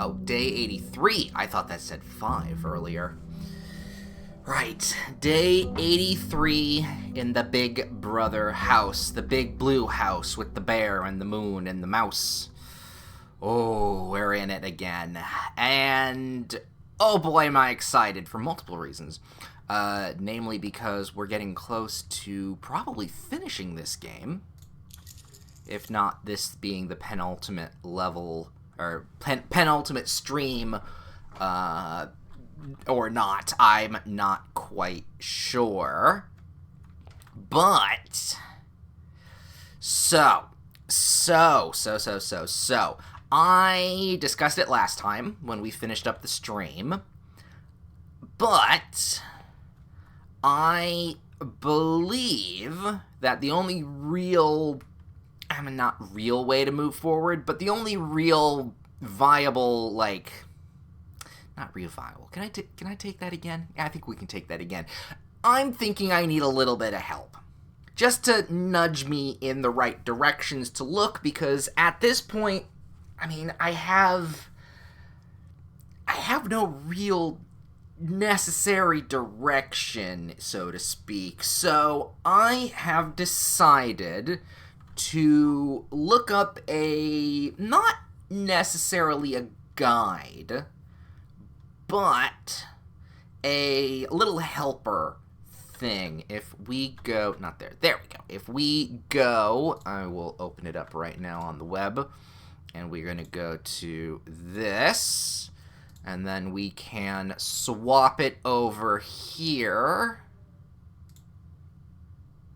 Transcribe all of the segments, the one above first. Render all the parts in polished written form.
Oh, day 83. I thought that said 5 earlier. Right, day 83 in the Big Brother house. The big blue house with the bear and the moon and the mouse. Oh, we're in it again. And, oh boy, am I excited for multiple reasons. Namely because we're getting close to probably finishing this game. If not this being the penultimate level, or penultimate stream, or not. I'm not quite sure. But, so, I discussed it last time when we finished up the stream, but I believe that the only real, not real way to move forward, but the only real viable, not real viable. Can I take that again? Yeah, I think we can take that again. I'm thinking I need a little bit of help. Just to nudge me in the right directions to look, because at this point, I have no real necessary direction, so to speak. So I have decided to look up not necessarily a guide, but a little helper thing. If we go, not there, there we go. If we go, I will open it up right now on the web, and we're going to go to this, and then we can swap it over here.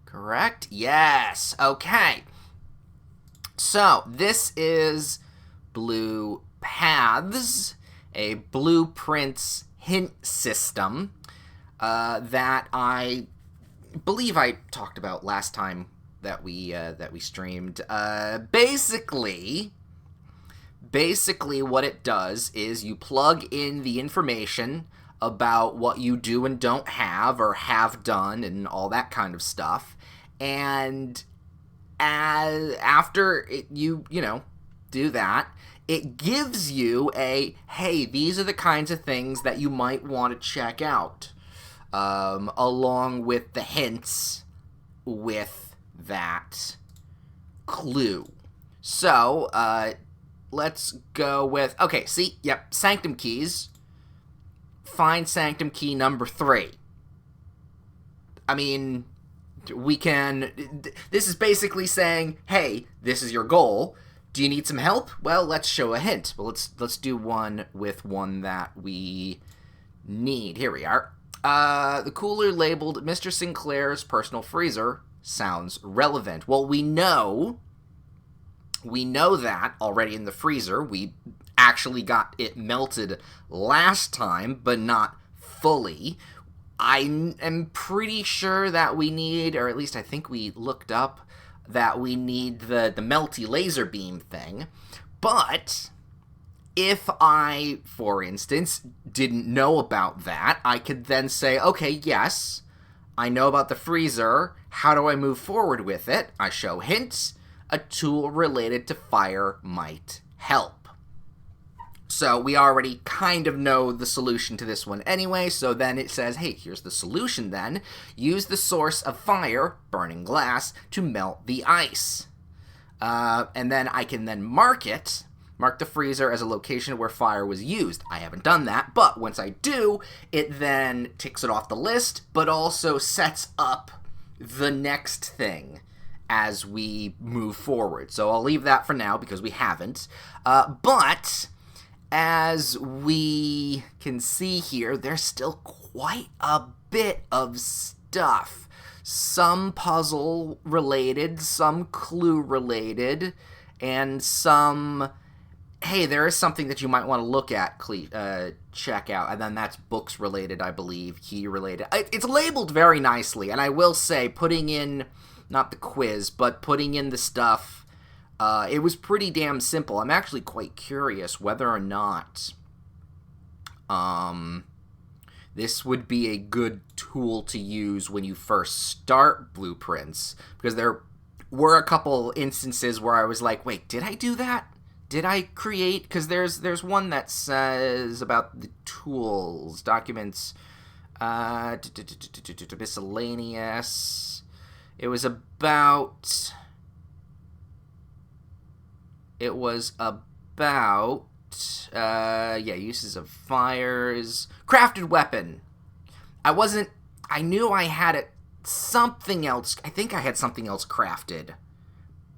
Correct? Yes. Okay. So, this is Blue Paths, a blueprints hint system that I believe I talked about last time that we streamed. Basically what it does is you plug in the information about what you do and don't have or have done and all that kind of stuff, and after you do that, it gives you hey, these are the kinds of things that you might want to check out, along with the hints with that clue. So, let's go with, okay, see, yep, Sanctum Keys. Find Sanctum Key number 3. We can, this is basically saying, hey, this is your goal. Do you need some help? Well, let's show a hint. Well, let's do one with one that we need. Here we are. The cooler labeled Mr. Sinclair's personal freezer sounds relevant. Well, we know that already in the freezer. We actually got it melted last time, but not fully. I am pretty sure that we need, or at least I think we looked up, that we need the melty laser beam thing. But if I, for instance, didn't know about that, I could then say, okay, yes, I know about the freezer. How do I move forward with it? I show hints. A tool related to fire might help. So we already kind of know the solution to this one anyway, so then it says, hey, here's the solution then. Use the source of fire, burning glass, to melt the ice. And then I can then mark the freezer as a location where fire was used. I haven't done that, but once I do, it then ticks it off the list, but also sets up the next thing as we move forward. So I'll leave that for now because we haven't. But as we can see here, there's still quite a bit of stuff. Some puzzle related, some clue related, and some, hey, there is something that you might want to look at, check out. And then that's books related, I believe, key related. It's labeled very nicely, and I will say, putting in, not the quiz, but putting in the stuff, it was pretty damn simple. I'm actually quite curious whether or not this would be a good tool to use when you first start Blueprints, because there were a couple instances where I was like, wait, did I do that? Did I create... Because there's one that says about the tools, documents, miscellaneous. It was about... uses of fires. Crafted weapon. I knew I had something else. I think I had something else crafted.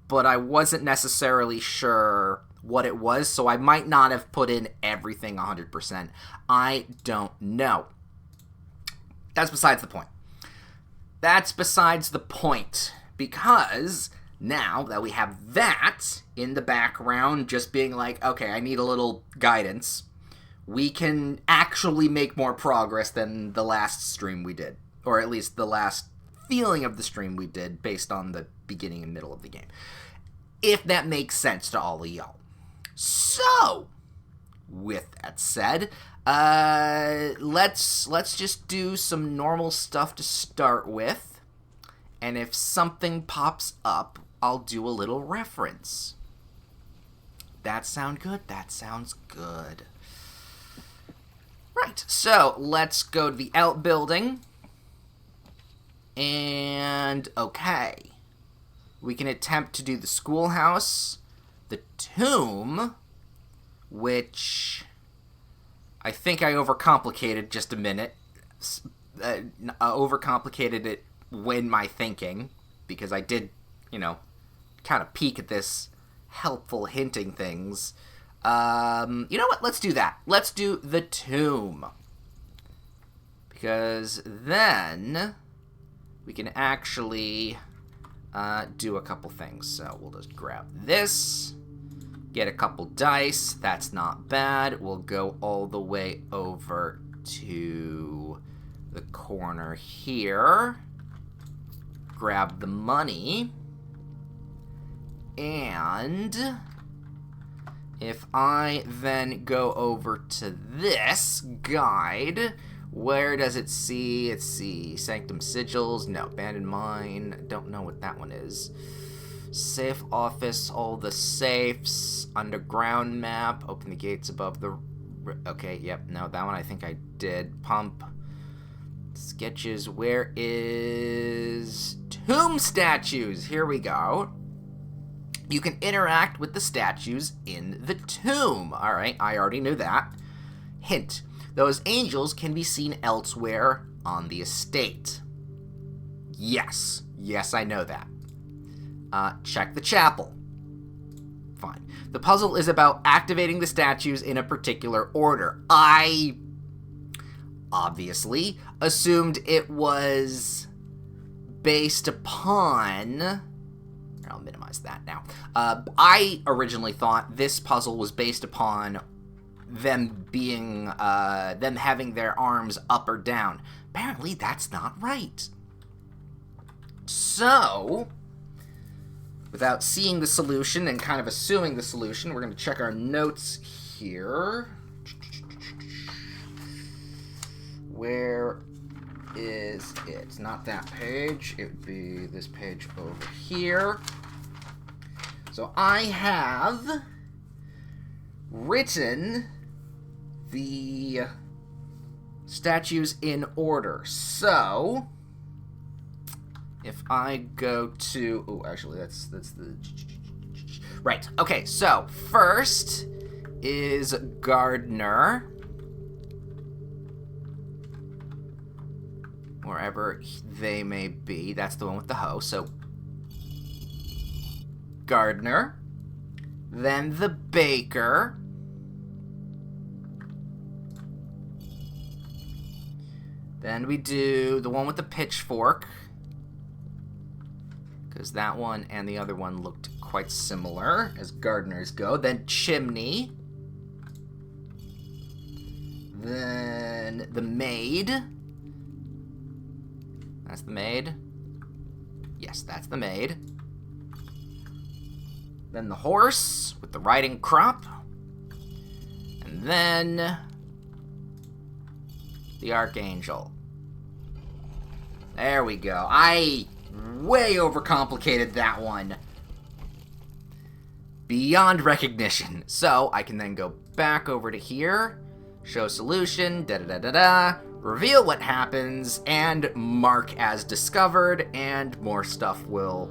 But I wasn't necessarily sure what it was, so I might not have put in everything 100%. I don't know. That's besides the point. Because now that we have that in the background, just being like, okay, I need a little guidance, we can actually make more progress than the last stream we did. Or at least the last feeling of the stream we did based on the beginning and middle of the game. If that makes sense to all of y'all. So, with that said, let's just do some normal stuff to start with. And if something pops up, I'll do a little reference. That sound good? That sounds good. Right, so let's go to the outbuilding. And, okay. We can attempt to do the schoolhouse, the tomb, which I think I overcomplicated just a minute. Overcomplicated it when my thinking, because I did, kind of peek at this helpful hinting things. You know what? Let's do that. Let's do the tomb. Because then we can actually do a couple things. So we'll just grab this, get a couple dice. That's not bad. We'll go all the way over to the corner here. Grab the money. And if I then go over to this guide, where does it see? Let's see. Sanctum Sigils. No. Abandoned Mine. Don't know what that one is. Safe Office. All the safes. Underground map. Open the gates above the... Okay, yep. No, that one I think I did. Pump. Sketches. Where is... Tomb statues. Here we go. You can interact with the statues in the tomb. Alright, I already knew that. Hint. Those angels can be seen elsewhere on the estate. Yes. Yes, I know that. Check the chapel. Fine. The puzzle is about activating the statues in a particular order. I obviously assumed it was based upon... I'll minimize that now. I originally thought this puzzle was based upon them being, them having their arms up or down. Apparently, that's not right. So, without seeing the solution and kind of assuming the solution, we're going to check our notes here. Where is it? Not that page. It would be this page over here. So I have written the statues in order. So if I go to... Oh, actually, that's the... Right. Okay, so first is Gardener. Wherever they may be. That's the one with the hoe. So, Gardener. Then the baker. Then we do the one with the pitchfork. Because that one and the other one looked quite similar as gardeners go. Then chimney. Then the maid. That's the maid. Yes, that's the maid. Then the horse with the riding crop. And then the archangel. There we go. I way overcomplicated that one. beyond recognition. So I can then go back over to here, show solution, da-da-da-da-da, reveal what happens, and mark as discovered, and more stuff will...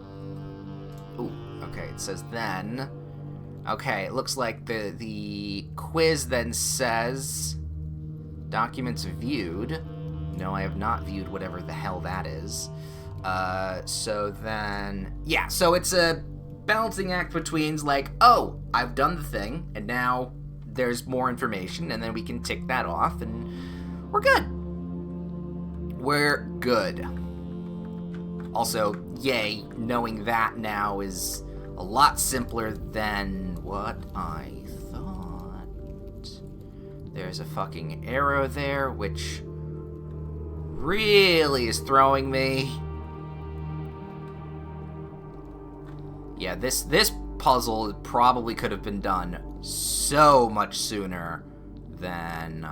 Ooh, okay, it says then... Okay, it looks like the quiz then says... Documents viewed. No, I have not viewed whatever the hell that is. So then... Yeah, so it's a balancing act between, like, oh, I've done the thing, and now there's more information, and then we can tick that off, and we're good. We're good. Also, yay, knowing that now is a lot simpler than what I thought. There's a fucking arrow there, which really is throwing me. Yeah, this puzzle probably could have been done so much sooner than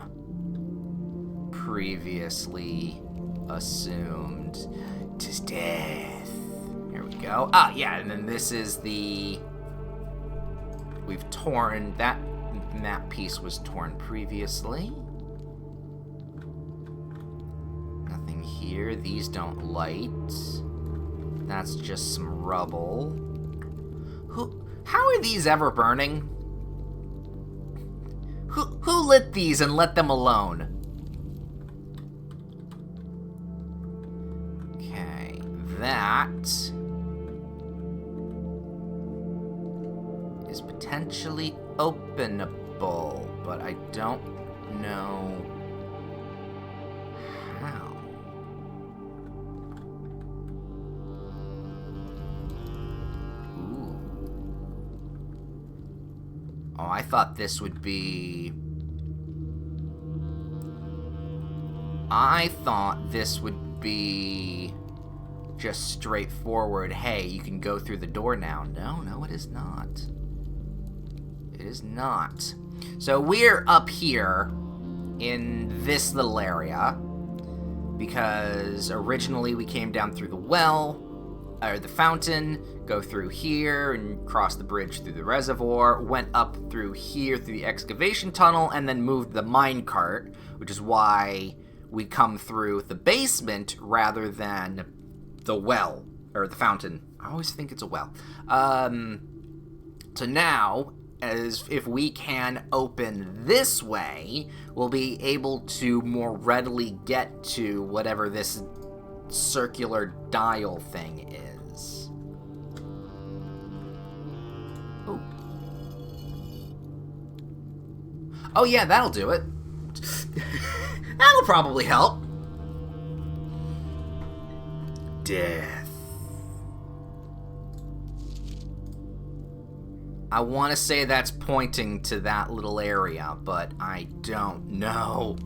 previously assumed. 'Tis death. Here we go. Ah, yeah, and then this is the... We've torn... That map piece was torn previously. Nothing here. These don't light. That's just some rubble. How are these ever burning? Who lit these and let them alone? Okay, that is potentially openable, but I don't know how. Oh, I thought this would be... I thought this would be just straightforward, hey, you can go through the door now. No, it is not. It is not. So we're up here in this little area because originally we came down through the well, or the fountain, go through here and cross the bridge through the reservoir, went up through here through the excavation tunnel, and then moved the minecart, which is why we come through the basement rather than the well, or the fountain. I always think it's a well. So now, as if we can open this way, we'll be able to more readily get to whatever this circular dial thing is. Ooh. Oh yeah, that'll do it. That'll probably help. Death. I want to say that's pointing to that little area, but I don't know.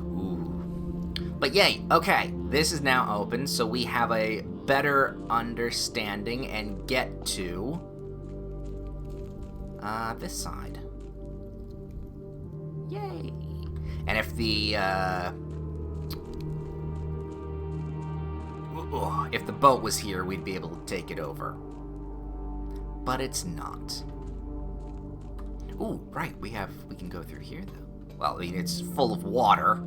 Ooh. But yay, okay, this is now open, so we have a better understanding and get to this side. Yay. And if the boat was here, we'd be able to take it over. But it's not. Ooh, right, we can go through here, though. Well, I mean, it's full of water,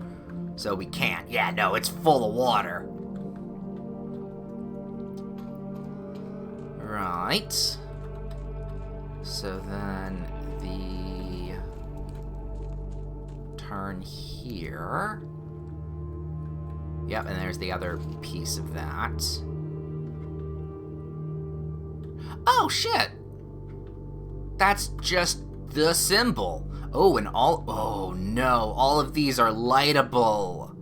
so we can't. Yeah, no, it's full of water. Right. So then the turn here. Yep, and there's the other piece of that. Oh, shit! That's just the symbol. Oh, and oh no, all of these are lightable.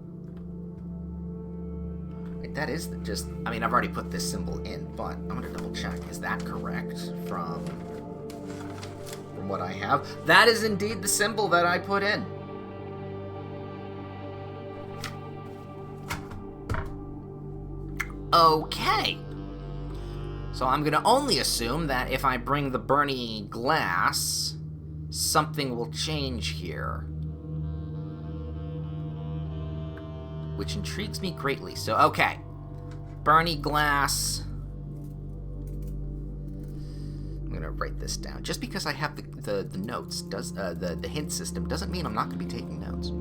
Wait, that is just, I mean, I've already put this symbol in, but I'm gonna double check. Is that correct from what I have? That is indeed the symbol that I put in. Okay. So I'm going to only assume that if I bring the Bernie glass, something will change here. Which intrigues me greatly. So, okay. Bernie glass. gonna write this down. Just because I have the notes, the hint system, doesn't mean I'm not gonna be taking notes.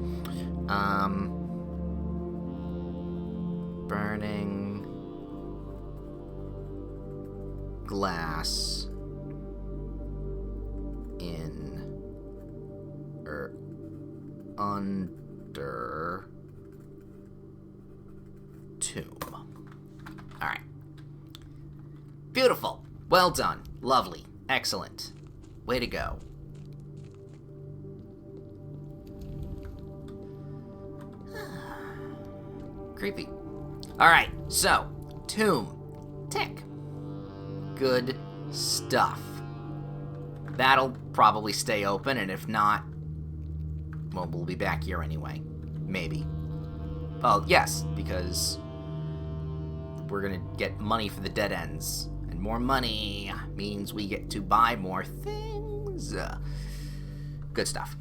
Burning glass in or under tomb. All right. Beautiful. Well done. Lovely. Excellent. Way to go. Creepy. All right. So, tomb. Tick. Good stuff. That'll probably stay open, and if not, well, we'll be back here anyway. Maybe. Well, yes, because we're gonna get money for the dead ends. And more money means we get to buy more things. Good stuff.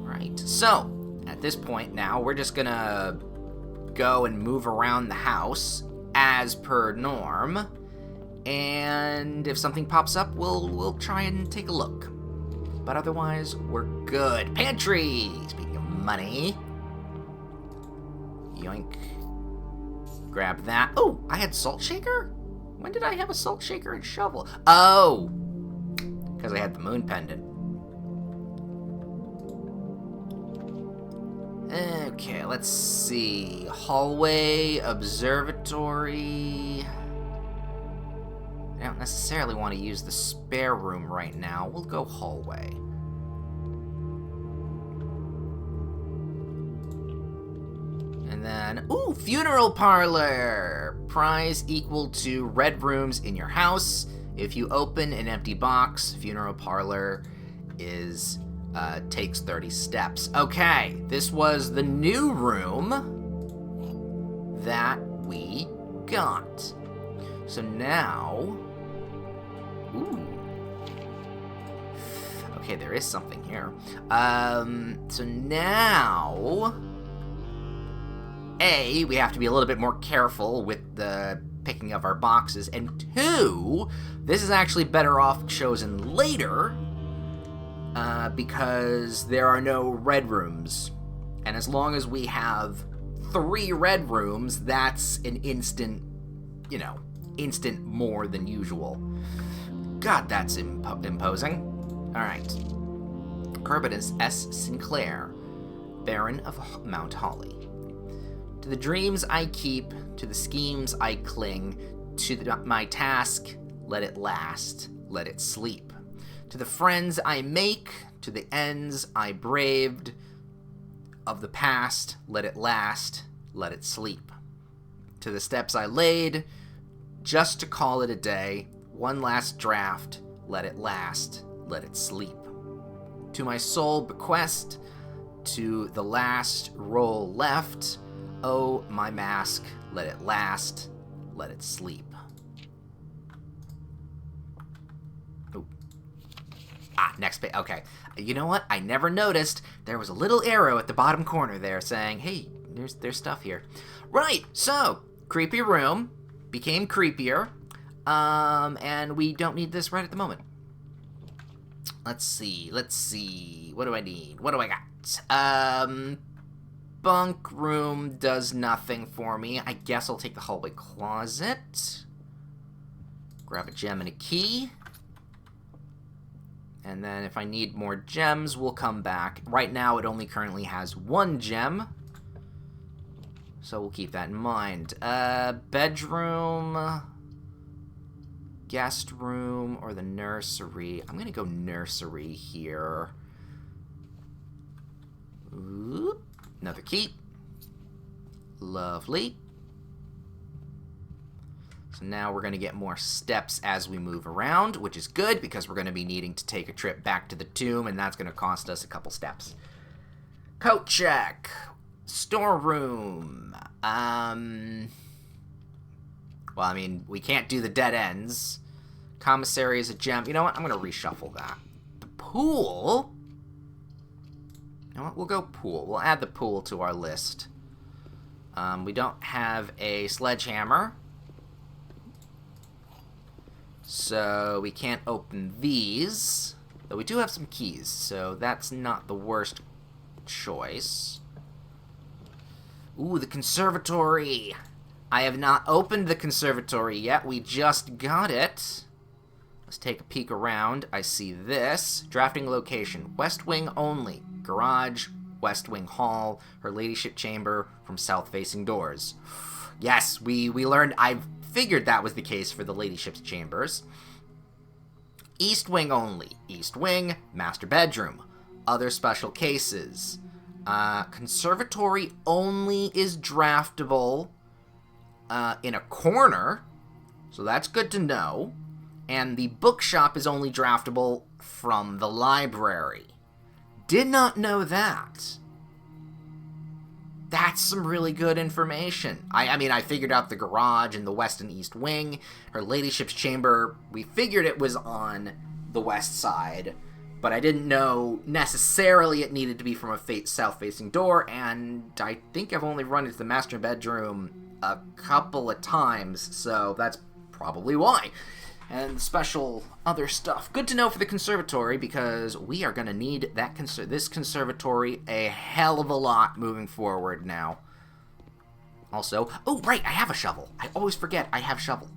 Right, so, at this point now, we're just gonna go and move around the house as per norm. And if something pops up, we'll try and take a look. But otherwise, we're good. Pantry! Speaking of money. Yoink. Grab that. Oh, I had salt shaker? When did I have a salt shaker and shovel? Oh! Because I had the moon pendant. Okay, let's see. Hallway, observatory. I don't necessarily want to use the spare room right now. We'll go hallway. And then, ooh, funeral parlor! Prize equal to red rooms in your house. If you open an empty box, funeral parlor is takes 30 steps. Okay, this was the new room that we got. So now, ooh. Okay, there is something here. So now, A, we have to be a little bit more careful with the picking of our boxes, and 2, this is actually better off chosen later, because there are no red rooms. And as long as we have 3 red rooms, that's an instant, instant more than usual. God, that's imposing. Alright. Corbinus S. Sinclair, Baron of Mount Holly. To the dreams I keep, to the schemes I cling, to my task, let it last, let it sleep. To the friends I make, to the ends I braved, of the past, let it last, let it sleep. To the steps I laid, just to call it a day, one last draft, let it last, let it sleep. To my soul bequest, to the last roll left, oh, my mask, let it last, let it sleep. Ooh. Next page. Okay. You know what? I never noticed there was a little arrow at the bottom corner there saying, hey, there's stuff here. Right, so, creepy room became creepier, and we don't need this right at the moment. Let's see. What do I need? What do I got? Bunk room does nothing for me. I guess I'll take the hallway closet. Grab a gem and a key. And then if I need more gems, we'll come back. Right now, it only currently has 1 gem. So we'll keep that in mind. Bedroom, guest room, or the nursery. I'm going to go nursery here. Oop. Another key. Lovely. So now we're going to get more steps as we move around, which is good because we're going to be needing to take a trip back to the tomb, and that's going to cost us a couple steps. Coat check. Storeroom. Well, I mean, we can't do the dead ends. Commissary is a gem. You know what? I'm going to reshuffle that. The pool. You know what? We'll go pool. We'll add the pool to our list. We don't have a sledgehammer, so we can't open these. Though we do have some keys, so that's not the worst choice. Ooh, the conservatory! I have not opened the conservatory yet. We just got it. Let's take a peek around. I see this. Drafting location. West wing only. Garage, West wing hall, her ladyship chamber from south-facing doors. Yes, we learned. I figured that was the case for the ladyship's chambers. East wing only. East wing, master bedroom. Other special cases. Conservatory only is draftable in a corner, so that's good to know. And the bookshop is only draftable from the library. Did not know that. That's some really good information. I mean, I figured out the garage and the west and east wing. Her ladyship's chamber, we figured it was on the west side, but I didn't know necessarily it needed to be from a south-facing door, and I think I've only run into the master bedroom a couple of times, so that's probably why. And special other stuff. Good to know for the conservatory, because we are going to need that this conservatory a hell of a lot moving forward now. Also, oh, right, I have a shovel. I always forget I have shovel.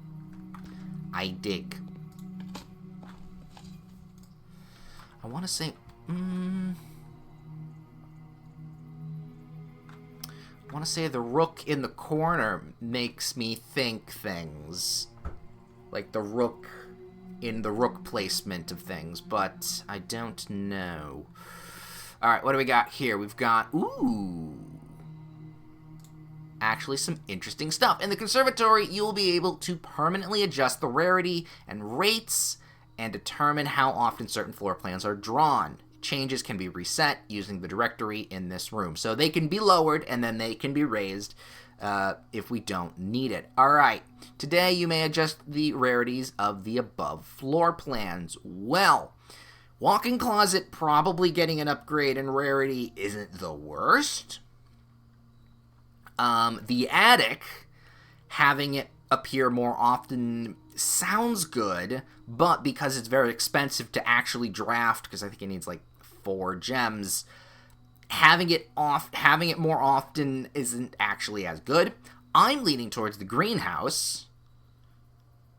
I dig. I want to say, I want to say the rook in the corner makes me think things. Like the rook in the rook placement of things, but I don't know. Alright, what do we got here? We've got, ooh, actually some interesting stuff. In the conservatory, you'll be able to permanently adjust the rarity and rates and determine how often certain floor plans are drawn. Changes can be reset using the directory in this room. So they can be lowered and then they can be raised if we don't need it. Alright, today you may adjust the rarities of the above floor plans. Well, walk-in closet probably getting an upgrade in rarity isn't the worst. The attic, having it appear more often sounds good, but because it's very expensive to actually draft, because I think it needs like 4 gems, having it more often isn't actually as good. I'm leaning towards the greenhouse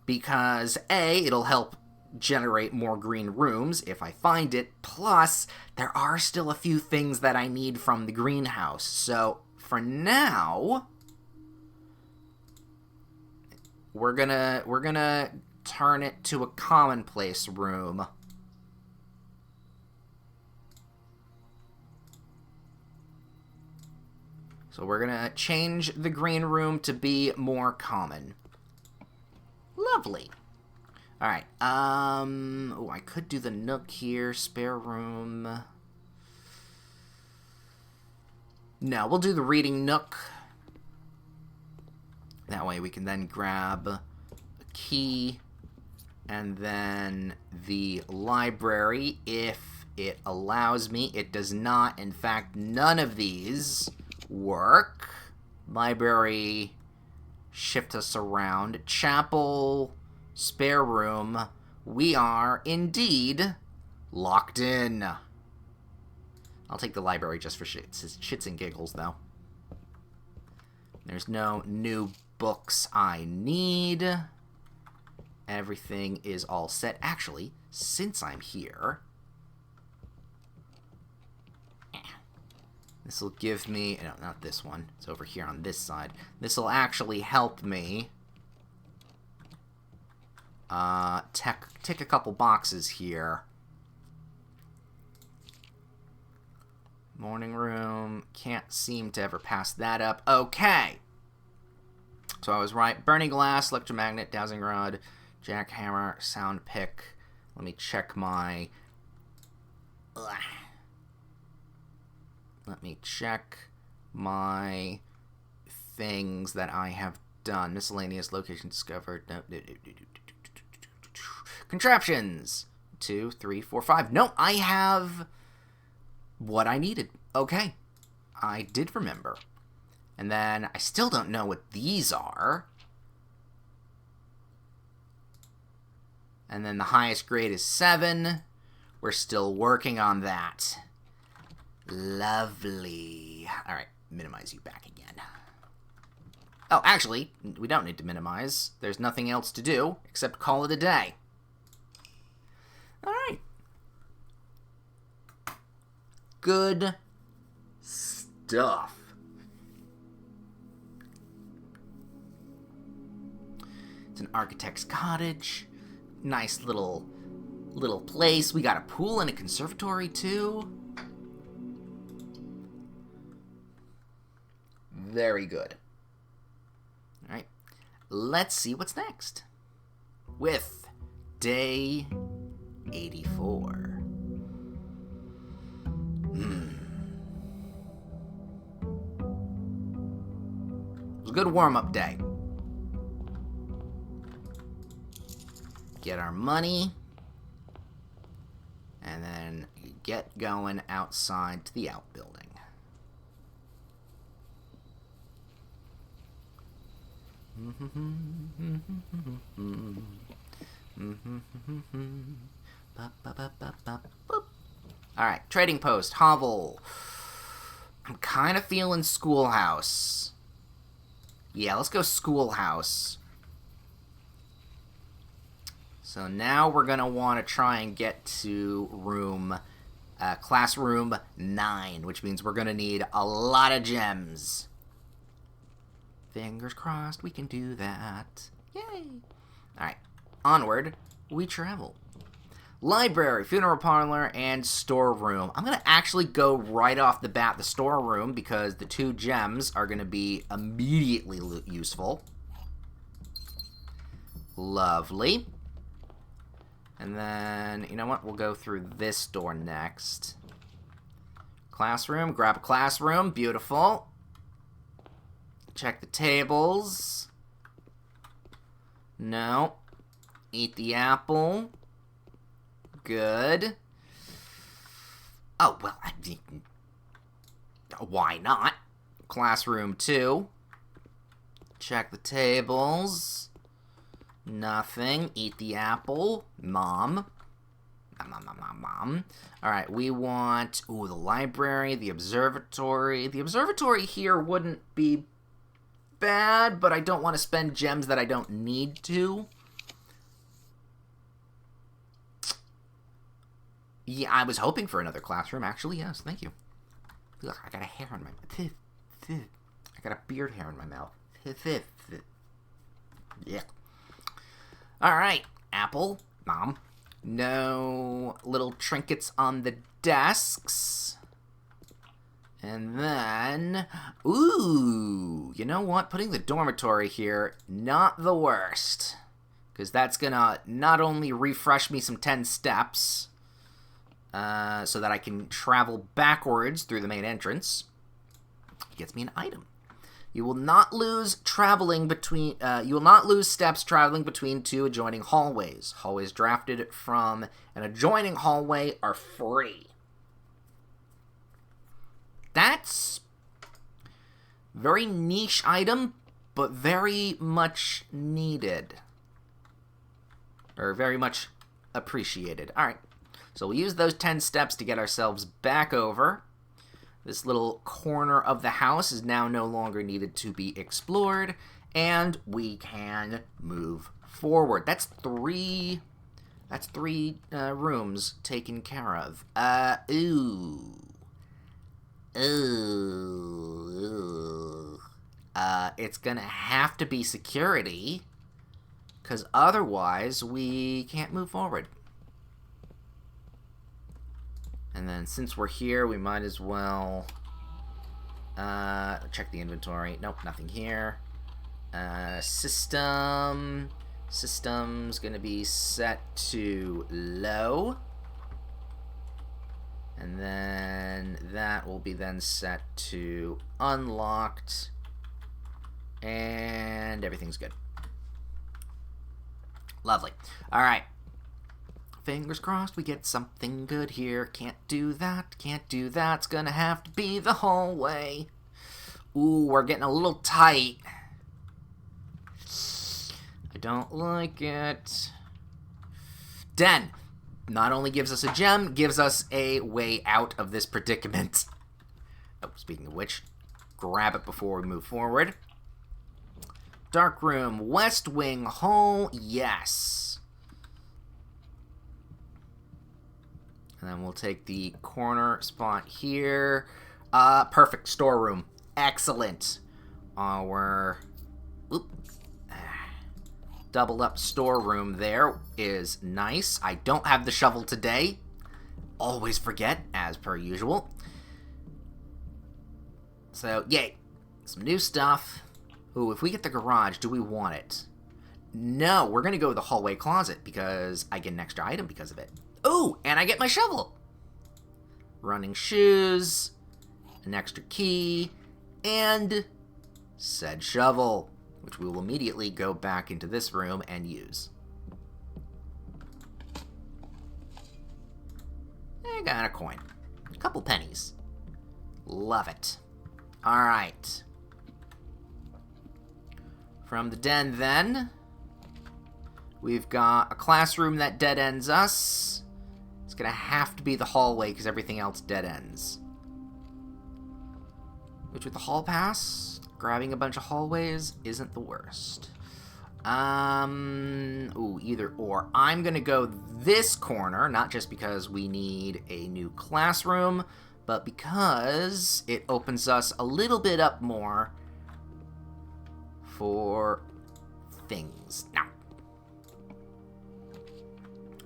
because A, it'll help generate more green rooms if I find it, plus there are still a few things that I need from the greenhouse. So for now, we're gonna turn it to a commonplace room. So we're gonna change the green room to be more common. Lovely. Alright, oh, I could do the nook here, spare room. No, we'll do the reading nook. That way we can then grab a key, and then the library, if it allows me. It does not. In fact, none of these work. Library, shift us around. Chapel, spare room. We are indeed locked in. I'll take the library just for shits and giggles, though. There's no new books I need. Everything is all set. Actually, since I'm here, this will give me... No, not this one. It's over here on this side. This will actually help me tick a couple boxes here. Morning room. Can't seem to ever pass that up. Okay. So I was right. Burning glass, electromagnet, dowsing rod, jackhammer, sound pick. Let me check my... Let me check my things that I have done. Miscellaneous, location discovered. No. Contraptions. 2, 3, 4, 5. No, I have what I needed. Okay. I did remember. And then I still don't know what these are. And then the highest grade is 7. We're still working on that. Lovely. All right, minimize you back again. Oh, actually, we don't need to minimize. There's nothing else to do except call it a day. All right. Good stuff. It's an architect's cottage. Nice little place. We got a pool and a conservatory too. Very good. All right. Let's see what's next. With day 84. It was a good warm-up day. Get our money. And then get going outside to the outbuilding. Alright, trading post, hovel. I'm kind of feeling schoolhouse. Yeah, let's go schoolhouse. So now we're going to want to try and get to classroom 9, which means we're going to need a lot of gems. Fingers crossed we can do that. Yay! Alright, onward we travel. Library, funeral parlor, and storeroom. I'm going to actually go right off the bat the storeroom because the 2 gems are going to be immediately useful. Lovely. And then, you know what? We'll go through this door next. Classroom. Grab a classroom. Beautiful. Check the tables. No. Eat the apple. Good. Oh, well, I mean, why not? Classroom 2. Check the tables. Nothing. Eat the apple. Mom. Mom. Alright, we want... Ooh, the library, the observatory. The observatory here wouldn't be bad, but I don't want to spend gems that I don't need to. Yeah, I was hoping for another classroom, actually. Yes, thank you. Look, I got a hair on my... I got a beard hair in my mouth. Yeah. Alright, apple, mom. No little trinkets on the desks. And then, ooh, you know what? Putting the dormitory here, not the worst. Because that's gonna not only refresh me some 10 steps, so that I can travel backwards through the main entrance. It gets me an item. You will not lose steps traveling between 2 adjoining hallways. Hallways drafted from an adjoining hallway are free. That's very niche item, but very much needed. Or very much appreciated. Alright, so we'll use those 10 steps to get ourselves back over. This little corner of the house is now no longer needed to be explored, and we can move forward. That's three rooms taken care of. It's gonna have to be security, because otherwise we can't move forward. And then since we're here, we might as well check the inventory. Nope, nothing here. System's gonna be set to low. And then that will be then set to unlocked. And everything's good. Lovely. Alright. Fingers crossed we get something good here. Can't do that. Can't do that. It's gonna have to be the hallway. Ooh, we're getting a little tight. I don't like it. Den not only gives us a gem, gives us a way out of this predicament. Oh, speaking of which, grab it before we move forward. Dark room, west wing hall, yes. And then we'll take the corner spot here. Perfect, storeroom. Excellent. Our doubled up storeroom there is nice. I don't have the shovel today. Always forget, as per usual. So, yay. Some new stuff. Ooh, if we get the garage, do we want it? No, we're going to go with the hallway closet because I get an extra item because of it. Ooh, and I get my shovel. Running shoes, an extra key, and said shovel, which we will immediately go back into this room and use. I got a coin. A couple pennies. Love it. Alright. From the den, then, we've got a classroom that dead ends us. It's gonna have to be the hallway because everything else dead ends. Which, with the hall pass, grabbing a bunch of hallways isn't the worst. Ooh, either or. I'm gonna go this corner, not just because we need a new classroom, but because it opens us a little bit up more for things. Now.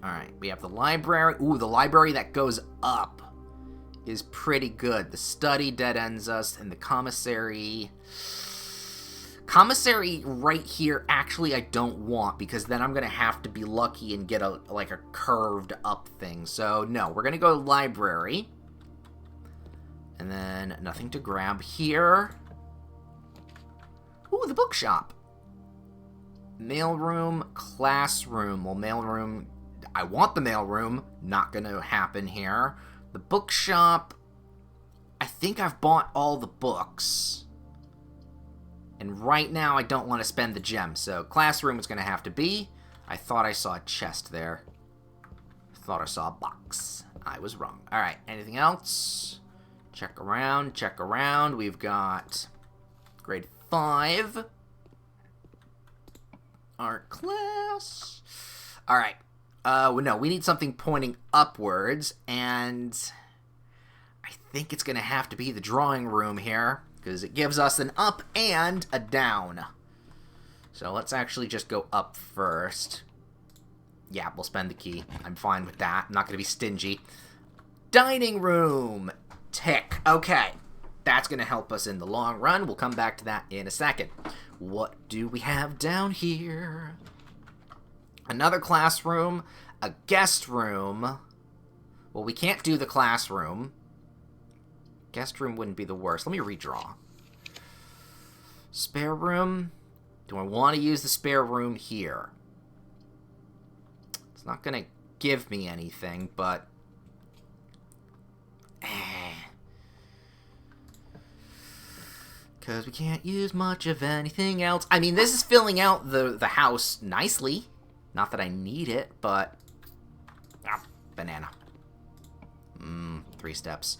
Alright, we have the library. Ooh, the library that goes up is pretty good. The study dead ends us, and the commissary... Commissary right here, actually, I don't want, because then I'm going to have to be lucky and get a curved up thing. So, no, we're going to go library. And then nothing to grab here. Ooh, the bookshop. Mailroom, classroom. Well, mailroom, I want the mailroom. Not gonna happen here. The bookshop, I think I've bought all the books. And right now, I don't want to spend the gem. So, classroom is gonna have to be. I thought I saw a chest there. I thought I saw a box. I was wrong. Alright, anything else? Check around, check around. We've got grade 5. Art class. Alright. No, we need something pointing upwards, and I think it's going to have to be the drawing room here, because it gives us an up and a down. So let's actually just go up first. Yeah, we'll spend the key. I'm fine with that. I'm not going to be stingy. Dining room. Tick. Okay. That's going to help us in the long run. We'll come back to that in a second. What do we have down here? Another classroom. A guest room. Well, we can't do the classroom. Guest room wouldn't be the worst. Let me redraw. Spare room. Do I want to use the spare room here? It's not going to give me anything, but... Because we can't use much of anything else. I mean, this is filling out the house nicely. Not that I need it, but... Ah, banana. 3 steps.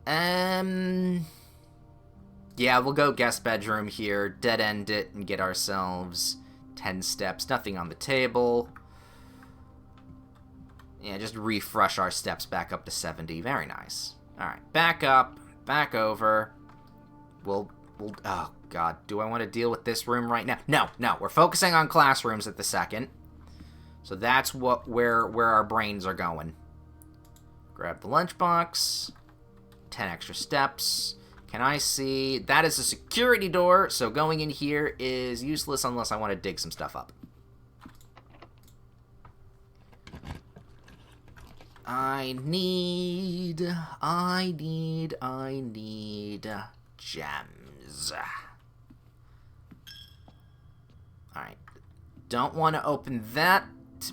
Yeah, we'll go guest bedroom here. Dead end it and get ourselves 10 steps. Nothing on the table. Yeah, just refresh our steps back up to 70. Very nice. Alright, back up. Back over. We'll... Oh, God. Do I want to deal with this room right now? No, no. We're focusing on classrooms at the second. So that's where our brains are going. Grab the lunchbox. 10 extra steps. Can I see? That is a security door, so going in here is useless unless I want to dig some stuff up. I need gems. Alright. Don't want to open that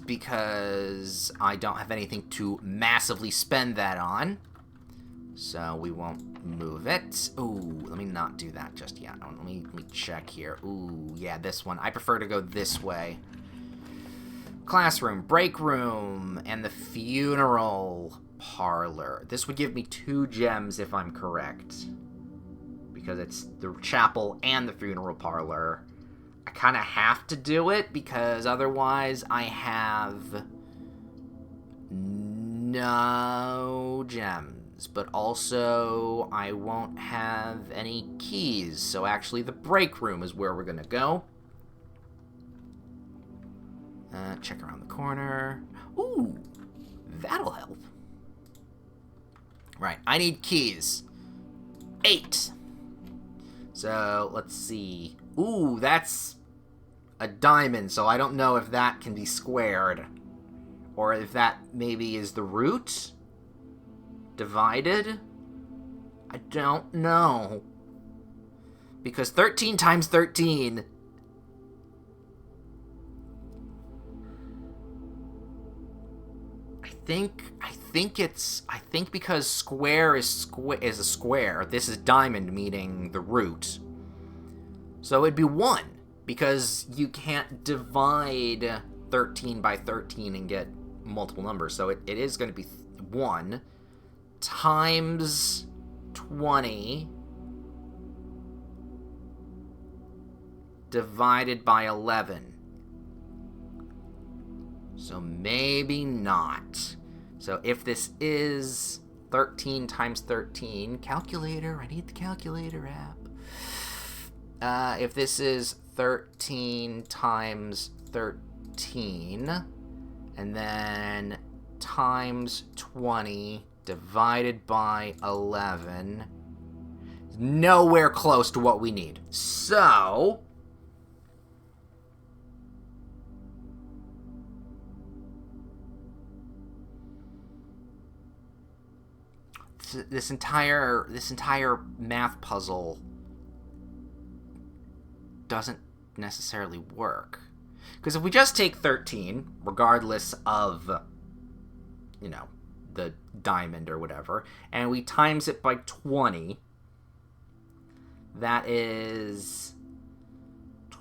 because I don't have anything to massively spend that on. So we won't move it. Ooh, let me not do that just yet. Let me check here. Ooh, yeah, this one. I prefer to go this way. Classroom, break room, and the funeral parlor. This would give me 2 gems if I'm correct. Because it's the chapel and the funeral parlor. I kind of have to do it because otherwise I have no gems. But also I won't have any keys. So actually the break room is where we're going to go. Check around the corner. Ooh, that'll help. Right, I need keys. 8. So, let's see. Ooh, that's a diamond, so I don't know if that can be squared. Or if that maybe is the root? Divided? I don't know. Because 13 times 13... I think because square is a square, this is diamond, meaning the root. So it'd be 1, because you can't divide 13 by 13 and get multiple numbers. So it is going to be 1 times 20 divided by 11. So maybe not. So if this is 13 times 13, calculator, I need the calculator app. If this is 13 times 13, and then times 20 divided by 11, nowhere close to what we need. So... This entire math puzzle doesn't necessarily work. Because if we just take 13, regardless of, you know, the diamond or whatever, and we times it by 20, that is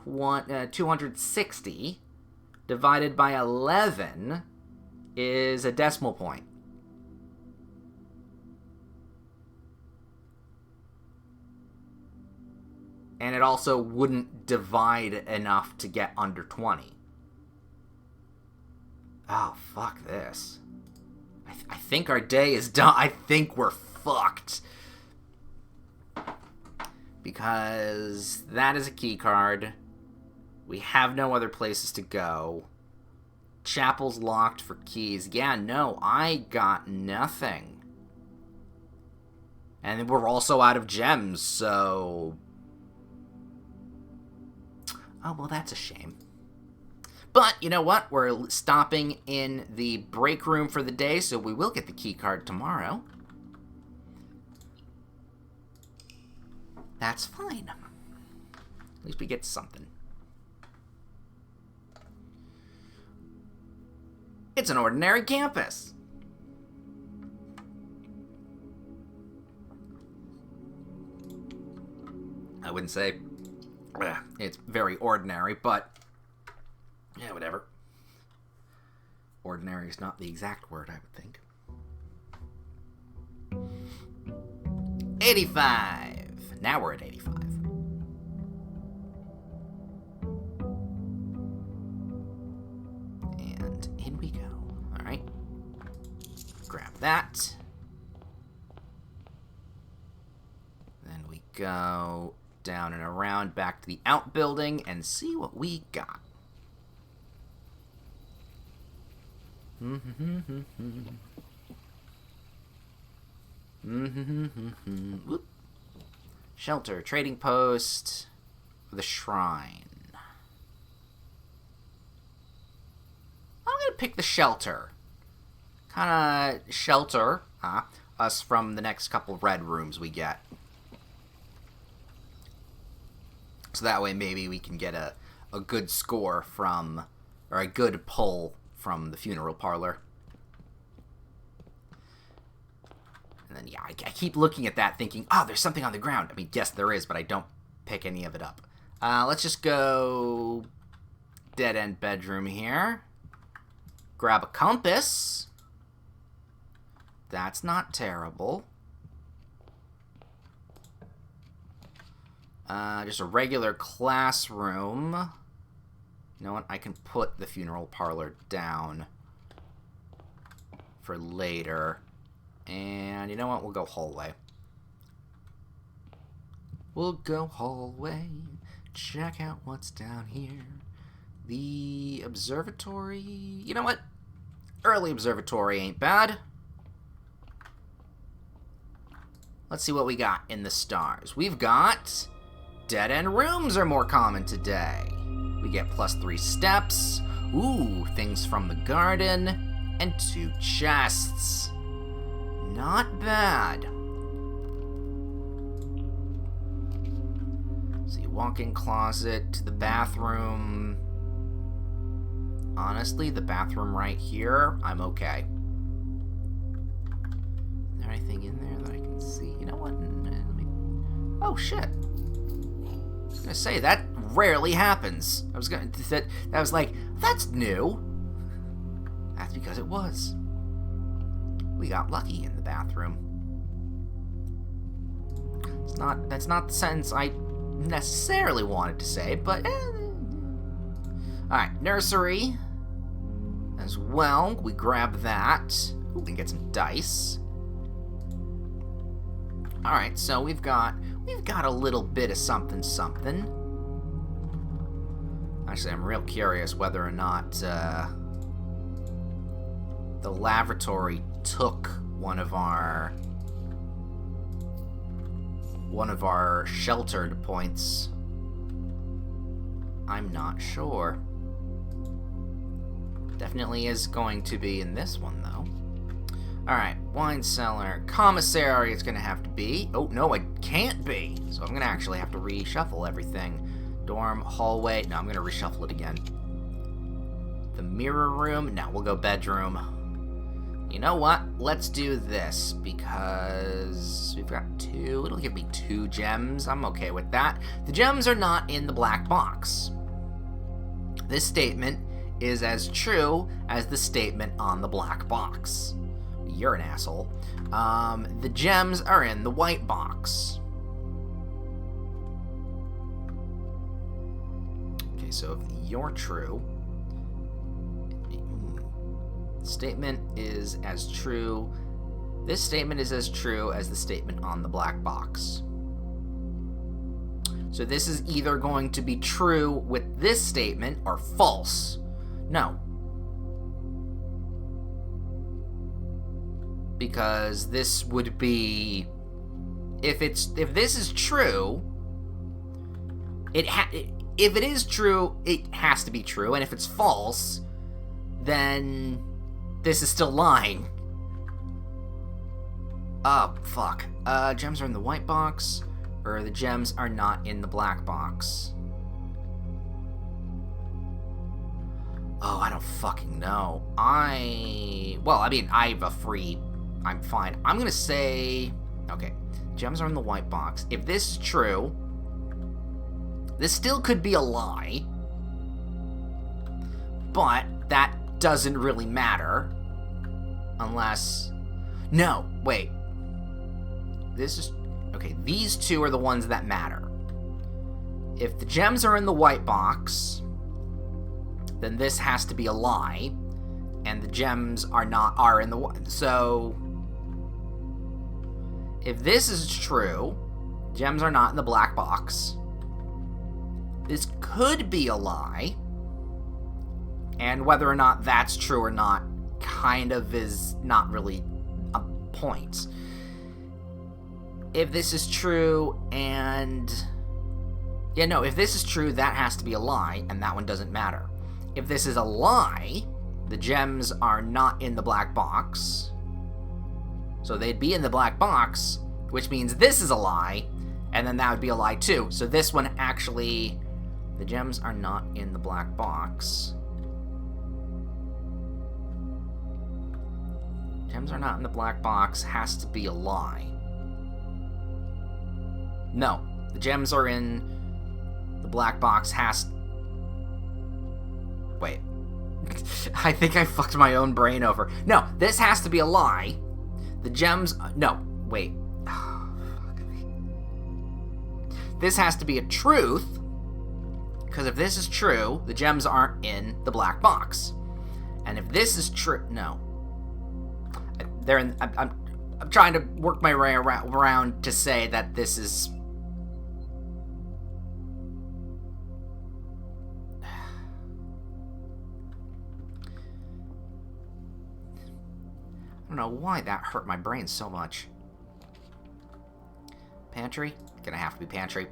260 divided by 11 is a decimal point. And it also wouldn't divide enough to get under 20. Oh, fuck this. I think our day is done. I think we're fucked. Because that is a key card. We have no other places to go. Chapel's locked for keys. Yeah, no, I got nothing. And we're also out of gems, so... Oh, well, that's a shame. But, you know what? We're stopping in the break room for the day, so we will get the key card tomorrow. That's fine. At least we get something. It's an ordinary campus. I wouldn't say it's very ordinary, but yeah, whatever. Ordinary is not the exact word, I would think. 85. Now we're at 85. And in we go. All right. Grab that. Then we go down and around back to the outbuilding and see what we got. Whoop. Shelter, trading post, the shrine. I'm gonna pick the shelter. Kinda shelter us from the next couple red rooms we get. So that way maybe we can get a good score from, or a good pull from the funeral parlor. And then, yeah, I keep looking at that thinking, oh, there's something on the ground. I mean, yes, there is, but I don't pick any of it up. Let's just go dead-end bedroom here. Grab a compass. That's not terrible. Just a regular classroom. You know what? I can put the funeral parlor down for later. And you know what? We'll go hallway. We'll go hallway. Check out what's down here. The observatory. You know what? Early observatory ain't bad. Let's see what we got in the stars. We've got dead-end rooms are more common today. We get +3 steps. Ooh, things from the garden. And 2 chests. Not bad. See, walk-in closet to the bathroom. Honestly, the bathroom right here, I'm okay. Is there anything in there that I can see? You know what? Let me... Oh, shit. I was gonna say, that rarely happens. That was like, that's new. That's because it was. We got lucky in the bathroom. That's not the sentence I necessarily wanted to say, but alright, nursery as well. We grab that. Ooh, we can get some dice. Alright, so we've got a little bit of something. Actually, I'm real curious whether or not the lavatory took one of our sheltered points. I'm not sure. Definitely is going to be in this one, though. Alright, wine cellar. Commissary it's going to have to be. Oh, no, it can't be. So I'm going to actually have to reshuffle everything. Dorm, hallway. No, I'm going to reshuffle it again. The mirror room. No, we'll go bedroom. You know what? Let's do this, because we've got 2. It'll give me 2 gems. I'm okay with that. The gems are not in the black box. This statement is as true as the statement on the black box. You're an asshole. The gems are in the white box. Okay, so if you're true... statement is as true. This statement is as true as the statement on the black box. So this is either going to be true with this statement or false. No. Because this would be, if this is true, if it is true, it has to be true, and if it's false, then this is still lying. Oh, fuck. Gems are in the white box, or the gems are not in the black box. Oh, I don't fucking know. Well, I mean, I have a free... I'm fine. I'm gonna say... Okay, gems are in the white box. If this is true, this still could be a lie, but that doesn't really matter. Unless... No, wait. This is... Okay, these 2 are the ones that matter. If the gems are in the white box, then this has to be a lie, and the gems are in the... So... If this is true, gems are not in the black box. This could be a lie, and whether or not that's true or not kind of is not really a point. If this is true and... Yeah, no, if this is true, that has to be a lie, and that one doesn't matter. If this is a lie, the gems are not in the black box. So they'd be in the black box, which means this is a lie, and then that would be a lie too. So this one actually... The gems are not in the black box. Gems are not in the black box has to be a lie. No, the gems are in the black box has... Wait. I think I fucked my own brain over. No, this has to be a lie. The gems... No, wait. This has to be a truth, because if this is true, the gems aren't in the black box. And if this is true... No. They're in... I'm trying to work my way around to say that this is... I don't know why that hurt my brain so much. Pantry? Gonna have to be pantry.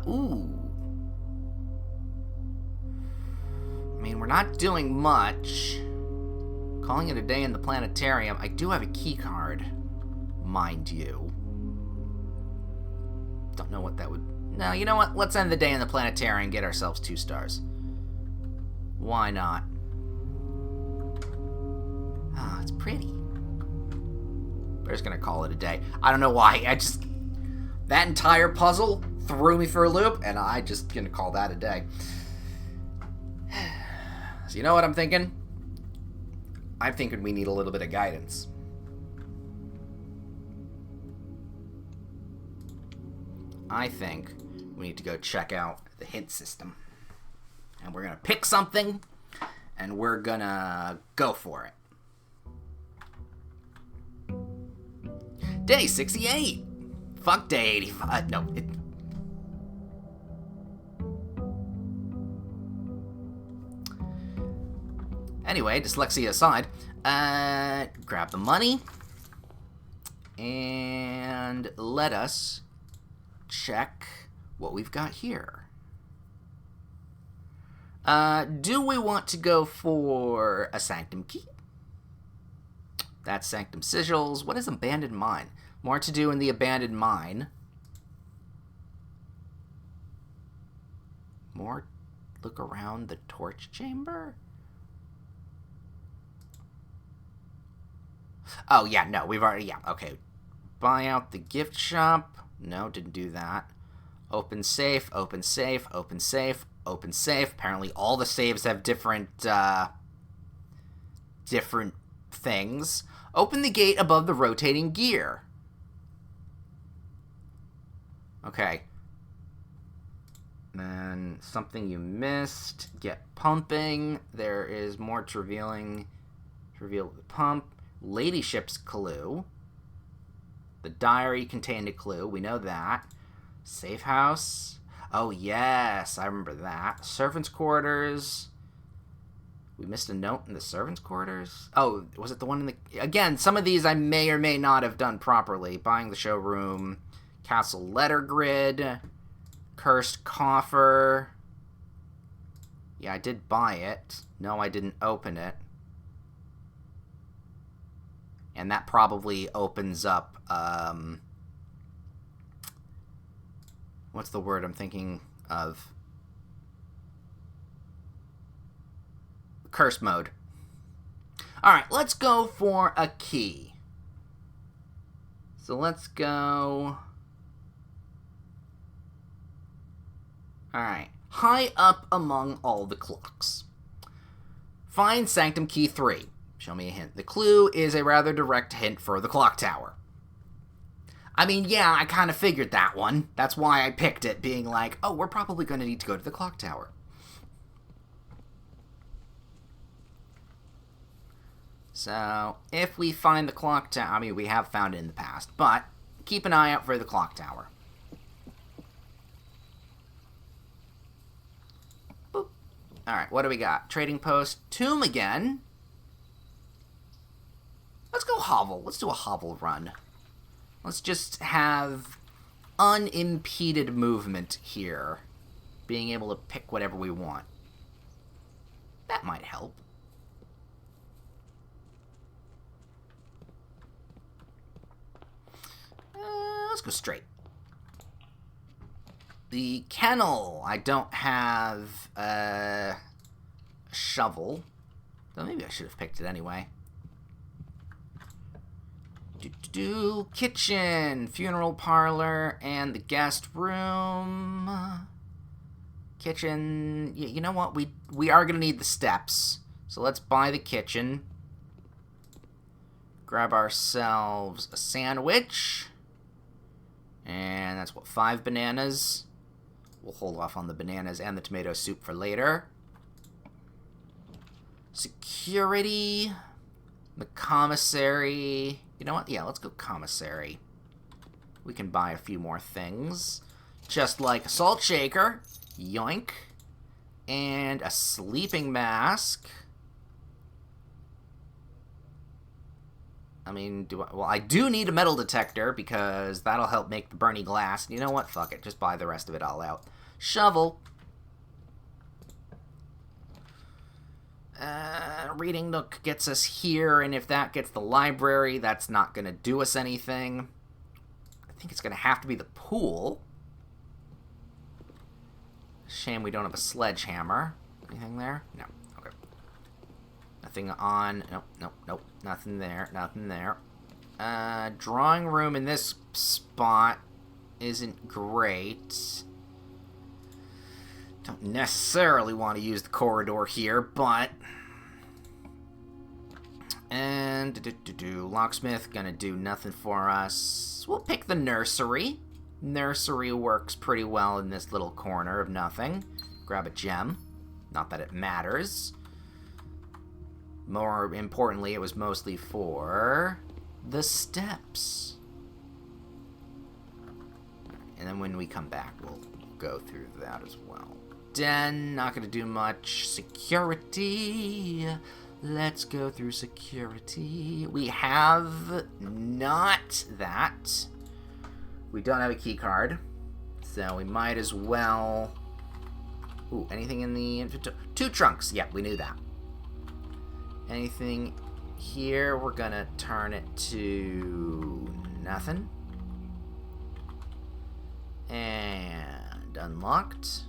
Ooh. I mean, we're not doing much. Calling it a day in the planetarium. I do have a key card, mind you. Don't know what that would... No, you know what? Let's end the day in the planetarium and get ourselves 2 stars. Why not? Ah, it's pretty. We're just gonna call it a day. I don't know why. That entire puzzle threw me for a loop, and I just gonna call that a day. So you know what I'm thinking? I'm thinking we need a little bit of guidance. I think we need to go check out the hint system. And we're gonna pick something, and we're gonna go for it. Day 68! Fuck day 85. No. Anyway, dyslexia aside, grab the money, and let us check what we've got here. Do we want to go for a sanctum key? That's sanctum sigils. What is abandoned mine? More to do in the abandoned mine. More look around the torch chamber? Oh, yeah, no, we've already, yeah, okay. Buy out the gift shop. No, didn't do that. Open safe, open safe, open safe, open safe. Apparently all the saves have different things. Open the gate above the rotating gear. Okay. And something you missed. Get pumping. There is more to reveal the pump. Ladyship's clue. The diary contained a clue. We know that. Safe house. Oh, yes. I remember that. Servants' quarters. We missed a note in the servants' quarters? Oh, was it the one in the... Again, some of these I may or may not have done properly. Buying the showroom. Castle letter grid. Cursed coffer. Yeah, I did buy it. No, I didn't open it. And that probably opens up, what's the word I'm thinking of? Curse mode. Alright, let's go for a key. So let's go... Alright. High up among all the clocks. Find Sanctum Key 3. Show me a hint. The clue is a rather direct hint for the clock tower. I mean, yeah, I kind of figured that one. That's why I picked it, being like, oh, we're probably going to need to go to the clock tower. So, if we find the clock tower... I mean, we have found it in the past, but keep an eye out for the clock tower. Boop. Alright, what do we got? Trading post. Tomb again. Let's go hovel. Let's do a hovel run. Let's just have unimpeded movement here. Being able to pick whatever we want. That might help. Let's go straight. the kennel. I don't have a shovel. Though maybe I should have picked it anyway. Kitchen, funeral parlor, and the guest room. Kitchen. You know what? We are going to need the steps. So let's buy the kitchen. Grab ourselves a sandwich. And that's what, 5 bananas? We'll hold off on the bananas and the tomato soup for later. Security. The commissary. You know what? Yeah, let's go commissary. We can buy a few more things. Just like a salt shaker. Yoink. And a sleeping mask. I mean, I do need a metal detector because that'll help make the Bernie glass. You know what? Fuck it. Just buy the rest of it all out. Shovel. Reading nook gets us here, and if that gets the library, that's not going to do us anything. I think it's going to have to be the pool. Shame we don't have a sledgehammer. Anything there? No. Okay. Nothing on. Nope. Nothing there. Nothing there. Drawing room in this spot isn't great. Don't necessarily want to use the corridor here, but... And... Locksmith gonna do nothing for us. We'll pick the nursery. Nursery works pretty well in this little corner of nothing. Grab a gem. Not that it matters. More importantly, it was mostly for the steps. And then when we come back, we'll go through that as well. Den, not going to do much. Security. Let's go through security. We have not that. We don't have a key card. So we might as well... Ooh, anything in the inventory? 2 trunks. Yep, we knew that. Anything here? We're going to turn it to nothing. And unlocked.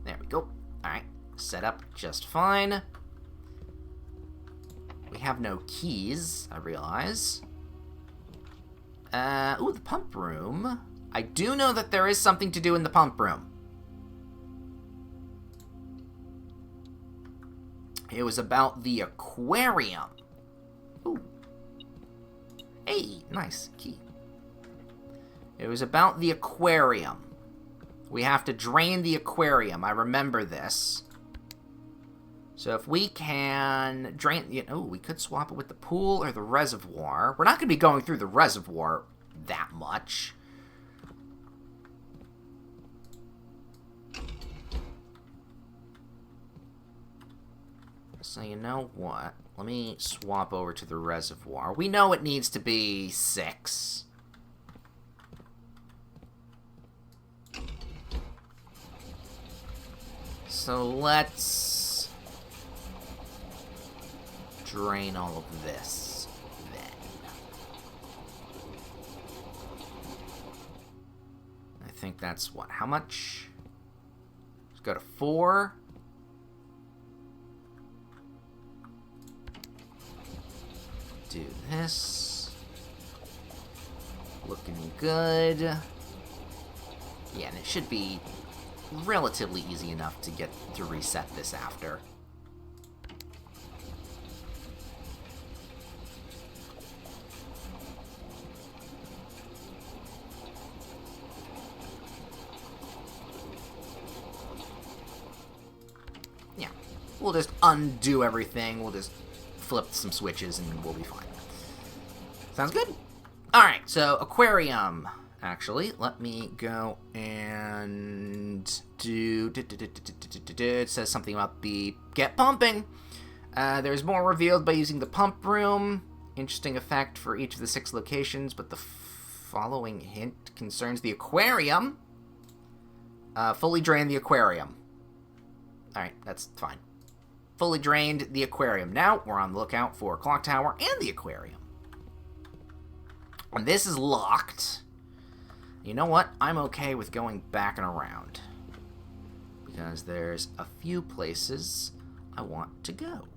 There we go. Alright, set up just fine. We have no keys, I realize. Ooh, the pump room. I do know that there is something to do in the pump room. It was about the aquarium. Ooh. Hey, nice key. It was about the aquarium. We have to drain the aquarium. I remember this. So if we can drain... Oh, we could swap it with the pool or the reservoir. We're not going to be going through the reservoir that much. So you know what? Let me swap over to the reservoir. We know it needs to be 6. So let's drain all of this then. I think that's what? How much? Let's go to 4. Do this. Looking good. Yeah, and it should be relatively easy enough to get to reset this after. Yeah, we'll just undo everything. We'll just flip some switches and we'll be fine. Sounds good? Alright, so aquarium. Actually, let me go and do... It says something about the get pumping. There's more revealed by using the pump room. Interesting effect for each of the 6 locations, but the following hint concerns the aquarium. Fully drain the aquarium. Alright, that's fine. Fully drained the aquarium. Now, we're on the lookout for Clock Tower and the aquarium. And this is locked. You know what? I'm okay with going back and around. Because there's a few places I want to go.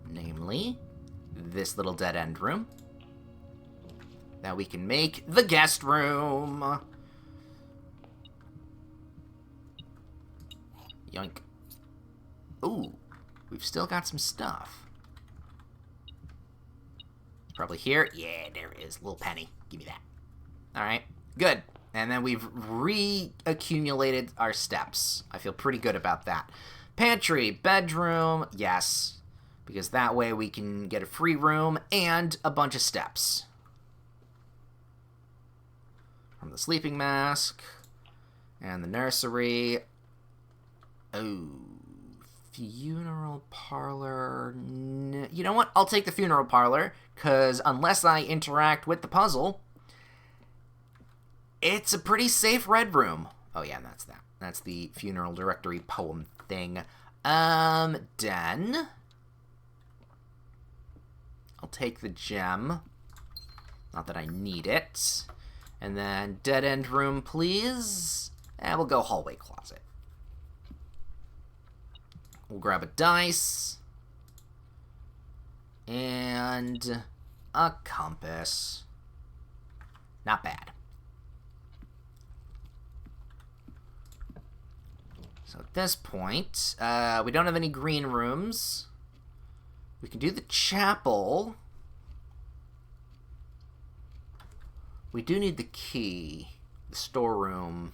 Namely, this little dead-end room. That we can make the guest room. Yoink. Ooh, we've still got some stuff. Probably here. Yeah, there it is. Little penny. Give me that. Alright, good. And then we've reaccumulated our steps. I feel pretty good about that. Pantry, bedroom, yes. Because that way we can get a free room and a bunch of steps. From the sleeping mask. And the nursery. Oh, funeral parlor. You know what? I'll take the funeral parlor, because unless I interact with the puzzle, it's a pretty safe red room. Oh yeah, that's that. That's the funeral directory poem thing. Den. I'll take the gem. Not that I need it. And then dead end room, please. And we'll go hallway closet. We'll grab a dice. And a compass. Not bad. So at this point, we don't have any green rooms. We can do the chapel. We do need the key. The storeroom.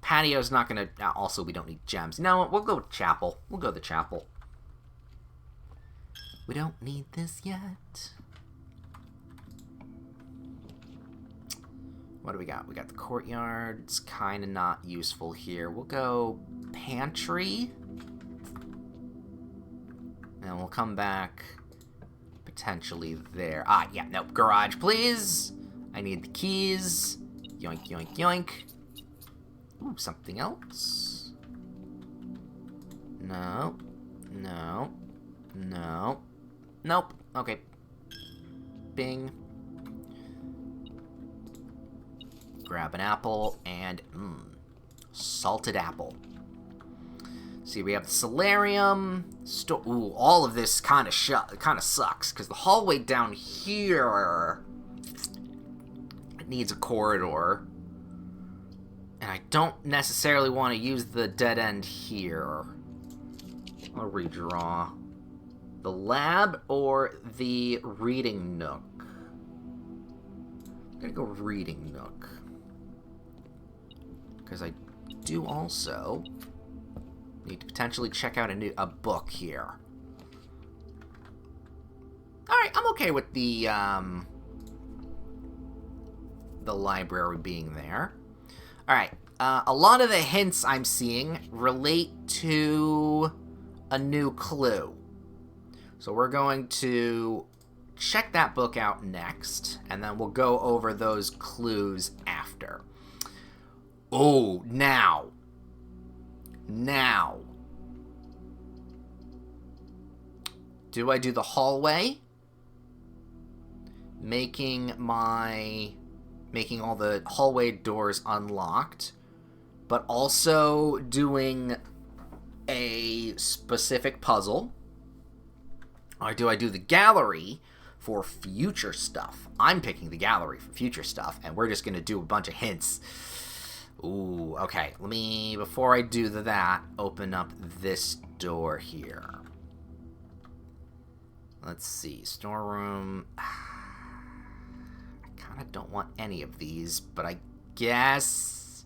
Patio's not going to... Also, we don't need gems. No, we'll go with chapel. We'll go with the chapel. We don't need this yet. What do we got? We got the courtyard. It's kind of not useful here. We'll go pantry. And we'll come back potentially there. Ah, yeah, nope. Garage, please. I need the keys. Yoink, yoink, yoink. Ooh, something else. No. No. No. Nope. Okay. Bing. Grab an apple and salted apple. See, we have the solarium. Ooh, all of this kind of sucks because the hallway down here needs a corridor, and I don't necessarily want to use the dead end here. I'll redraw the lab or the reading nook. I'm gonna go reading nook. Because I do also need to potentially check out a book here. Alright, I'm okay with the library being there. Alright, a lot of the hints I'm seeing relate to a new clue. So we're going to check that book out next, and then we'll go over those clues after. Oh, now. Do I do the hallway? Making all the hallway doors unlocked, but also doing a specific puzzle? Or do I do the gallery for future stuff? I'm picking the gallery for future stuff, and we're just going to do a bunch of hints. Ooh, okay. Let me, before I do that, open up this door here. Let's see. Storeroom. I kind of don't want any of these, but I guess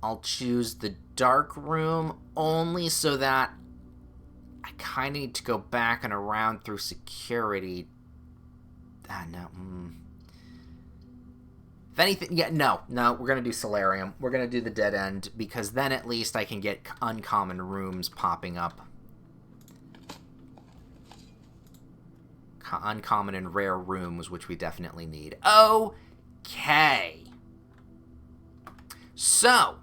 I'll choose the dark room only so that I kind of need to go back and around through security. No. If anything, yeah, no, we're going to do solarium. We're going to do the dead end, because then at least I can get uncommon rooms popping up. Uncommon and rare rooms, which we definitely need. Okay. So,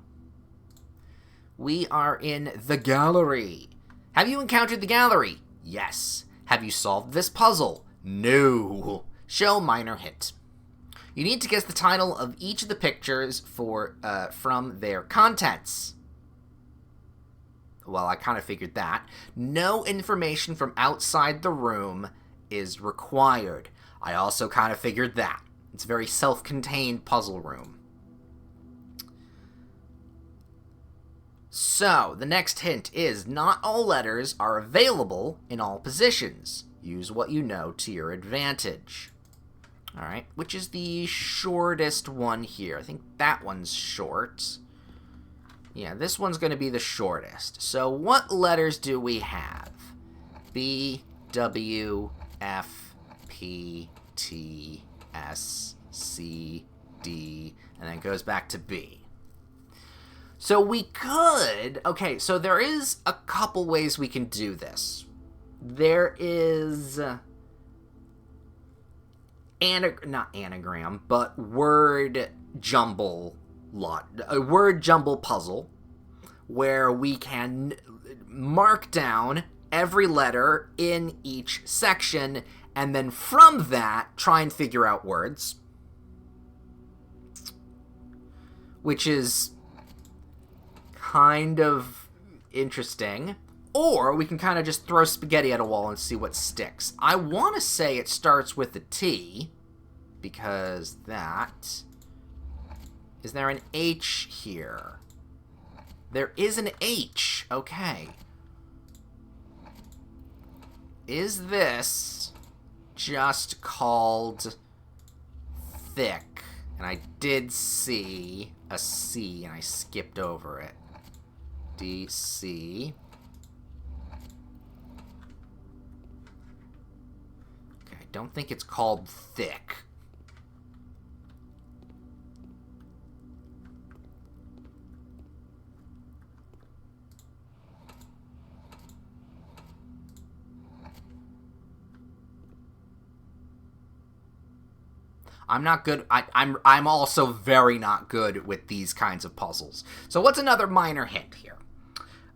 we are in the gallery. Have you encountered the gallery? Yes. Have you solved this puzzle? No. Show minor hint. You need to guess the title of each of the pictures from their contents. Well, I kind of figured that. No information from outside the room is required. I also kind of figured that. It's a very self-contained puzzle room. So, the next hint is, not all letters are available in all positions. Use what you know to your advantage. Alright, which is the shortest one here? I think that one's short. Yeah, this one's going to be the shortest. So, what letters do we have? B, W, F, P, T, S, C, D, and then it goes back to B. So we could... Okay, so there is a couple ways we can do this. There is... not anagram, but word jumble a word jumble puzzle, where we can mark down every letter in each section, and then from that, try and figure out words. Which is kind of interesting. Or we can kind of just throw spaghetti at a wall and see what sticks. I want to say it starts with a T, because that... Is there an H here? There is an H. Okay. Is this just called thick? And I did see a C, and I skipped over it. DC. Okay, I don't think it's called thick. I'm not good. I'm also very not good with these kinds of puzzles. So what's another minor hint here?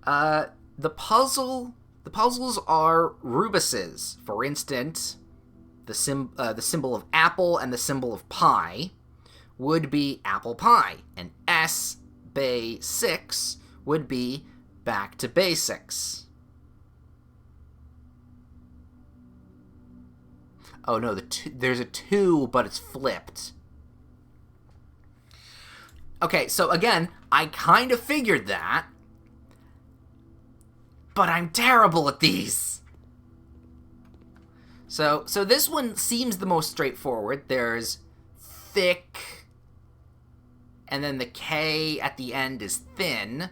The puzzles are rubuses. For instance, the symbol of apple and the symbol of pie would be apple pie, and S basics would be back to basics. Oh no, there's a 2, but it's flipped. Okay, so again, I kind of figured that, but I'm terrible at these. So this one seems the most straightforward. There's thick, and then the K at the end is thin.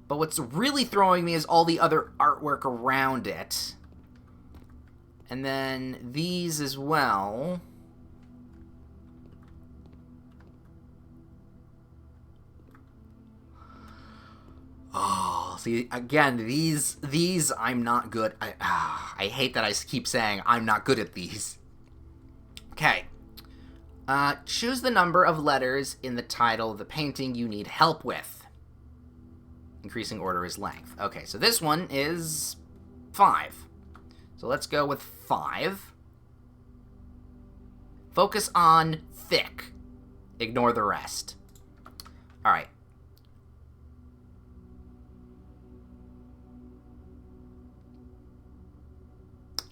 But what's really throwing me is all the other artwork around it. And then these as well. Oh, see, again, these I'm not good. I hate that I keep saying I'm not good at these. Okay. Choose the number of letters in the title of the painting you need help with. Increasing order is length. Okay, so this one is 5. So let's go with 5. Focus on thick. Ignore the rest. Alright.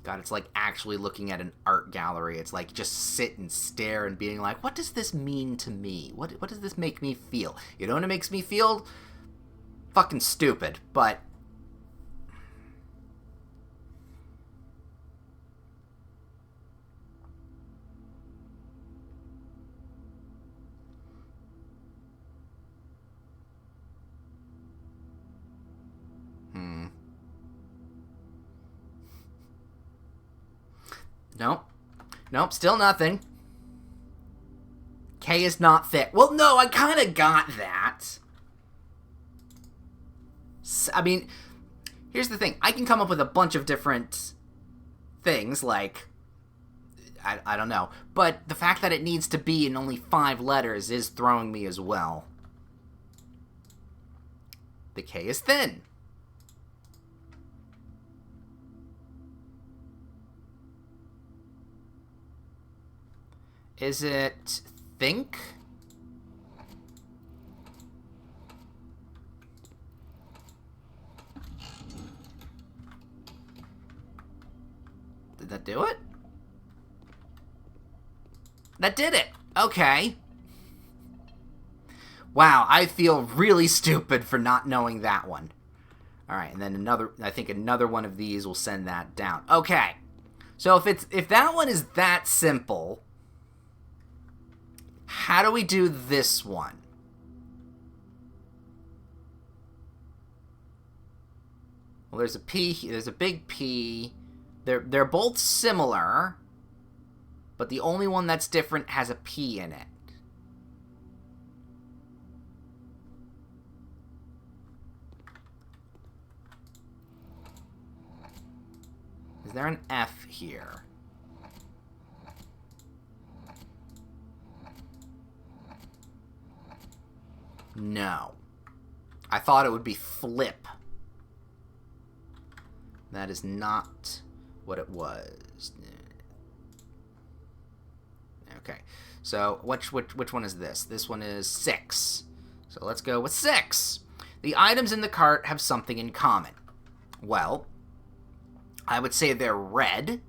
God, it's like actually looking at an art gallery. It's like just sit and stare and being like, what does this mean to me? What does this make me feel? You know what it makes me feel? Fucking stupid, but... Nope, still nothing. K is not thick. Well, no, I kind of got that. I mean, here's the thing. I can come up with a bunch of different things, like, I don't know. But the fact that it needs to be in only 5 letters is throwing me as well. The K is thin. Is it think? Did that do it? That did it! Okay. Wow, I feel really stupid for not knowing that one. Alright, and then I think another one of these will send that down. Okay. So if that one is that simple, how do we do this one? Well, there's a P, there's a big P. They're both similar, but the only one that's different has a P in it. Is there an F here? No. I thought it would be flip. That is not what it was. Okay. So, which one is this? This one is 6. So let's go with 6. The items in the cart have something in common. Well, I would say they're red.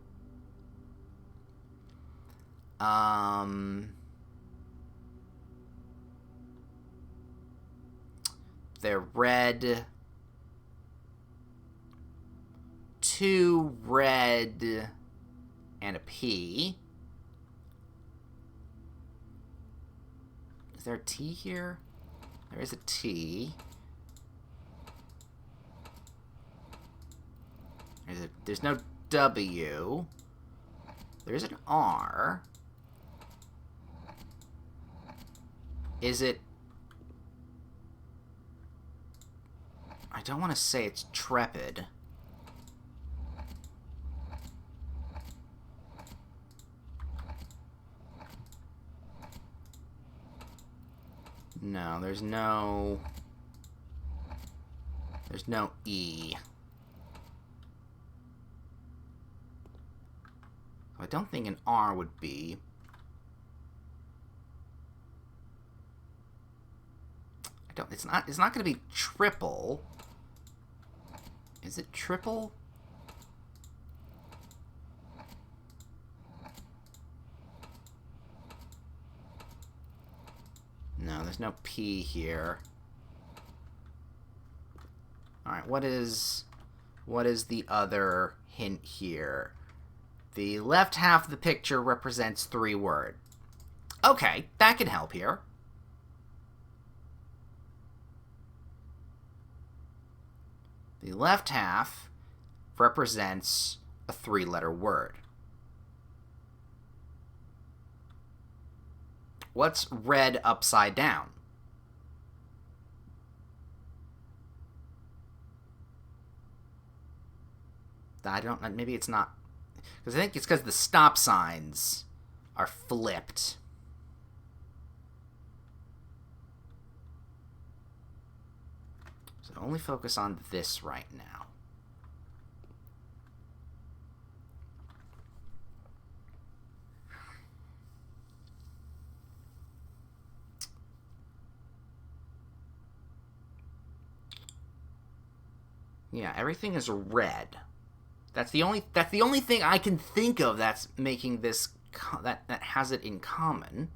They're red. 2 red and a P. Is there a T here? There is a T. There's no W. There's an R. Is it... I don't want to say it's trepid. No, there's no E. I don't think an R would be. It's not going to be triple. Is it triple? No, there's no P here. Alright, what is the other hint here? The left half of the picture represents 3 words. Okay, that can help here. The left half represents a 3-letter word. What's red upside down? I don't know. Maybe it's not. Because I think it's because the stop signs are flipped. So only focus on this right now. Yeah, everything is red. That's the only thing I can think of that's making this that has it in common.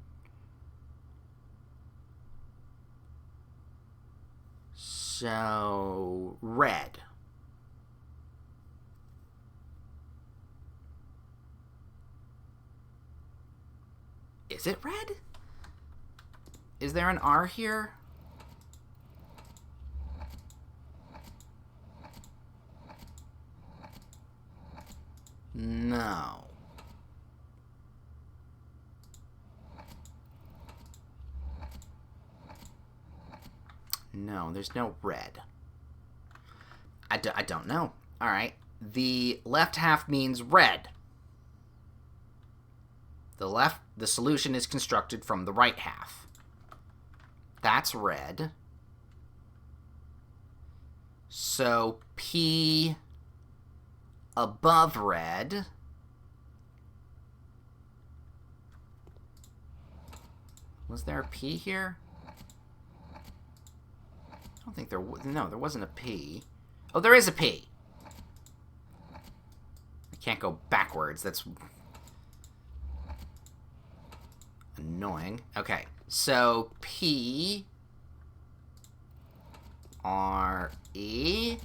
So, red. Is it red? Is there an R here? No. No, there's no red. I don't know. Alright. The left half means red. The solution is constructed from the right half. That's red. So, P above red Was there a P here? I don't think there was. No, there wasn't a P. Oh, there is a P. I can't go backwards. That's annoying. Okay, so P R E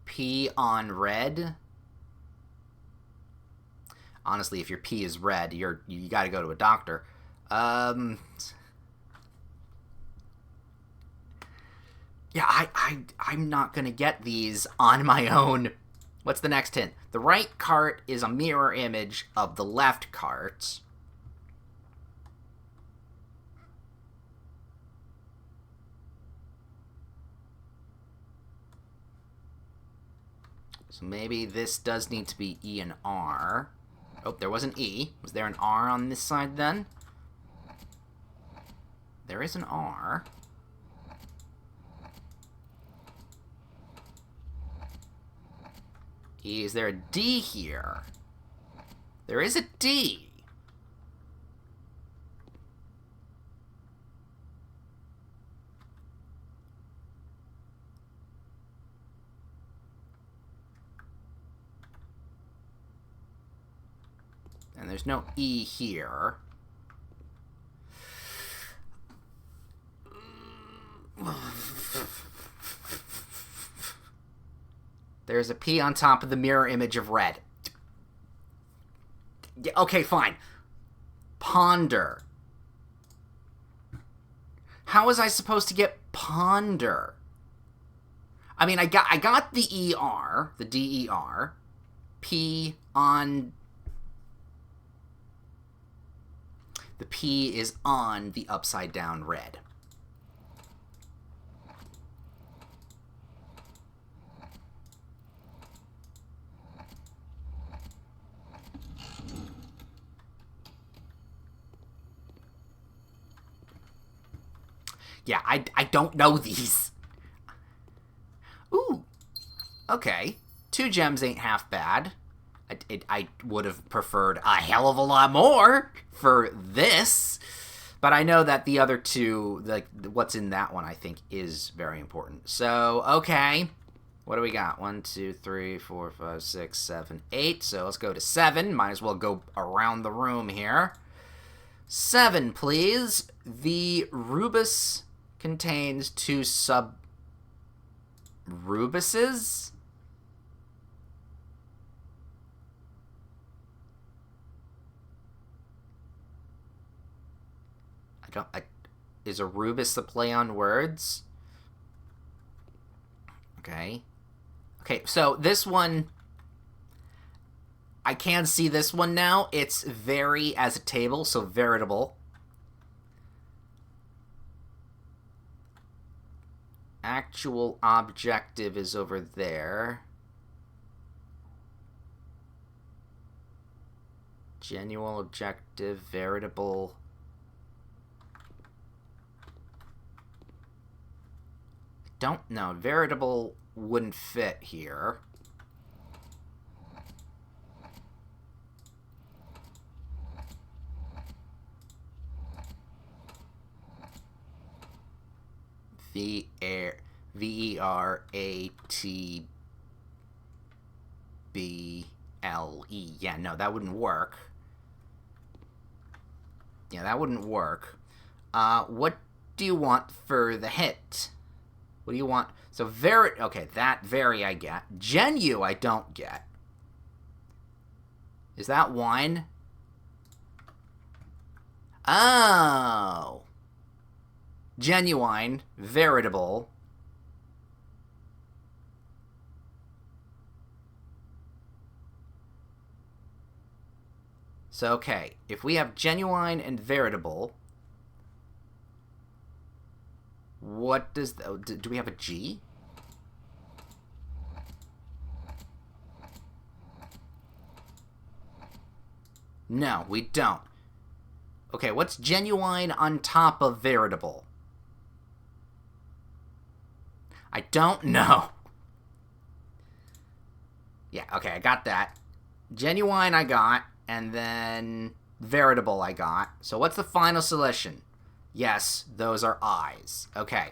P on red. Honestly, if your P is red, you got to go to a doctor. Yeah, I'm not gonna get these on my own. What's the next hint? The right cart is a mirror image of the left cart. So maybe this does need to be E and R. Oh, there was an E. Was there an R on this side then? There is an R. E, is there a D here? There is a D. And there's no E here. There's a P on top of the mirror image of red. Yeah, okay, fine. Ponder. How was I supposed to get ponder? I mean, I got the ER, the DER. P on... The P is on the upside down red. Yeah, I don't know these. Ooh. Okay. 2 gems ain't half bad. I would have preferred a hell of a lot more for this. But I know that the other two, like what's in that one, I think is very important. So, okay. What do we got? 1, 2, 3, 4, 5, 6, 7, 8. So let's go to 7. Might as well go around the room here. 7, please. The rubus contains 2 sub-rubuses. Is a rubus a play on words? Okay. Okay, so this one, I can see this one now. It's very as a table, so veritable. Actual objective is over there. Genuine objective, veritable. Don't know. Veritable wouldn't fit here. V-E-R-A-T-B-L-E. Yeah, no, that wouldn't work. Yeah, that wouldn't work. What do you want for the hit? What do you want? So, okay, that very I get. Genu I don't get. Is that wine? Oh. Genuine, veritable. So, okay, if we have genuine and veritable, what does... do we have a G? No, we don't. Okay, what's genuine on top of veritable? I don't know. Yeah, okay, I got that. Genuine I got, and then veritable I got. So what's the final solution? Yes, those are eyes. Okay.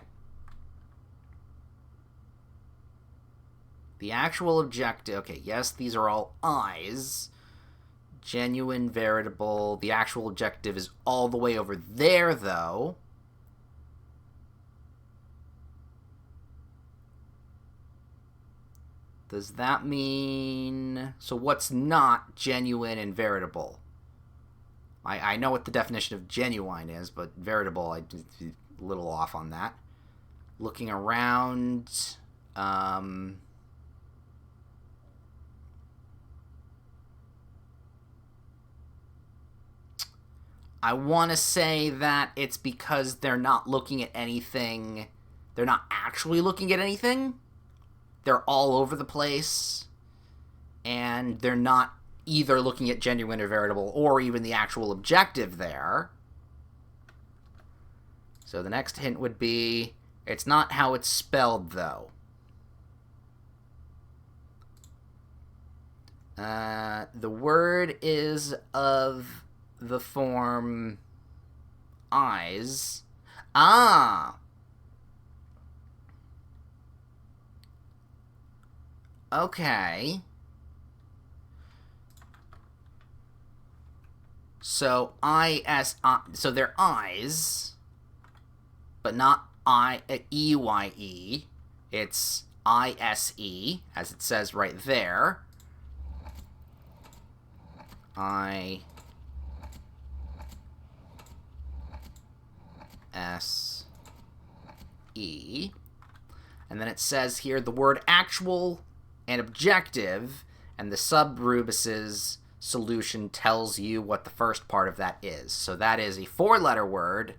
The actual objective... Okay, yes, these are all eyes. Genuine, veritable. The actual objective is all the way over there, though. Does that mean... So what's not genuine and veritable? I know what the definition of genuine is, but veritable, I'm a little off on that. Looking around... I want to say that it's because they're not looking at anything. They're not actually looking at anything. They're all over the place. And they're not either looking at genuine or veritable or even the actual objective there. So the next hint would be, it's not how it's spelled, though. The word is of the form eyes. Ah! Okay. So, so they're eyes, but not E-Y-E. It's I-S-E, as it says right there. I-S-E. And then it says here the word actual and objective, and the sub-rubus's solution tells you what the first part of that is. So that is a 4-letter word.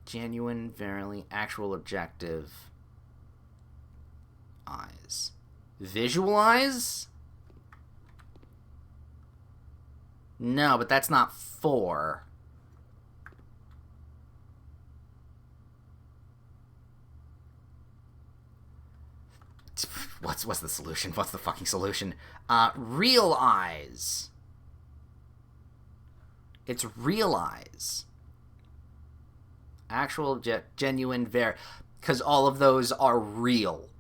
Genuine, verily, actual, objective, eyes. Visualize? No, but that's not 4. What's the solution? What's the fucking solution? Realize. It's realize. Actual, genuine, because all of those are real.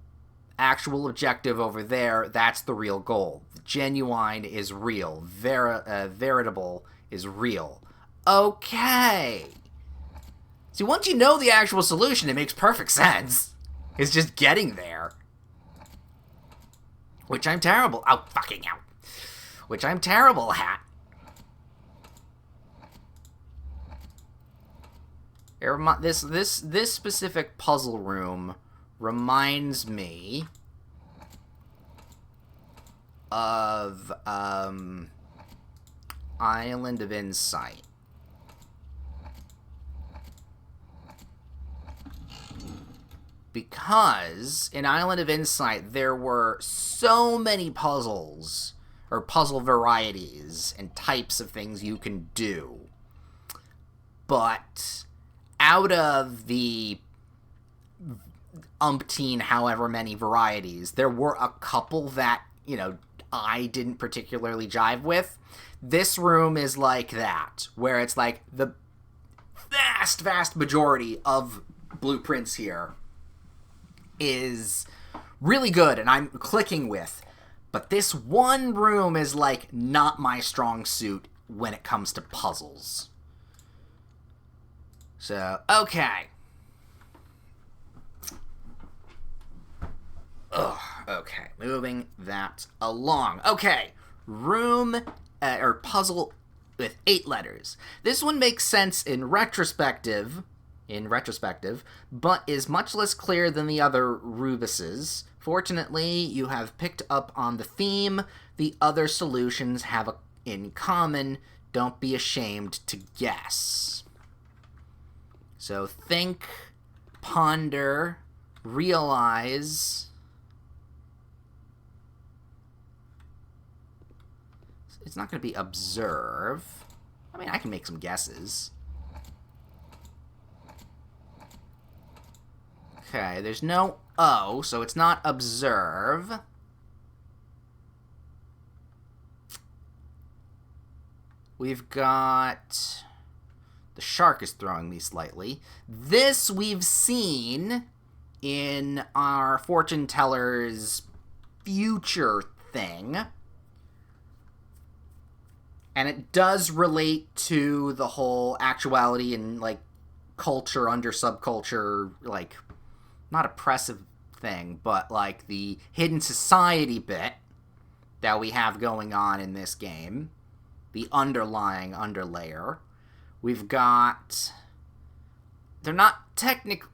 Actual objective over there, that's the real goal. Genuine is real. Veritable is real. Okay. See, once you know the actual solution, it makes perfect sense. It's just getting there. Which I'm terrible. Oh, fucking hell. Which I'm terrible at. This specific puzzle room reminds me of Island of Insight. Because in Island of Insight, there were so many puzzles, or puzzle varieties, and types of things you can do. But out of the umpteen however many varieties, there were a couple that, you know, I didn't particularly jive with. This room is like that, where it's like the vast majority of blueprints here is really good and I'm clicking with, but this one room is like not my strong suit when it comes to puzzles. So, okay. Okay, moving that along. Okay, room, or puzzle with 8 letters. This one makes sense in retrospective, but is much less clear than the other rubuses. Fortunately, you have picked up on the theme the other solutions have in common. Don't be ashamed to guess. So think, ponder, realize. It's not going to be observe. I mean, I can make some guesses. Okay, there's no O, so it's not observe. We've got... The shark is throwing me slightly. This we've seen in our fortune teller's future thing. And it does relate to the whole actuality and, like, culture under subculture, like, not oppressive thing, but, like, the hidden society bit that we have going on in this game. The underlying underlayer. We've got... They're not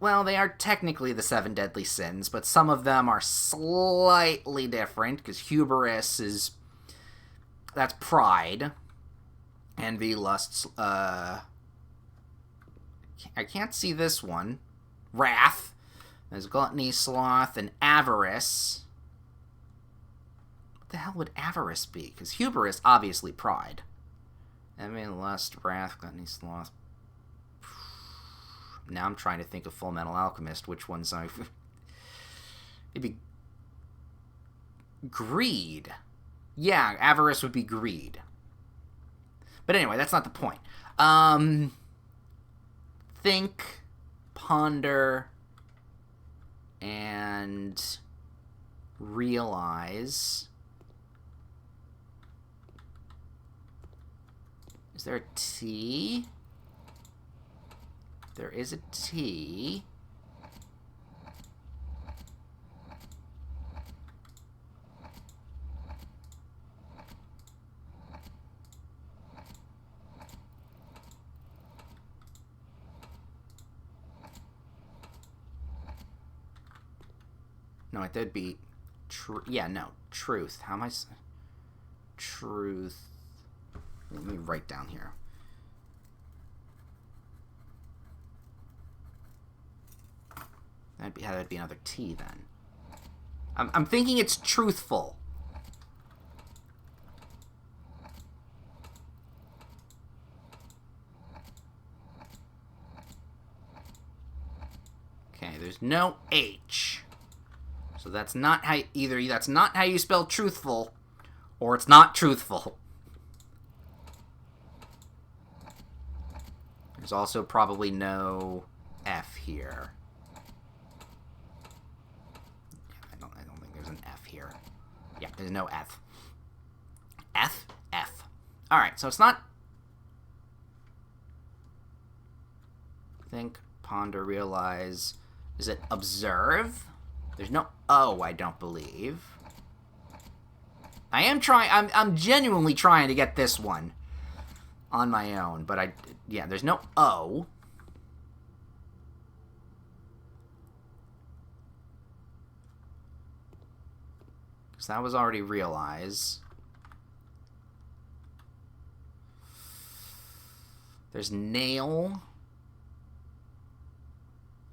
well, they are technically the 7 deadly sins, but some of them are slightly different, because hubris is... That's pride. Envy, lust, I can't see this one. Wrath. There's gluttony, sloth, and avarice. What the hell would avarice be? Because hubris, obviously pride. Envy, lust, wrath, gluttony, sloth. Now I'm trying to think of Full Metal Alchemist. Which ones I... Maybe... Greed. Yeah, avarice would be greed. But anyway, that's not the point. Think, ponder, and realize. Is there a T? There is a T. No, it would be... Yeah, no. Truth. How am I... Truth. Let me write down here. That'd be another T, then. I'm thinking it's truthful. Okay, there's no H. So that's not how that's not how you spell truthful, or it's not truthful. There's also probably no F here. I don't think there's an F here. Yeah, there's no F. F. All right, so it's not think, ponder, realize. Is it observe? There's no O, I don't believe. I'm genuinely trying to get this one on my own, but yeah, there's no O. Because that was already realize. There's nail.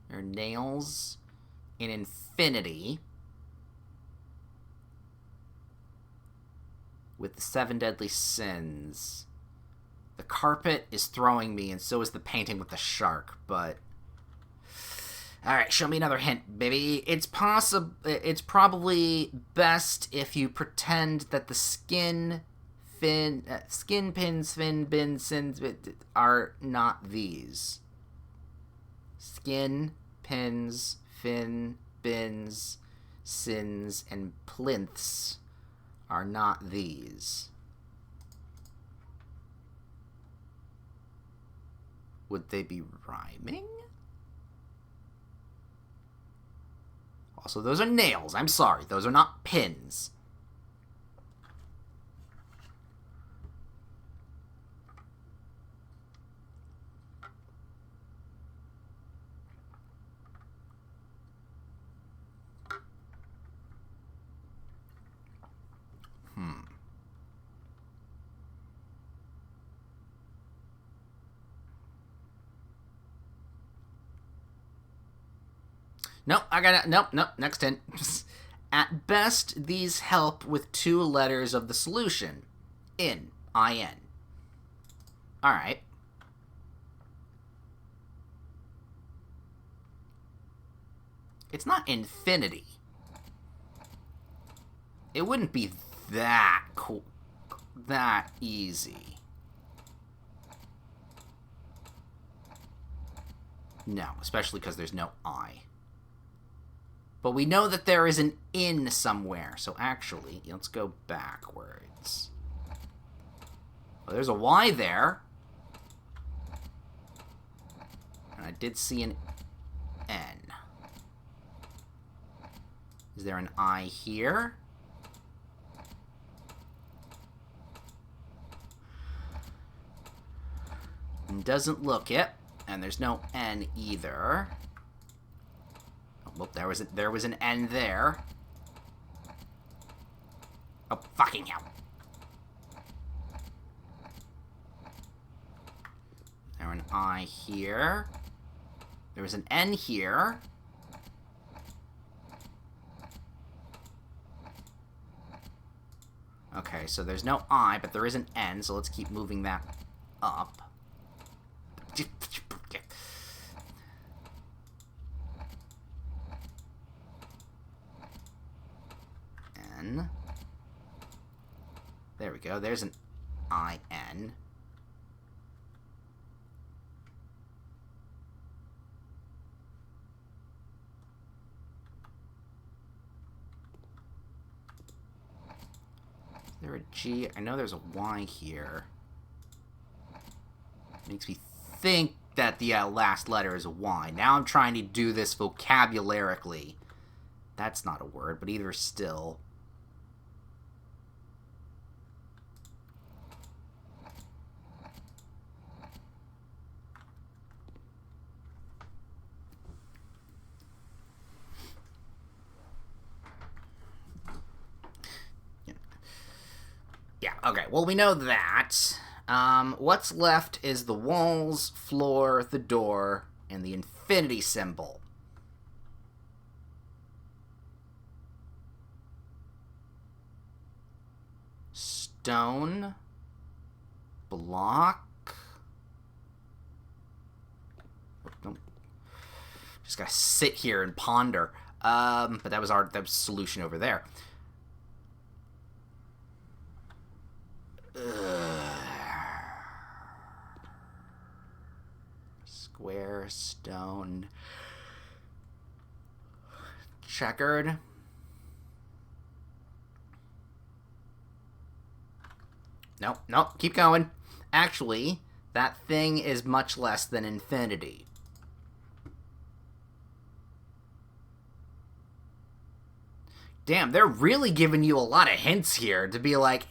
There are nails in infinity. With the 7 deadly sins. The carpet is throwing me, and so is the painting with the shark, but... Alright, show me another hint, baby. It's probably best if you pretend that the skin pins, fin, bins, sins, are not these. Skin, pins, fin, bins, sins, and plinths are not these. Would they be rhyming? Also, those are nails. I'm sorry. Those are not pins. Nope, I got it. Nope, next hint. At best, these help with 2 letters of the solution. In. I-N. Alright. It's not infinity. It wouldn't be that cool, that easy. No, especially because there's no I. But we know that there is an in somewhere, so actually, let's go backwards. Well, there's a Y there. And I did see an N. Is there an I here? Doesn't look it. And there's no N either. Oh, well, there was an N there. Oh, fucking hell. There's an I here. There was an N here. Okay, so there's no I, but there is an N, so let's keep moving that up. N. There we go. There's an I-N. Is there a G? I know there's a Y here. Makes me think that the last letter is a Y. Now I'm trying to do this vocabularically. That's not a word, but either still. Yeah, okay. Well, we know that. What's left is the walls, floor, the door, and the infinity symbol. Stone. Block. Just gotta sit here and ponder. But that was the solution over there. Square, stone, checkered. Nope, nope, keep going. Actually, that thing is much less than infinity. Damn, they're really giving you a lot of hints here to be like,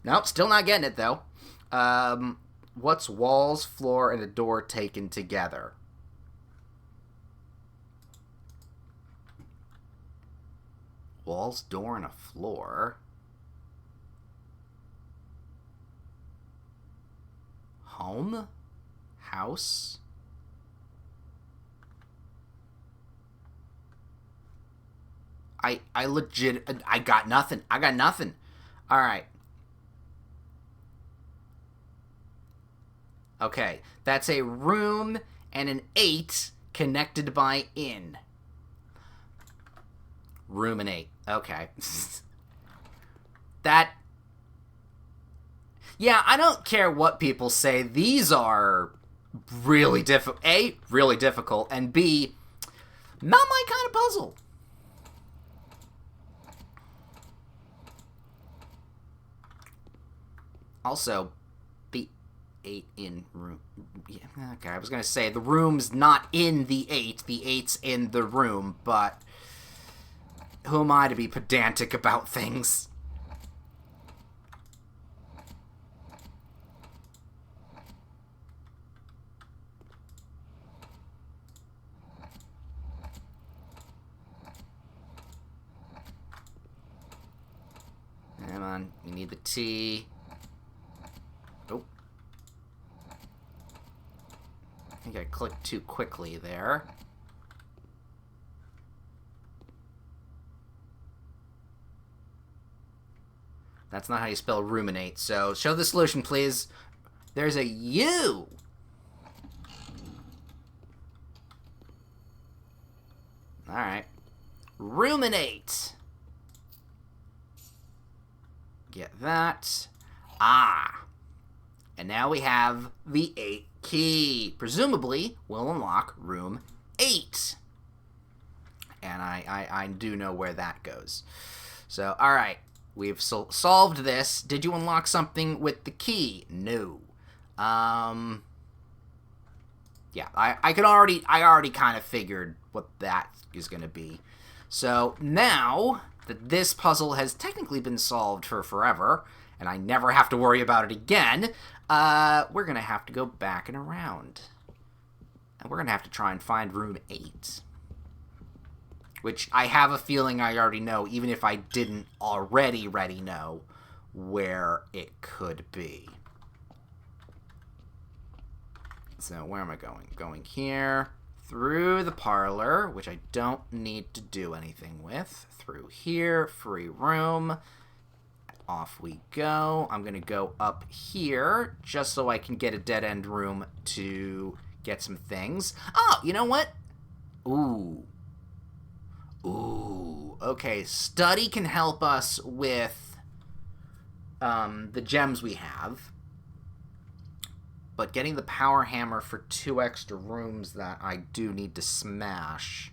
Nope, still not getting it, though. What's walls, floor, and a door taken together? Walls, door, and a floor. Home? House? I legit, I got nothing. I got nothing. All right. Okay, that's a room and an 8 connected by in. Room and 8. Okay. That... Yeah, I don't care what people say. These are really difficult. A, really difficult, and B, not my kind of puzzle. Also, the 8 in room. Yeah, okay, I was going to say, the room's not in the 8. The 8's in the room, but who am I to be pedantic about things? Come on, we need the T. Oh. I think I clicked too quickly there. That's not how you spell ruminate, so show the solution, please. There's a U. Alright. Ruminate. Get that. Ah. And now we have the 8 key. Presumably, we'll unlock room 8. And I do know where that goes. So, alright. We've solved this. Did you unlock something with the key? No. Yeah, I already kind of figured what that is going to be. So now that this puzzle has technically been solved for forever, and I never have to worry about it again, we're going to have to go back and around. And we're going to have to try and find room 8. Which I have a feeling I already know, even if I didn't already know where it could be. So where am I going? Going here, through the parlor, which I don't need to do anything with. Through here, free room. Off we go. I'm going to go up here, just so I can get a dead-end room to get some things. Oh, you know what? Ooh. Ooh. Okay, study can help us with the gems we have. But getting the power hammer for 2 extra rooms that I do need to smash.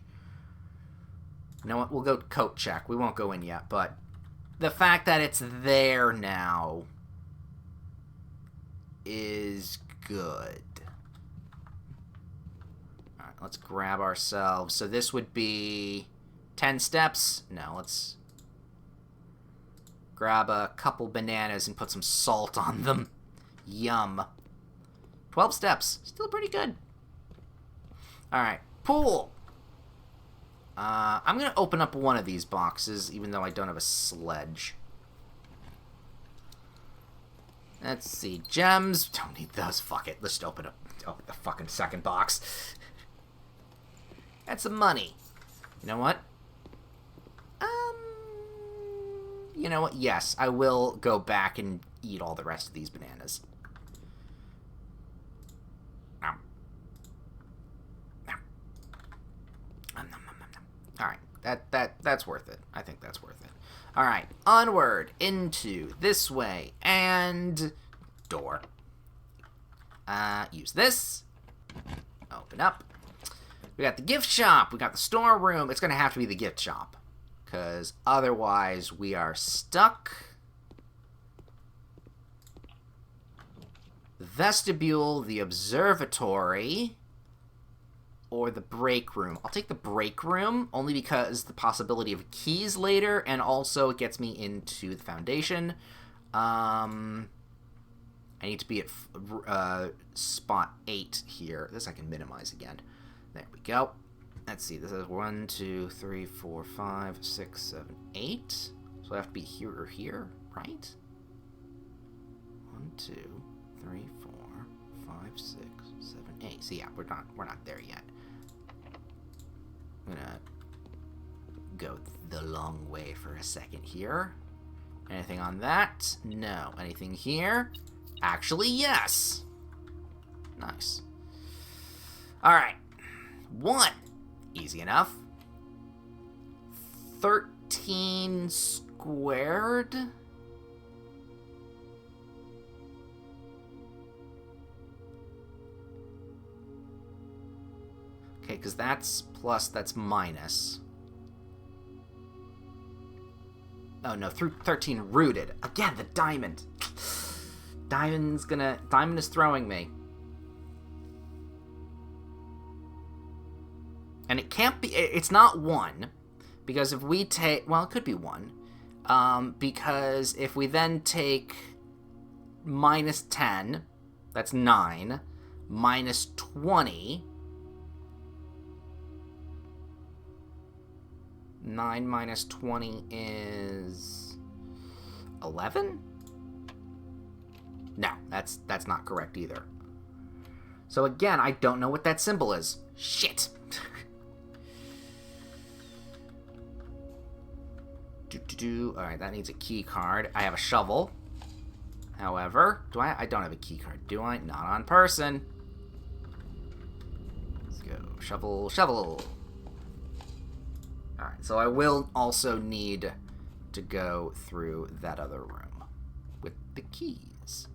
You know what? We'll go coat check. We won't go in yet, but the fact that it's there now is good. Alright, let's grab ourselves. So this would be 10 steps. No, let's grab a couple bananas and put some salt on them. Yum. 12 steps. Still pretty good. Alright. Pool. I'm going to open up one of these boxes, even though I don't have a sledge. Let's see. Gems. Don't need those. Fuck it. Let's just open up the fucking second box. That's some money. You know what? You know what? Yes, I will go back and eat all the rest of these bananas. Alright, that's worth it. I think that's worth it. Alright, onward, into, this way, and door. Use this. Open up. We got the gift shop. We got the storeroom. It's going to have to be the gift shop, because otherwise we are stuck. The vestibule, the observatory, or the break room. I'll take the break room, only because the possibility of keys later, and also it gets me into the foundation. I need to be at spot 8 here. This I can minimize again. There we go. Let's see, this is 1, 2, 3, 4, 5, 6, 7, 8. So I have to be here or here, right? 1, 2, 3, 4, 5, 6, 7, 8. So yeah, we're not there yet. I'm gonna go the long way for a second here. Anything on that? No. Anything here? Actually, yes. Nice. Alright. 1. Easy enough. 13 squared. Okay, because that's plus, that's minus. Oh no, through 13 rooted. Again, the diamond. Diamond is throwing me. And it can't be, it's not 1. Because if we take, well, it could be 1. Because if we then take minus 10, that's 9, minus 20, 9 minus 20 is 11? No, that's not correct either. So again, I don't know what that symbol is. Shit. Alright, that needs a key card. I have a shovel. However, I don't have a key card, do I? Not on person. Let's go. Shovel, shovel. Alright, so I will also need to go through that other room with the keys.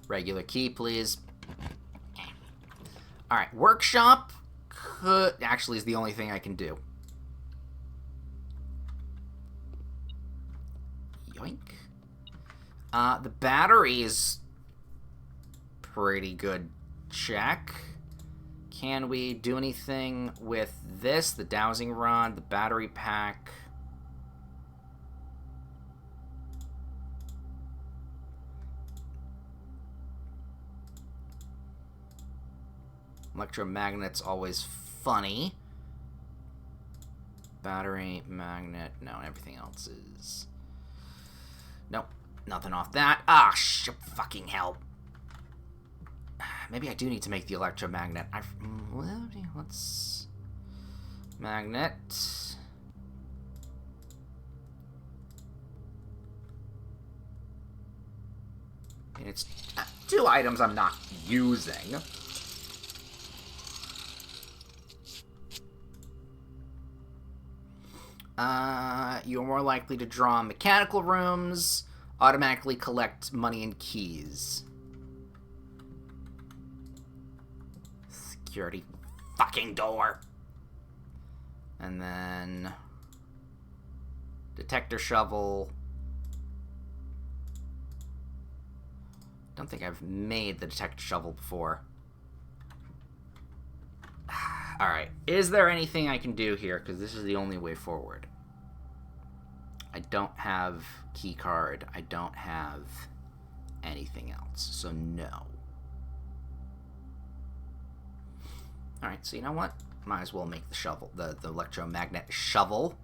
Regular key, please. Alright, workshop actually is the only thing I can do. Yoink. The battery is pretty good check. Can we do anything with this? The dowsing rod, the battery pack. Electromagnet's always funny. Battery, magnet, no, everything else is... Nope, nothing off that. Ah, fucking hell. Maybe I do need to make the electromagnet. Let's... Magnet. And it's 2 items I'm not using. You're more likely to draw mechanical rooms, automatically collect money and keys. Security fucking door. And then detector shovel. Don't think I've made the detector shovel before. Alright, is there anything I can do here? Because this is the only way forward. I don't have key card. I don't have anything else. So no. Alright, so you know what? Might as well make the shovel, the electromagnet shovel.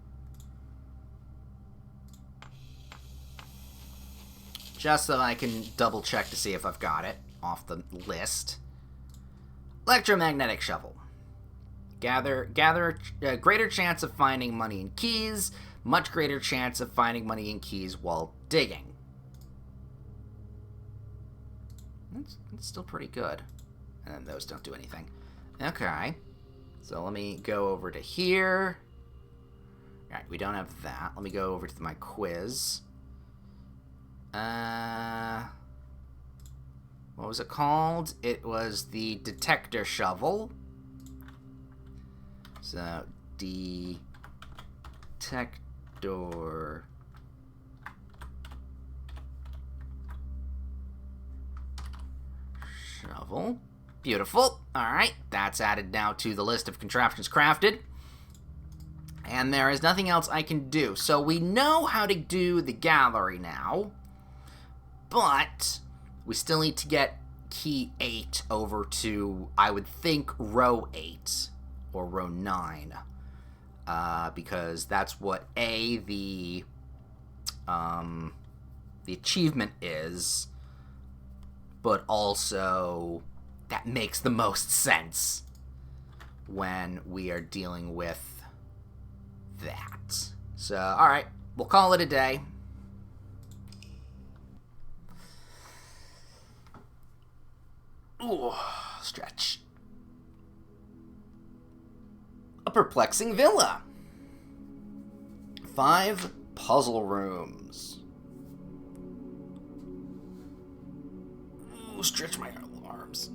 Just so I can double check to see if I've got it off the list. Electromagnetic shovel. Gather greater chance of finding money and keys. Much greater chance of finding money and keys while digging. That's still pretty good. And then those don't do anything. Okay. So let me go over to here. Alright, we don't have that. Let me go over to my quiz. What was it called? It was the detector shovel. So, detector shovel. Beautiful. Alright, that's added now to the list of contraptions crafted. And there is nothing else I can do. So we know how to do the gallery now. But we still need to get key 8 over to, I would think, row 8 or row 9. Because that's what the achievement is. But also, that makes the most sense when we are dealing with that. So, alright, we'll call it a day. Ooh, stretch. A perplexing villa. 5 puzzle rooms. Ooh, stretch my arms.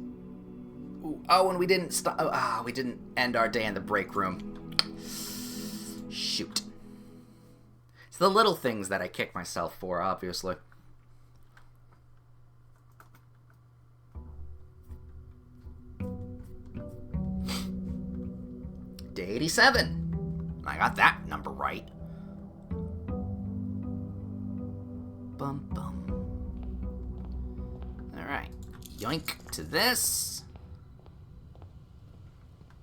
Ooh, oh, and we didn't stop. Oh, we didn't end our day in the break room. Shoot. It's the little things that I kick myself for, obviously. Day 87. I got that number right. Bum bum. Alright. Yoink to this.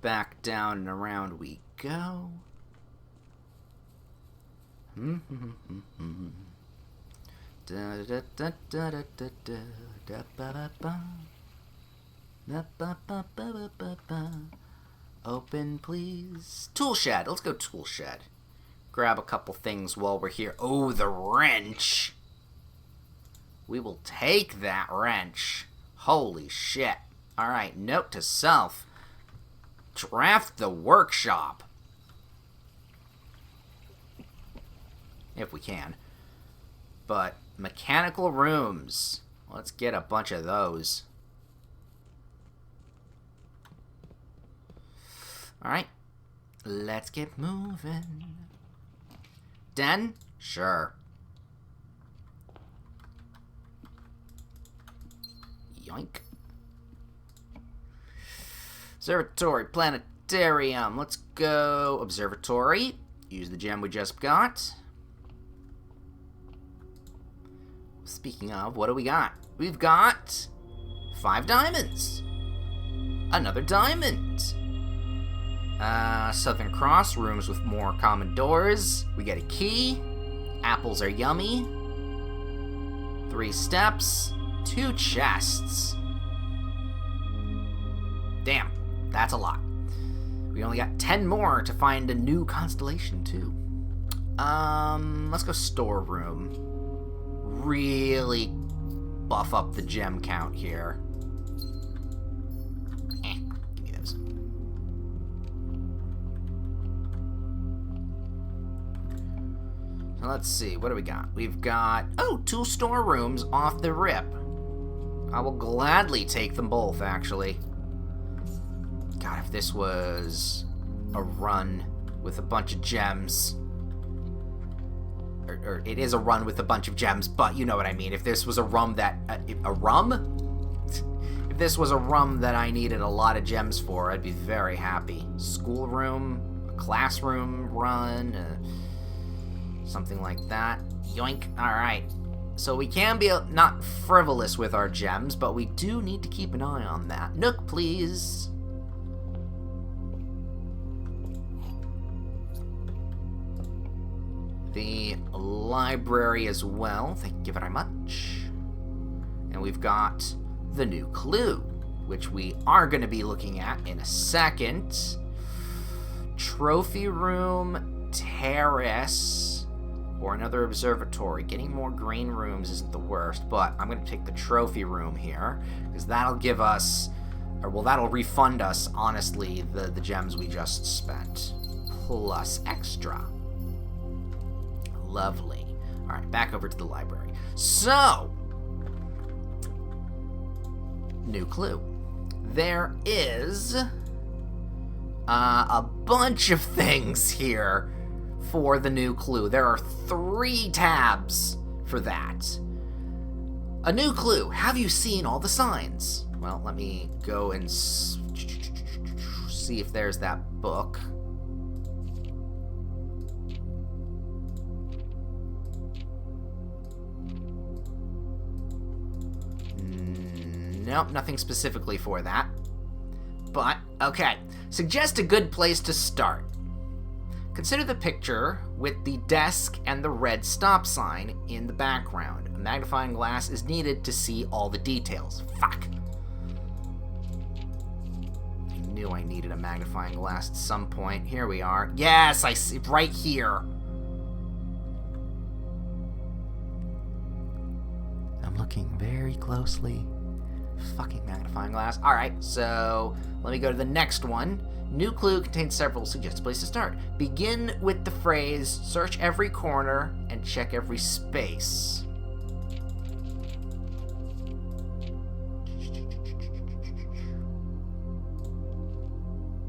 Back down and around we go. Open, please. Tool shed. Let's go tool shed. Grab a couple things while we're here. Oh, the wrench. We will take that wrench. Holy shit. Alright, note to self. draft the workshop. If we can. But mechanical rooms. Let's get a bunch of those. Alright. Let's get moving. Den? Sure. Yoink. Observatory, planetarium. Let's go observatory. Use the gem we just got. Speaking of, what do we got? We've got 5 diamonds. Another diamond. Southern Cross, rooms with more common doors. We get a key. Apples are yummy. 3 steps. 2 chests. Damn, that's a lot. We only got 10 more to find a new constellation, too. Let's go storeroom. Really buff up the gem count here. Give me those. So let's see, what do we got? We've got, 2 storerooms off the rip. I will gladly take them both, actually. God, if this was a run with a bunch of gems... Or it is a run with a bunch of gems, but you know what I mean. If this was a rum that... a rum? If this was a rum that I needed a lot of gems for, I'd be very happy. Schoolroom, a classroom run, something like that. Yoink. Alright. So we can be not frivolous with our gems, but we do need to keep an eye on that. Nook, please. The library as well, thank you very much. And we've got the new clue, which we are going to be looking at in a second. Trophy room, terrace, or another observatory. Getting more green rooms isn't the worst, but I'm going to take the trophy room here, because that'll give us, or well, that'll refund us, honestly, the gems we just spent, plus extra. Lovely. Alright, back over to the library. So, new clue. There is a bunch of things here for the new clue. There are 3 tabs for that. A new clue. Have you seen all the signs? Well, let me go and see if there's that book. Nope, nothing specifically for that. But, okay. Suggest a good place to start. Consider the picture with the desk and the red stop sign in the background. A magnifying glass is needed to see all the details. Fuck. I knew I needed a magnifying glass at some point. Here we are. Yes, I see, right here. I'm looking very closely. Fucking magnifying glass. Alright, so let me go to the next one. New clue contains several suggested places to start. Begin with the phrase, search every corner and check every space.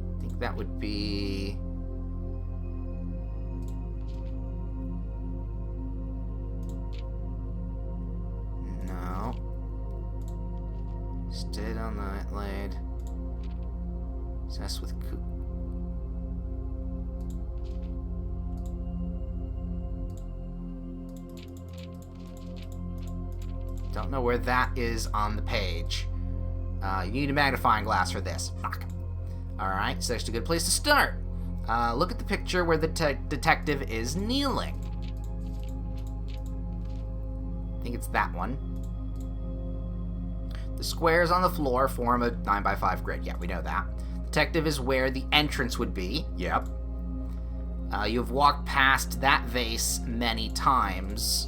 I think that would be... No. Stayed on the laid. Obsessed with Don't know where that is on the page. You need a magnifying glass for this. Fuck. Alright, so that's a good place to start. Look at the picture where the detective is kneeling. I think it's that one. The squares on the floor form a 9x5 grid. Yeah, we know that. Detective is where the entrance would be. Yep. You've walked past that vase many times.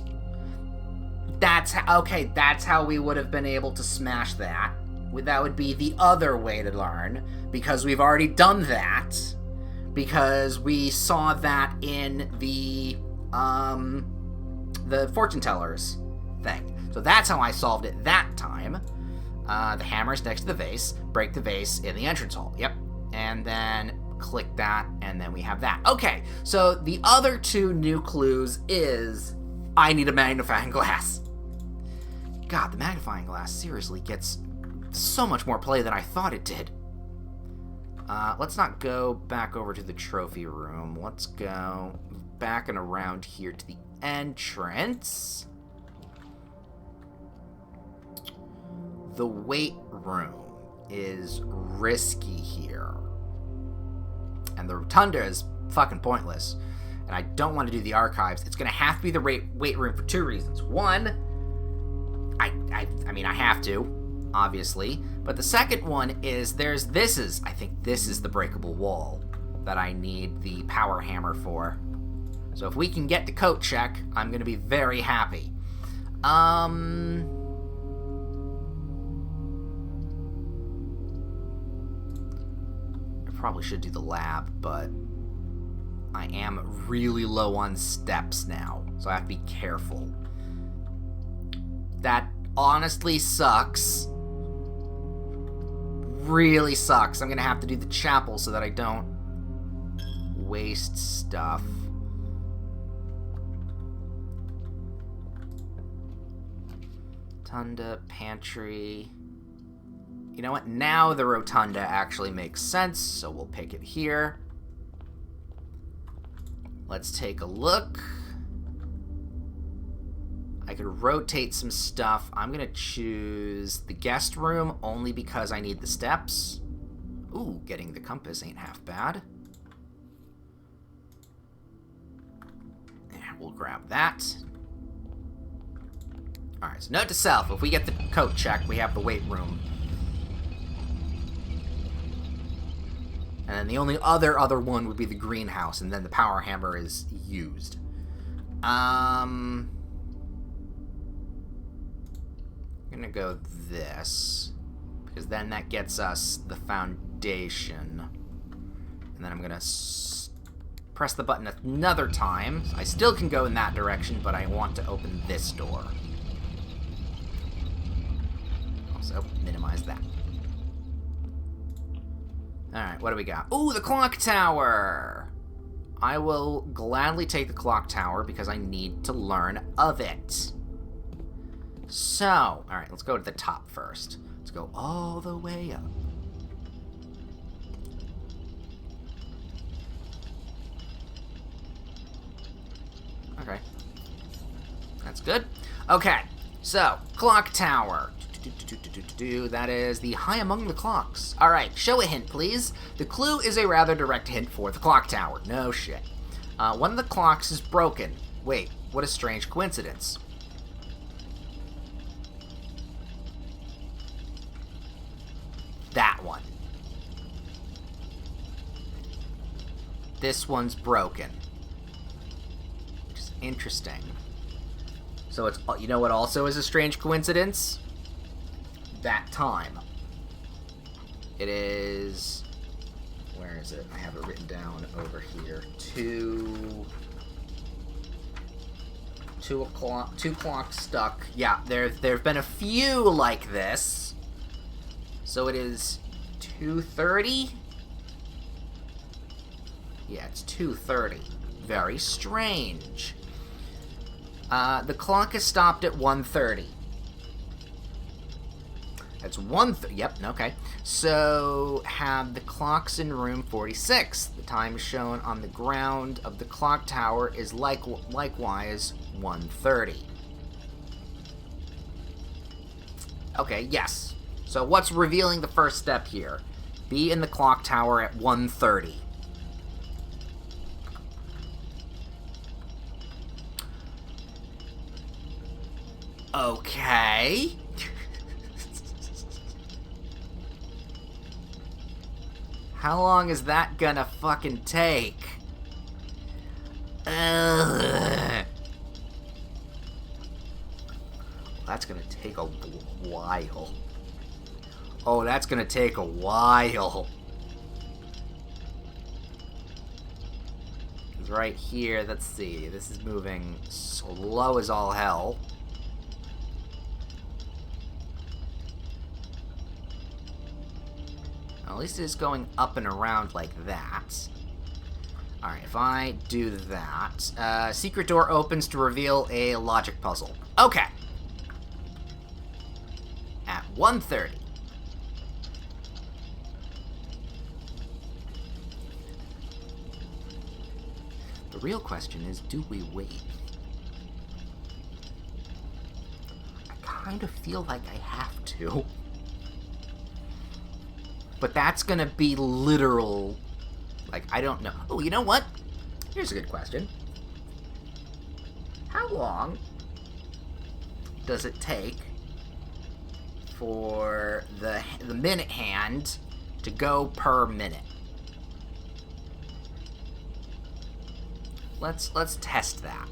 That's how we would have been able to smash that. that would be the other way to learn, because we've already done that, because we saw that in the fortune tellers thing. So that's how I solved it that time. The hammer's next to the vase. Break the vase in the entrance hall. Yep. And then click that, and then we have that. Okay, so the other two new clues is I need a magnifying glass. God, the magnifying glass seriously gets so much more play than I thought it did. Let's not go back over to the trophy room. Let's go back and around here to the entrance. The weight room is risky here. And the rotunda is fucking pointless. And I don't want to do the archives. It's going to have to be the weight room for two reasons. One, I mean, I have to, obviously. But the second one is I think this is the breakable wall that I need the power hammer for. So if we can get to coat check, I'm going to be very happy. I probably should do the lab, but I am really low on steps now, so I have to be careful. That honestly sucks. Really sucks. I'm gonna have to do the chapel so that I don't waste stuff. Rotunda, pantry. You know what? Now the rotunda actually makes sense, so we'll pick it here. Let's take a look. I could rotate some stuff. I'm gonna choose the guest room only because I need the steps. Ooh, getting the compass ain't half bad. Yeah, we'll grab that. Alright, so note to self, if we get the coat check, we have the weight room. And then the only other one would be the greenhouse, and then the power hammer is used. I'm gonna go this, because then that gets us the foundation. And then I'm gonna press the button another time. I still can go in that direction, but I want to open this door. Also, minimize that. Alright, what do we got? Ooh, the clock tower! I will gladly take the clock tower because I need to learn of it. So, alright, let's go to the top first. Let's go all the way up. Okay. That's good. Okay, so, clock tower. That is the high among the clocks. Alright, show a hint, please. The clue is a rather direct hint for the clock tower. No shit. One of the clocks is broken. Wait, what a strange coincidence. That one. This one's broken. Which is interesting. So it's, you know what also is a strange coincidence? That time. It is... Where is it? I have it written down over here. 2 o'clock. 2 clocks stuck. Yeah, there've been a few like this. So it is 2:30? Yeah, it's 2:30. Very strange. The clock is stopped at 1:30. That's yep, okay. So, have the clocks in room 46. The time shown on the ground of the clock tower is likewise 1:30. Okay, yes. So, what's revealing the first step here? Be in the clock tower at 1:30. Okay. How long is that gonna fucking take? Ugh. That's gonna take a while. Oh, that's gonna take a while. Because right here, let's see, this is moving slow as all hell. At least it's going up and around like that. Alright, if I do that... secret door opens to reveal a logic puzzle. Okay. At 1:30. The real question is, do we wait? I kind of feel like I have to. But that's gonna be literal... Like, I don't know. Oh, you know what? Here's a good question. How long does it take for the minute hand to go per minute? Let's test that.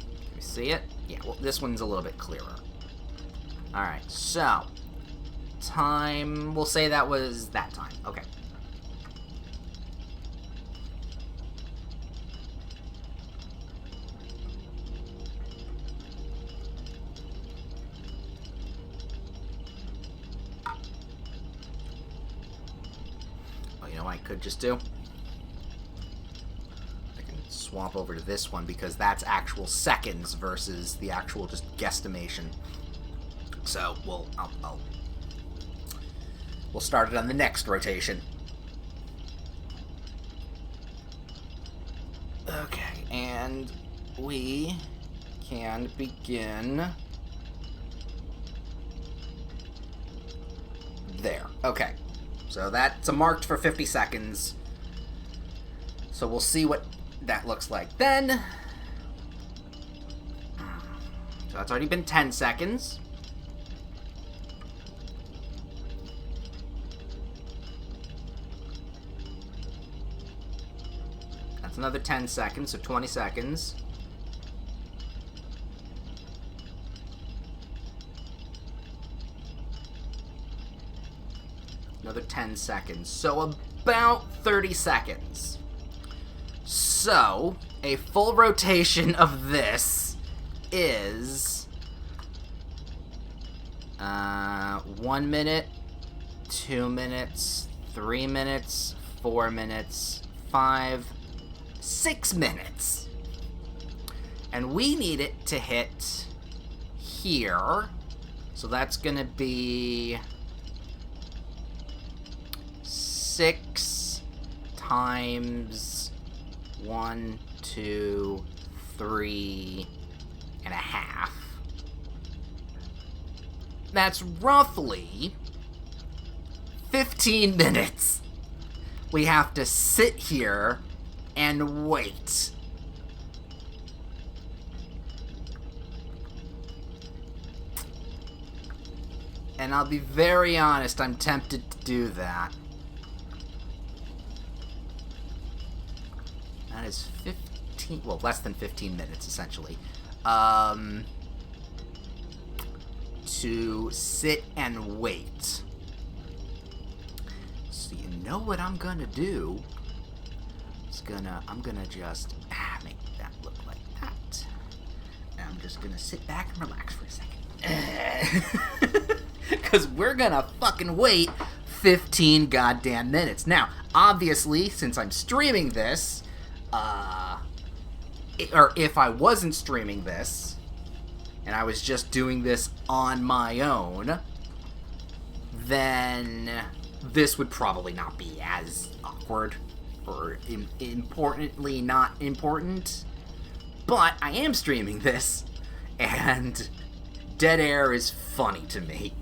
Can we see it? Yeah, well, this one's a little bit clearer. Alright, so... time... We'll say that was that time. Okay. Oh, you know what I could just do? I can swap over to this one because that's actual seconds versus the actual just guesstimation. So, we'll start it on the next rotation. Okay, and we can begin there. Okay, so that's marked for 50 seconds. So we'll see what that looks like then. So that's already been 10 seconds. Another 10 seconds, so 20 seconds. Another 10 seconds, so about 30 seconds. So, a full rotation of this is 1 minute, 2 minutes, 3 minutes, 4 minutes, 5, 6 minutes. And we need it to hit here. So that's gonna be 6 times 1, 2, 3 and a half. That's roughly 15 minutes. We have to sit here and wait. And I'll be very honest, I'm tempted to do that. That is 15, well, less than 15 minutes, essentially. To sit and wait. So you know what I'm gonna do? I'm gonna just make that look like that. And I'm just gonna sit back and relax for a second. Because we're gonna fucking wait 15 goddamn minutes. Now, obviously, since I'm streaming this, or if I wasn't streaming this, and I was just doing this on my own, then this would probably not be as awkward. Or importantly not important, but I am streaming this, and dead air is funny to me.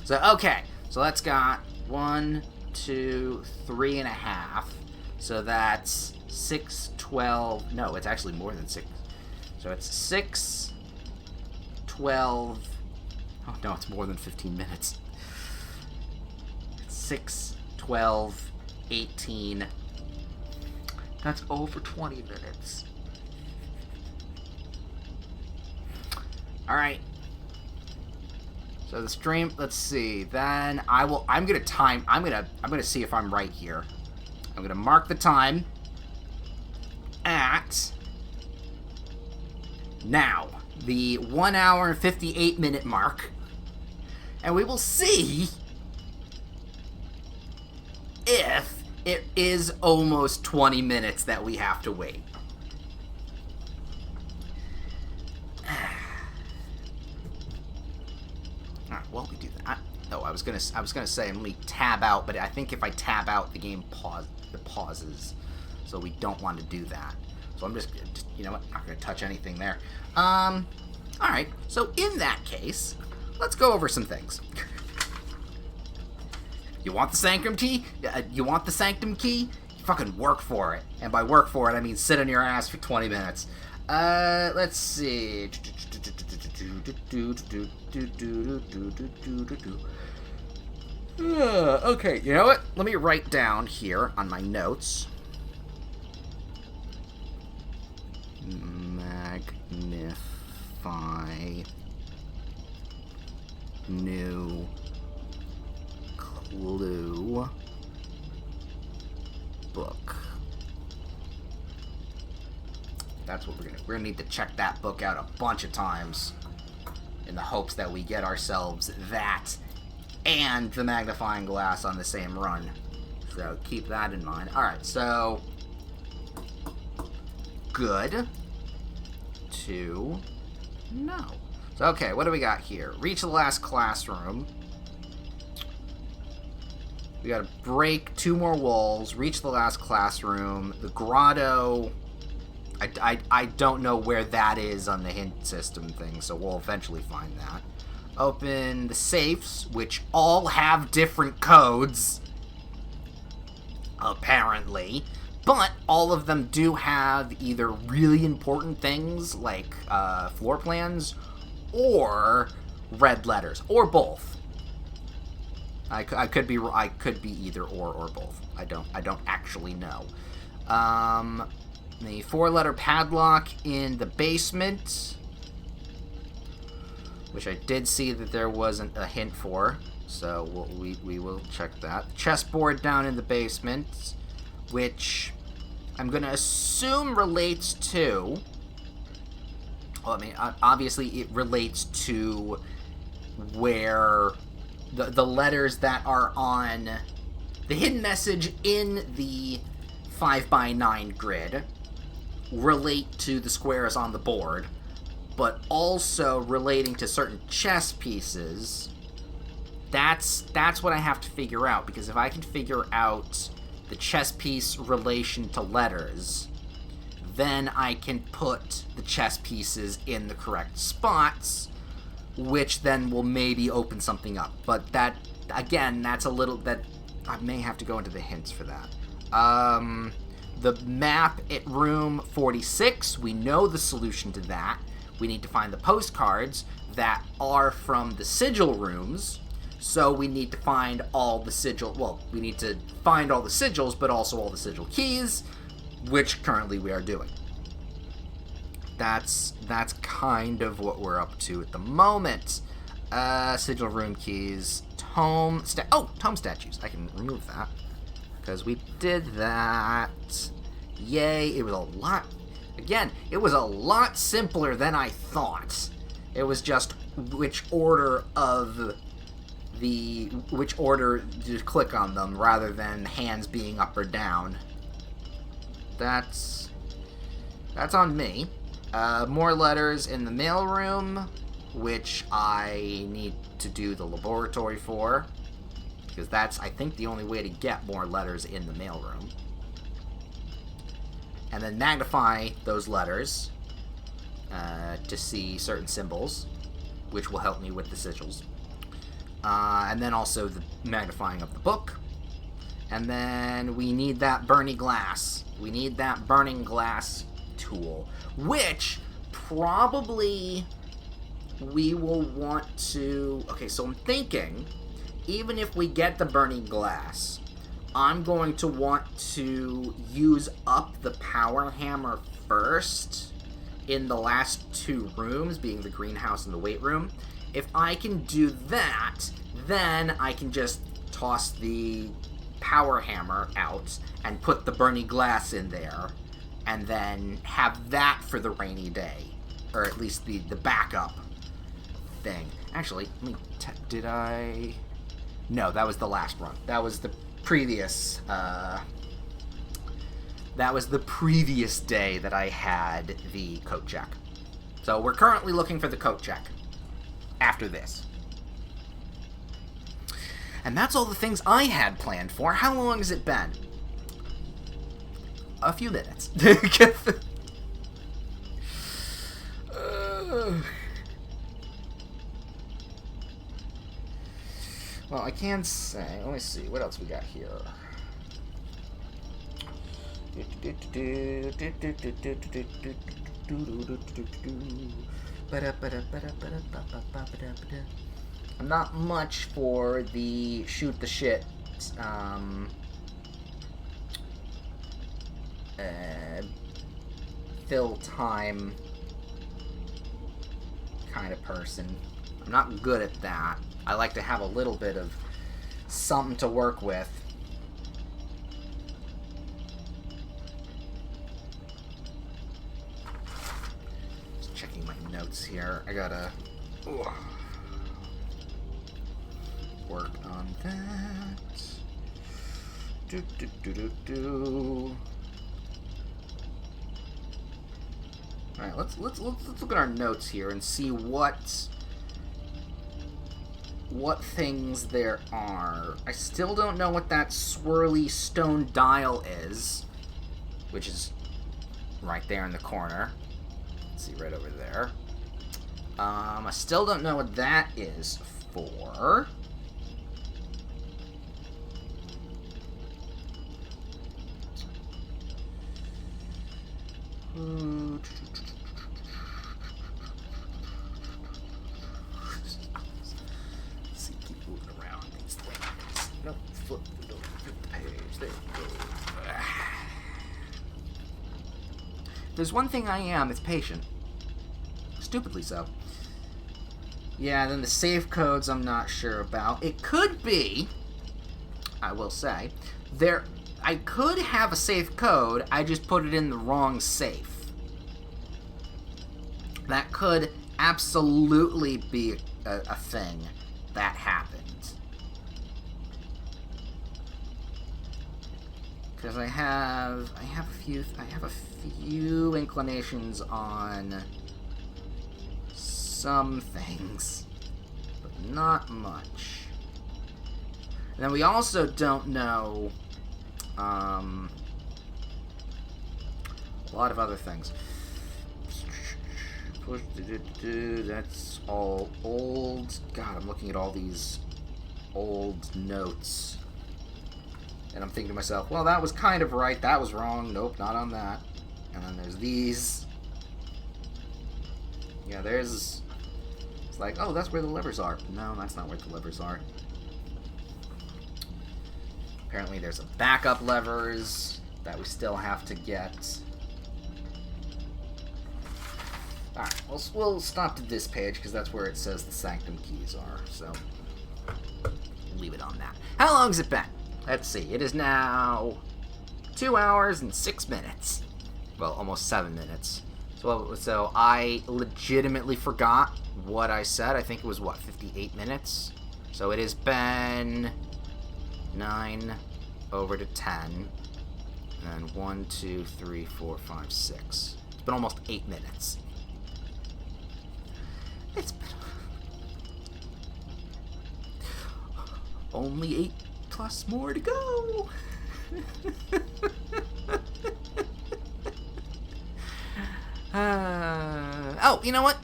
So, okay, so that's got 1, 2, 3 and a half, so that's 6, 12, no, it's actually more than 6, so it's 6, 12, oh no, it's more than 15 minutes, 6, 12, 18. That's over 20 minutes. Alright. So the stream, let's see. Then I'm gonna see if I'm right here. I'm gonna mark the time at now, the 1 hour and 58 minute mark. And we will see if it is almost 20 minutes that we have to wait. Alright, well, we do that. Oh, I was gonna say let me tab out, but I think if I tab out, the game pauses. So we don't want to do that. So I'm just you know what, not gonna touch anything there. Alright, so in that case, let's go over some things. You want the sanctum key? You want the sanctum key? You fucking work for it. And by work for it, I mean sit on your ass for 20 minutes. Let's see. Okay, you know what? Let me write down here on my notes. Magnify new clue book. That's what we're gonna need to check that book out a bunch of times in the hopes that we get ourselves that and the magnifying glass on the same run. So keep that in mind. Alright, so good to know. So okay, what do we got here? Reach the last classroom. We gotta break 2 more walls, reach the last classroom. The grotto, I don't know where that is on the hint system thing, so we'll eventually find that. Open the safes, which all have different codes, apparently. But all of them do have either really important things, like floor plans, or red letters, or both. I could be either or both. I don't actually know. The 4-letter padlock in the basement, which I did see that there wasn't a hint for, so we will check that. The chessboard down in the basement, which I'm gonna assume relates to. Well, I mean, obviously it relates to where the letters that are on the hidden message in the 5x9 grid relate to the squares on the board, but also relating to certain chess pieces. That's what I have to figure out, because if I can figure out the chess piece relation to letters, then I can put the chess pieces in the correct spots, which then will maybe open something up. But that, again, that's a little, that I may have to go into the hints for that. The map at room 46, we know the solution to that. We need to find the postcards that are from the sigil rooms. So we need to find all the sigil, well, we need to find all the sigils, but also all the sigil keys, which currently we are doing. That's kind of what we're up to at the moment. Sigil room keys, tome statues. I can remove that, because we did that. Yay, it was a lot, again, it was a lot simpler than I thought. It was just which order to click on them, rather than hands being up or down. That's on me. More letters in the mailroom, which I need to do the laboratory for, because that's, I think, the only way to get more letters in the mailroom. And then magnify those letters to see certain symbols, which will help me with the sigils. And then also the magnifying of the book. And then we need that burning glass. We need that burning glass tool, which probably we will want to... Okay, so I'm thinking, even if we get the burning glass, I'm going to want to use up the power hammer first in the last 2 rooms, being the greenhouse and the weight room, If I can do that, then I can just toss the power hammer out and put the Bernie glass in there, and then have that for the rainy day. Or at least the backup thing. Actually, did I... No, that was the last run. That was the previous, that was the previous day that I had the coat check. So we're currently looking for the coat check after this. And that's all the things I had planned for. How long has it been? A few minutes. Well, I can say, let me see, what else we got here? I'm not much for the shoot the shit, fill time kind of person. I'm not good at that. I like to have a little bit of something to work with. Just checking my notes here. I gotta work on that. All right, let's look at our notes here and see what things there are. I still don't know what that swirly stone dial is, which is right there in the corner. Let's see, right over there. I still don't know what that is for. Nope, flip the page. There we go. There's one thing I am, it's patient. Stupidly so. Yeah, then the save codes I'm not sure about. It could be, I will say, I could have a safe code, I just put it in the wrong safe. That could absolutely be a thing that happened. Because I have a few inclinations on some things, but not much. And then we also don't know a lot of other things. That's all old. God, I'm looking at all these old notes. And I'm thinking to myself, well, that was kind of right. That was wrong. Nope, not on that. And then there's these. Yeah, there's... It's like, oh, that's where the levers are. No, that's not where the levers are. Apparently there's a backup levers that we still have to get. Alright, we'll stop to this page, because that's where it says the Sanctum keys are. So, leave it on that. How long has it been? Let's see, it is now 2 hours and 6 minutes. Well, almost 7 minutes. So I legitimately forgot what I said. I think it was, 58 minutes? So it has been 9 over to 10. And 1, 2, 3, 4, 5, 6. It's been almost 8 minutes. It's been... Only 8 plus more to go. Oh, you know what?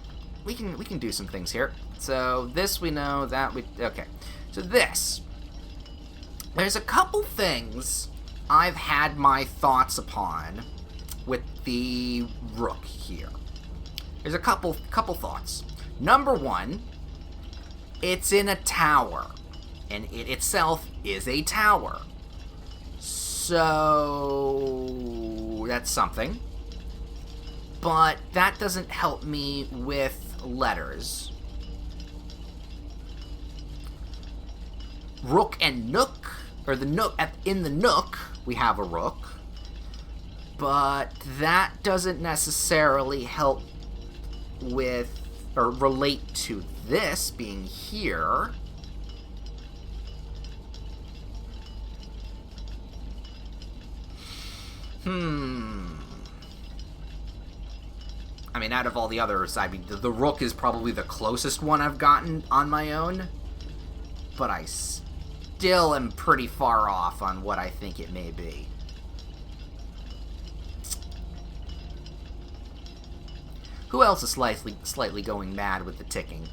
We can do some things here. So this we know, that we... Okay. So this. There's a couple things I've had my thoughts upon with the rook here. There's a couple thoughts. Number one, it's in a tower. And it itself is a tower. So that's something. But that doesn't help me with letters. rook and nook, or the nook, in the nook, we have a rook, but that doesn't necessarily help with, or relate to this being here. I mean, out of all the others, I mean, the rook is probably the closest one I've gotten on my own, but I still am pretty far off on what I think it may be. Who else is slightly going mad with the ticking?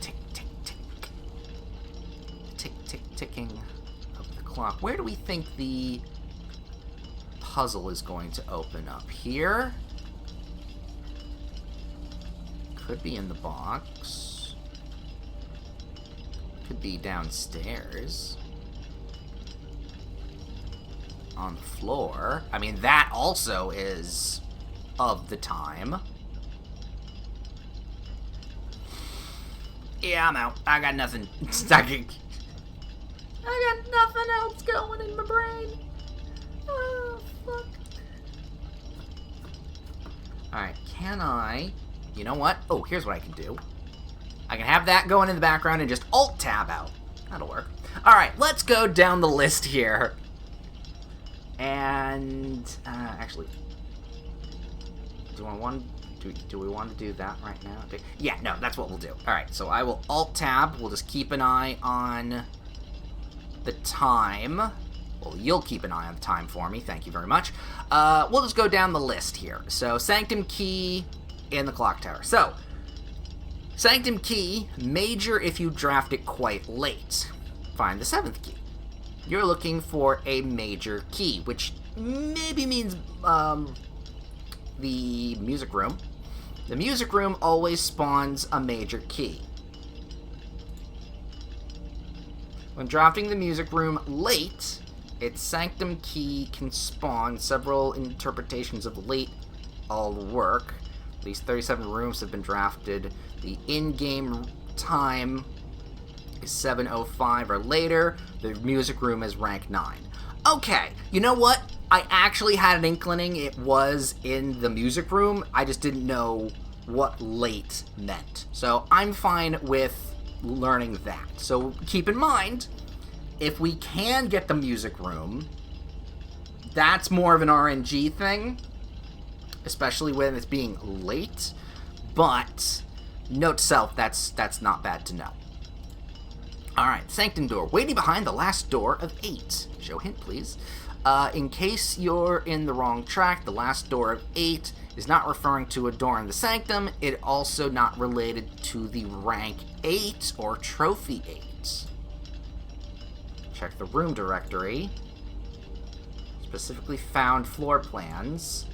Tick, tick, tick. Tick, tick, ticking of the clock. Where do we think the puzzle is going to open up? Here? Could be in the box. Could be downstairs. On the floor. I mean, that also is of the time. Yeah, I'm out. I got nothing. I got nothing else going in my brain. Oh, fuck. Alright, can I... You know what? Oh, here's what I can do. I can have that going in the background and just Alt-Tab out. That'll work. Alright, let's go down the list here. And... actually... Do we want to do that right now? Yeah, no, that's what we'll do. Alright, so I will Alt-Tab. We'll just keep an eye on the time. Well, you'll keep an eye on the time for me. Thank you very much. We'll just go down the list here. So, Sanctum Key in the Clock Tower. So, Sanctum Key, major if you draft it quite late. Find the 7th key. You're looking for a major key, which maybe means the music room. The music room always spawns a major key. When drafting the music room late, its Sanctum Key can spawn. Several interpretations of late all work. At least 37 rooms have been drafted. The in-game time is 7:05 or later. The music room is rank 9. Okay, you know what? I actually had an inkling it was in the music room. I just didn't know what late meant. So I'm fine with learning that. So keep in mind, if we can get the music room, that's more of an RNG thing, especially when it's being late. But note to self, that's not bad to know. Alright, Sanctum Door. Waiting behind the last door of 8. Show hint, please. In case you're in the wrong track, the last door of 8 is not referring to a door in the Sanctum. It also not related to the rank 8 or trophy 8. Check the room directory. Specifically found floor plans.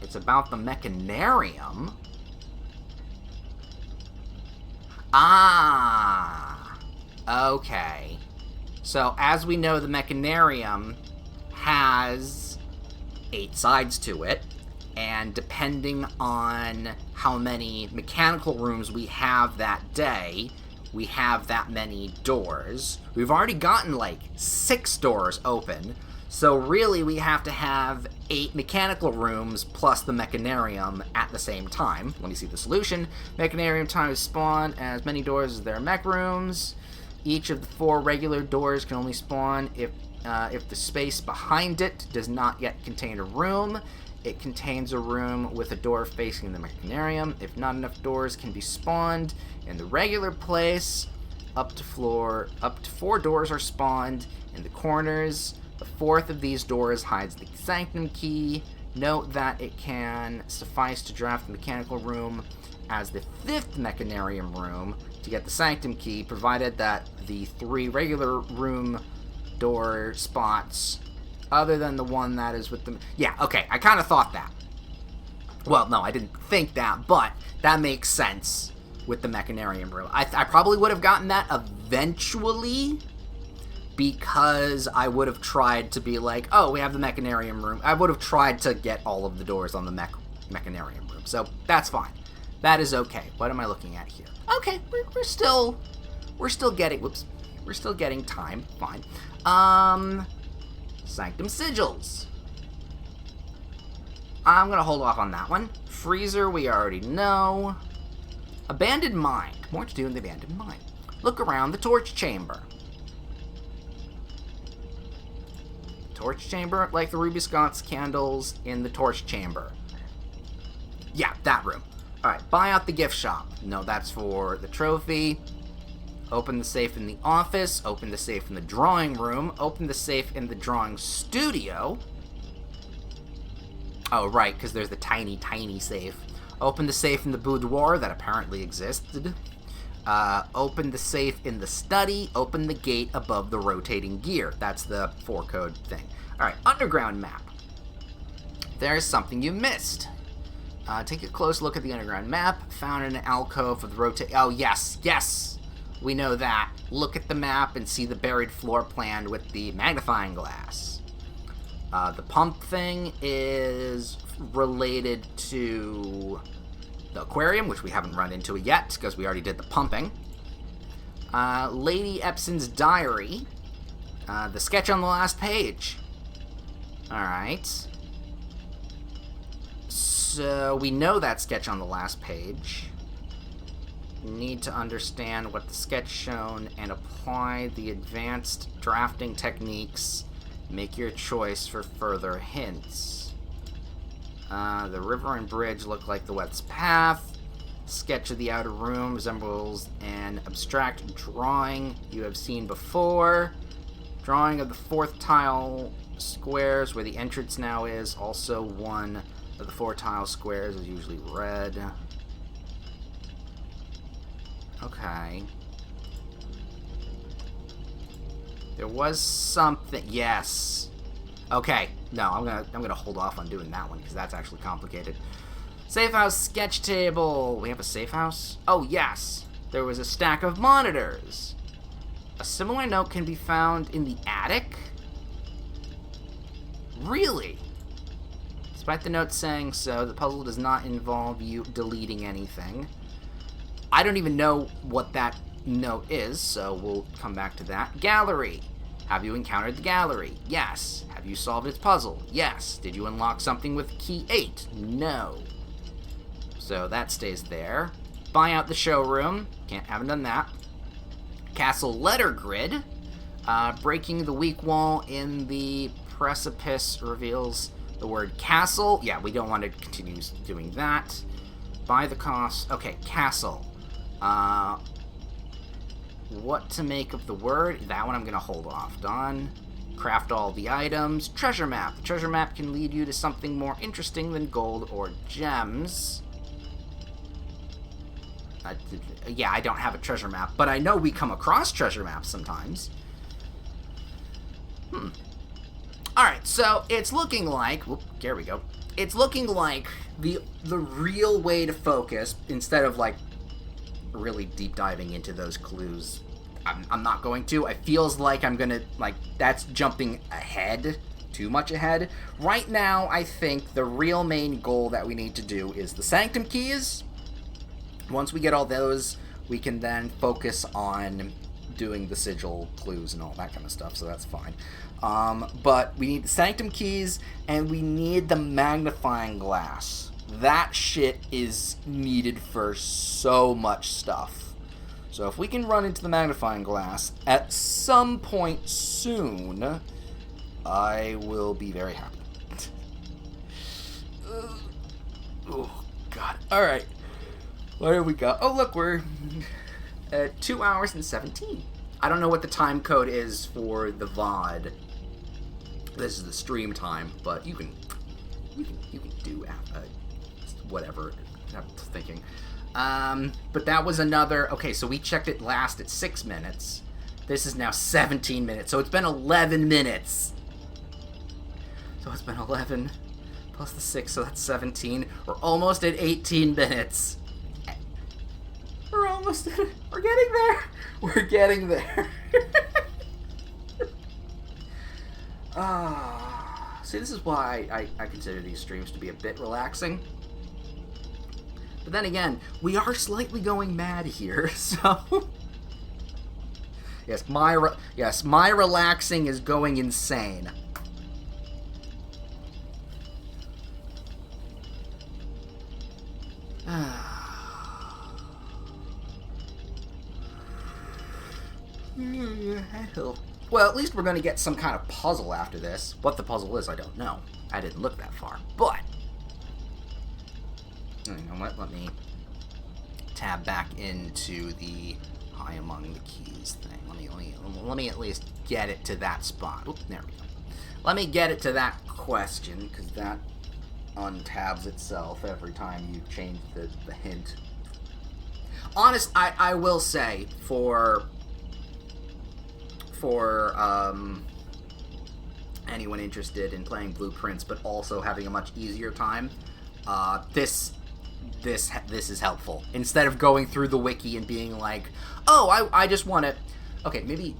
It's about the Mechanarium. Ah, okay. So, as we know, the Mechanarium has 8 sides to it, and depending on how many mechanical rooms we have that day, we have that many doors. We've already gotten, like, 6 doors open, so really we have to have 8 mechanical rooms plus the Mechanarium at the same time. Let me see the solution. Mechanarium time to spawn as many doors as there are mech rooms. Each of the 4 regular doors can only spawn if the space behind it does not yet contain a room. It contains a room with a door facing the Mechanarium. If not enough doors can be spawned in the regular place, up to 4 doors are spawned in the corners. The 4th of these doors hides the Sanctum Key. Note that it can suffice to draft the mechanical room as the 5th Mechanarium room to get the Sanctum Key, provided that the 3 regular room door spots, other than the one that is with the... Yeah, okay, I kind of thought that. Well, no, I didn't think that, but that makes sense with the Mechanarium room. I probably would have gotten that eventually, because I would have tried to be like, oh, we have the Mechanarium room. I would have tried to get all of the doors on the Mechanarium room, so that's fine. That is okay. What am I looking at here? Okay, we're still we're still getting, we're still getting time, fine. Sanctum Sigils. I'm gonna hold off on that one. Freezer, we already know. Abandoned Mind. More to do in the Abandoned Mind. Look around the Torch Chamber. Torch Chamber, like the Ruby Scott's candles in the Torch Chamber. Yeah, that room. Alright, buy out the gift shop. No, that's for the trophy. Open the safe in the office. Open the safe in the drawing room. Open the safe in the drawing studio. Oh, right, because there's the tiny, tiny safe. Open the safe in the boudoir that apparently existed. Open the safe in the study. Open the gate above the rotating gear. That's the 4-code thing. Alright, underground map. There's something you missed. Take a close look at the underground map. Found in an alcove of the rotate... Oh, yes, yes! We know that. Look at the map and see the buried floor plan with the magnifying glass. The pump thing is related to the aquarium, which we haven't run into it yet, because we already did the pumping. Lady Epson's diary. The sketch on the last page. Alright. So, we know that sketch on the last page. Need to understand what the sketch shown and apply the advanced drafting techniques. Make your choice for further hints. The river and bridge look like the wet's path. Sketch of the outer room resembles an abstract drawing you have seen before. Drawing of the 4th tile squares where the entrance now is. Also one of the 4 tile squares is usually red. Okay. There was something. Yes. Okay. No, I'm gonna hold off on doing that one because that's actually complicated. Safe house sketch table. We have a safe house? Oh, yes. There was a stack of monitors. A similar note can be found in the attic? Really? Despite the note saying so, the puzzle does not involve you deleting anything. I don't even know what that note is, so we'll come back to that. Gallery. Have you encountered the gallery? Yes. Have you solved its puzzle? Yes. Did you unlock something with key 8? No. So that stays there. Buy out the showroom. Haven't done that. Castle letter grid. Breaking the weak wall in the precipice reveals the word castle. Yeah, we don't want to continue doing that. Buy the cost. Okay, castle. What to make of the word? That one I'm going to hold off. Done. Craft all the items. Treasure map. The treasure map can lead you to something more interesting than gold or gems. Yeah, I don't have a treasure map, but I know we come across treasure maps sometimes. Alright, so it's looking like... Whoop, there we go. It's looking like the real way to focus, instead of, like, really deep diving into those clues, I'm not going to. It feels like I'm gonna, like, that's jumping ahead, too much ahead. Right now, I think the real main goal that we need to do is the Sanctum Keys. Once we get all those, we can then focus on doing the sigil clues and all that kind of stuff, so that's fine. But we need the Sanctum Keys, and we need the magnifying glass. That shit is needed for so much stuff. So if we can run into the magnifying glass at some point soon, I will be very happy. Oh, God. Alright. What do we got? Oh, look, we're at 2 hours and 17. I don't know what the time code is for the VOD. This is the stream time, but you can do whatever. I'm thinking. But that was another... Okay, so we checked it last at 6 minutes. This is now 17 minutes, so it's been 11 minutes. So it's been 11 plus the 6, so that's 17. We're almost at 18 minutes. We're almost at it. We're getting there. We're getting there. See, this is why I consider these streams to be a bit relaxing. But then again, we are slightly going mad here, so... Yes, my relaxing is going insane. Well, at least we're going to get some kind of puzzle after this. What the puzzle is, I don't know. I didn't look that far. But, you know what? Let me tab back into the High Among the Keys thing. Let me at least get it to that spot. Oop, there we go. Let me get it to that question, because that untabs itself every time you change the hint. I will say, for anyone interested in playing Blueprints but also having a much easier time, this is helpful. Instead of going through the wiki and being like, oh, I just want to... Okay, maybe...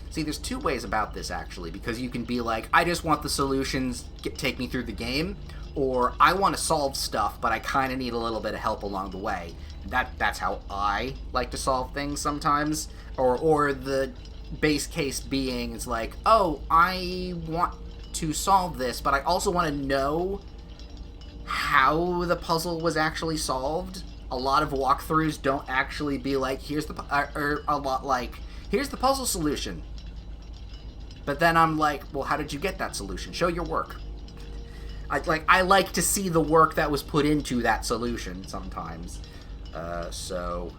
See, there's two ways about this, actually, because you can be like, I just want the solutions, take me through the game, or I want to solve stuff, but I kind of need a little bit of help along the way. That's how I like to solve things sometimes. Or the base case being is like, oh, I want to solve this, but I also want to know how the puzzle was actually solved. A lot of walkthroughs don't actually be like, here's the puzzle solution. But then I'm like, well, how did you get that solution? Show your work. I like to see the work that was put into that solution sometimes. So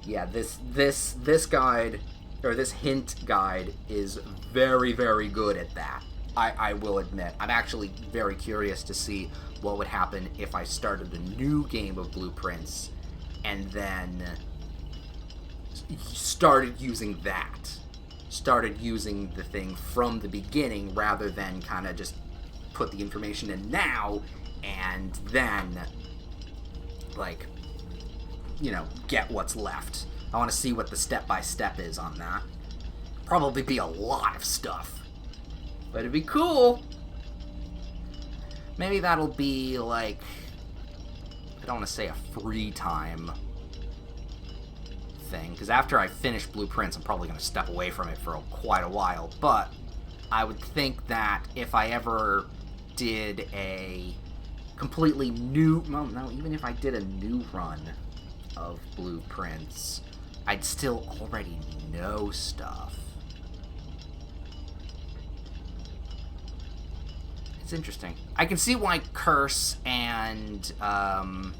yeah, this guide, or this hint guide, is very, very good at that. I will admit. I'm actually very curious to see what would happen if I started a new game of Blueprints and then started using that. Started using the thing from the beginning rather than kind of just put the information in now and then, like, you know, get what's left. I want to see what the step-by-step is on that. Probably be a lot of stuff. But it'd be cool. Maybe that'll be, like, I don't want to say a free time thing, because after I finish Blueprints, I'm probably going to step away from it for quite a while. But I would think that if I ever did a completely new... Well, no, even if I did a new run of Blueprints, I'd still already know stuff. It's interesting. I can see why Curse and the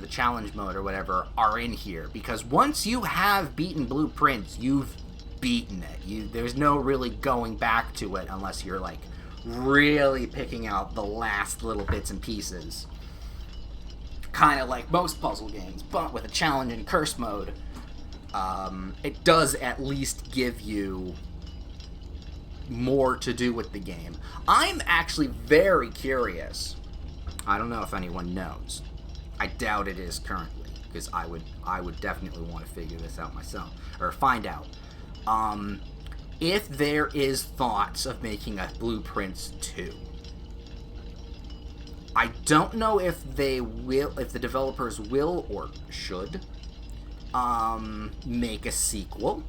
challenge mode or whatever are in here, because once you have beaten Blueprints, you've beaten it. There's no really going back to it unless you're like really picking out the last little bits and pieces. Kind of like most puzzle games, but with a challenge and curse mode, it does at least give you more to do with the game. I'm actually very curious. I don't know if anyone knows. I doubt it is currently, because I would definitely want to figure this out myself, or find out. If there is thoughts of making a Blueprints 2. I don't know if the developers will or should make a sequel.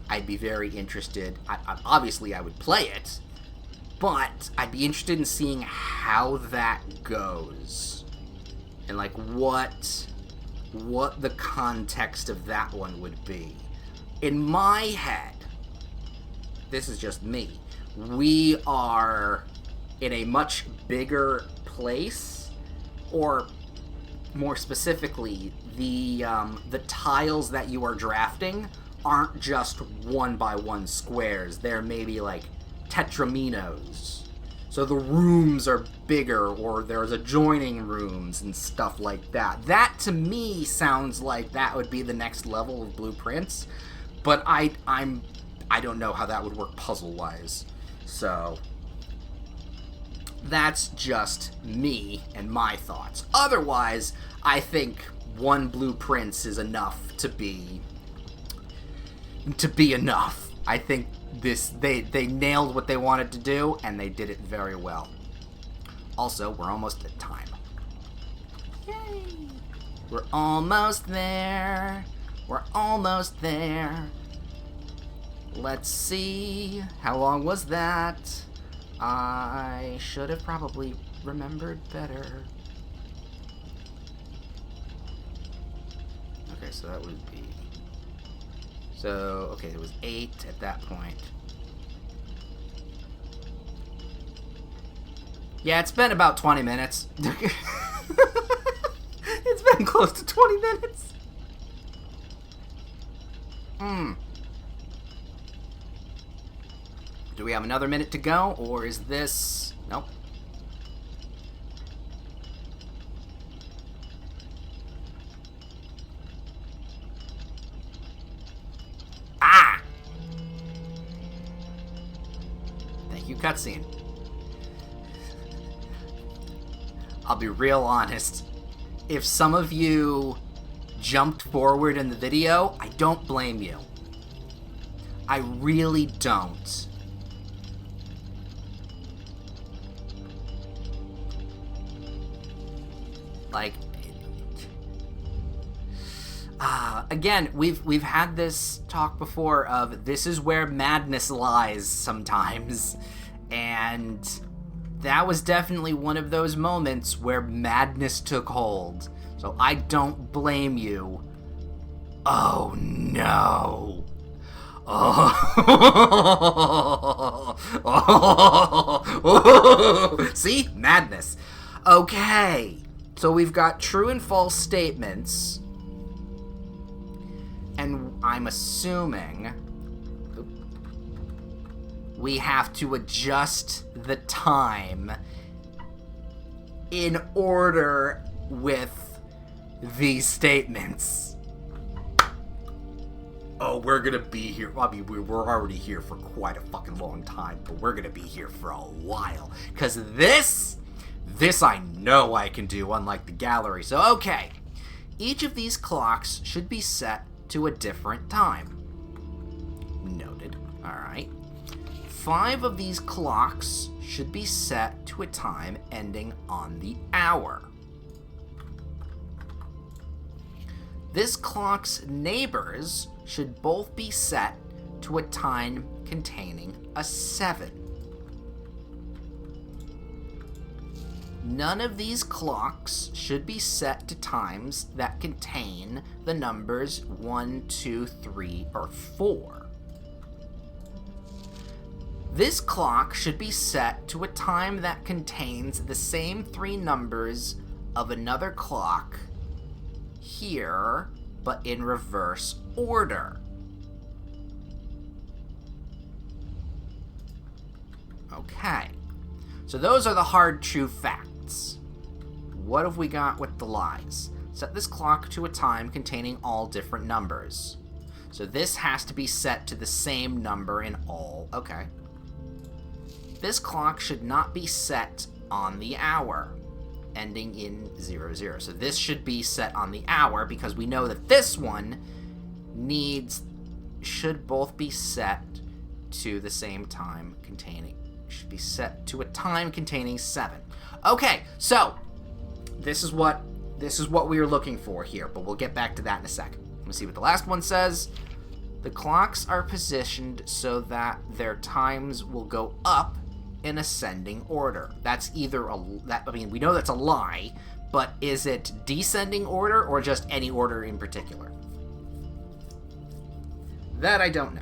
I'd be very interested. Obviously, I would play it, but I'd be interested in seeing how that goes, and like what the context of that one would be. In my head, this is just me, we are in a much bigger place, or more specifically, the tiles that you are drafting aren't just one-by-one squares. They're maybe like tetraminos. So the rooms are bigger, or there's adjoining rooms and stuff like that. That, to me, sounds like that would be the next level of Blueprints, but I don't know how that would work puzzle-wise. So that's just me and my thoughts. Otherwise, I think one Blueprints is enough to be enough. I think they nailed what they wanted to do, and they did it very well. Also, we're almost at time. Yay! We're almost there. We're almost there. Let's see. How long was that? I should have probably remembered better. Okay, so that would be... So, okay, it was 8 at that point. Yeah, it's been about 20 minutes. It's been close to 20 minutes. Do we have another minute to go, or is this... Nope. Ah! Thank you, cutscene. I'll be real honest. If some of you jumped forward in the video, I don't blame you. I really don't. Like, again, we've had this talk before of this is where madness lies sometimes, and that was definitely one of those moments where madness took hold. So I don't blame you. Oh no. Oh. See? Madness. Okay. So we've got true and false statements. And I'm assuming we have to adjust the time in order with these statements. Oh, we're gonna be here. I mean, we're already here for quite a fucking long time, but we're gonna be here for a while. Because this I know I can do, unlike the gallery. So, okay. Each of these clocks should be set to a different time. Noted. Alright. 5 of these clocks should be set to a time ending on the hour. This clock's neighbors should both be set to a time containing a 7. None of these clocks should be set to times that contain the numbers 1, 2, 3, or 4. This clock should be set to a time that contains the same 3 numbers of another clock here, but in reverse order. Okay. So those are the hard, true facts. What have we got with the lies? Set this clock to a time containing all different numbers. So this has to be set to the same number in all. Okay. This clock should not be set on the hour, ending in 00. So this should be set on the hour because we know that this one should both be set to the same time containing, should be set to a time containing 7. Okay, so this is what we are looking for here, but we'll get back to that in a second. Let's see what the last one says. The clocks are positioned so that their times will go up in ascending order. That's either we know that's a lie, but is it descending order or just any order in particular? That I don't know.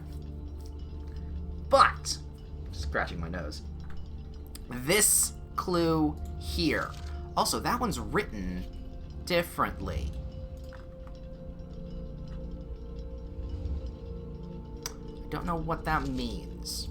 But, scratching my nose, this clue here. Also, that one's written differently. I don't know what that means.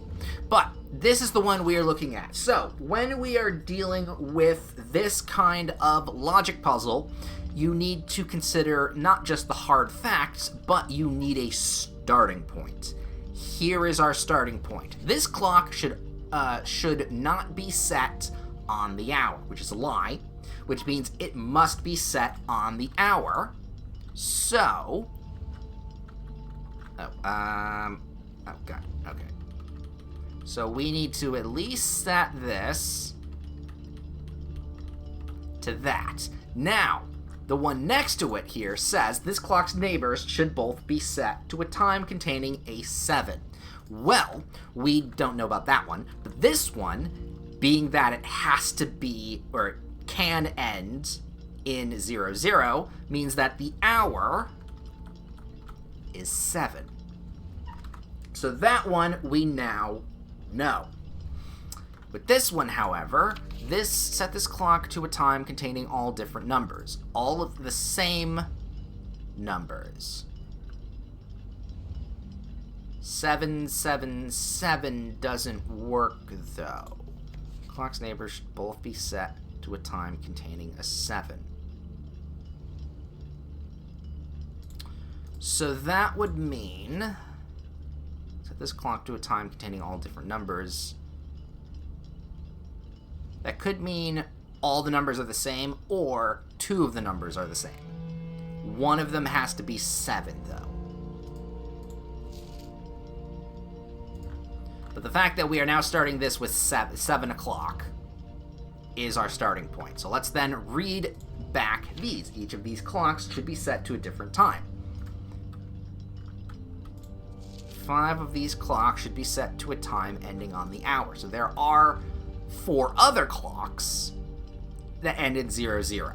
But this is the one we are looking at. So, when we are dealing with this kind of logic puzzle, you need to consider not just the hard facts, but you need a starting point. Here is our starting point. This clock should not be set on the hour, which is a lie, which means it must be set on the hour. So, oh god, okay. So we need to at least set this to that. Now, The one next to it here says this clock's neighbors should both be set to a time containing a 7. Well, we don't know about that one, but this one, being that it has to be, or it can end in 00, means that the hour is 7. So that one we now know. With this one, however, this set this clock to a time containing all different numbers. All of the same numbers. 777 doesn't work, though. Clock's neighbors should both be set to a time containing a 7. So that would mean... set this clock to a time containing all different numbers. That could mean all the numbers are the same, or 2 of the numbers are the same. One of them has to be 7, though. But the fact that we are now starting this with 7 o'clock is our starting point. So let's then read back these. Each of these clocks should be set to a different time. 5 of these clocks should be set to a time ending on the hour. So there are 4 other clocks that end in 00.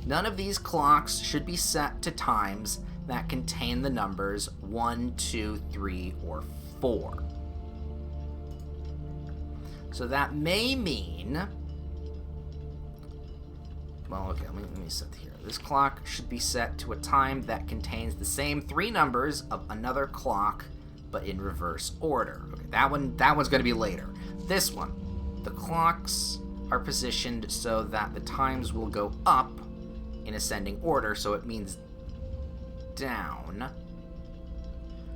None of these clocks should be set to times that contain the numbers 1, 2, 3, or 4. So that may mean... well, okay, let me set here. This clock should be set to a time that contains the same 3 numbers of another clock, but in reverse order. Okay, that one's going to be later. This one, the clocks are positioned so that the times will go up in ascending order, so it means down.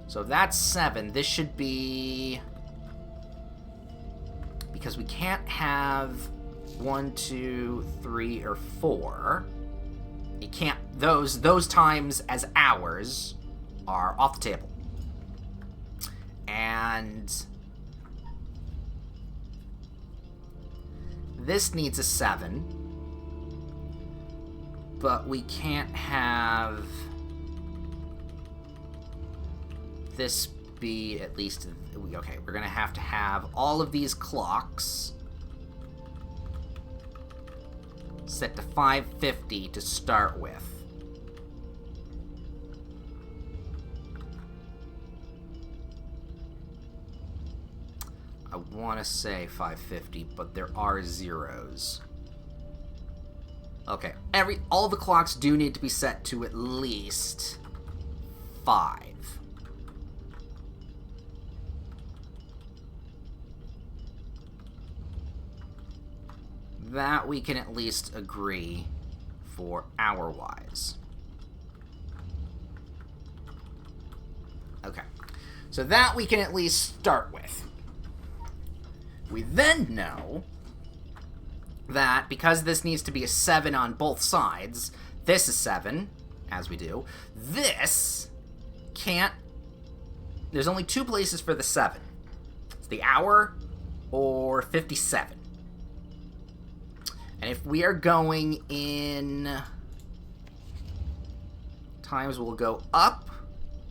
So if that's 7, this should be... because we can't have 1, 2, 3, or 4. You can't... Those times as hours are off the table. And... this needs a 7. But we can't have... this be at least... okay, we're gonna have to have all of these clocks set to 550 to start with. I want to say 550, but there are zeros. Okay, all the clocks do need to be set to at least 5. That we can at least agree for hour-wise. Okay, so that we can at least start with. We then know that because this needs to be a 7 on both sides, this is 7, as we do, this can't... there's only 2 places for the 7. It's the hour or 57. And if we are going in... times will go up,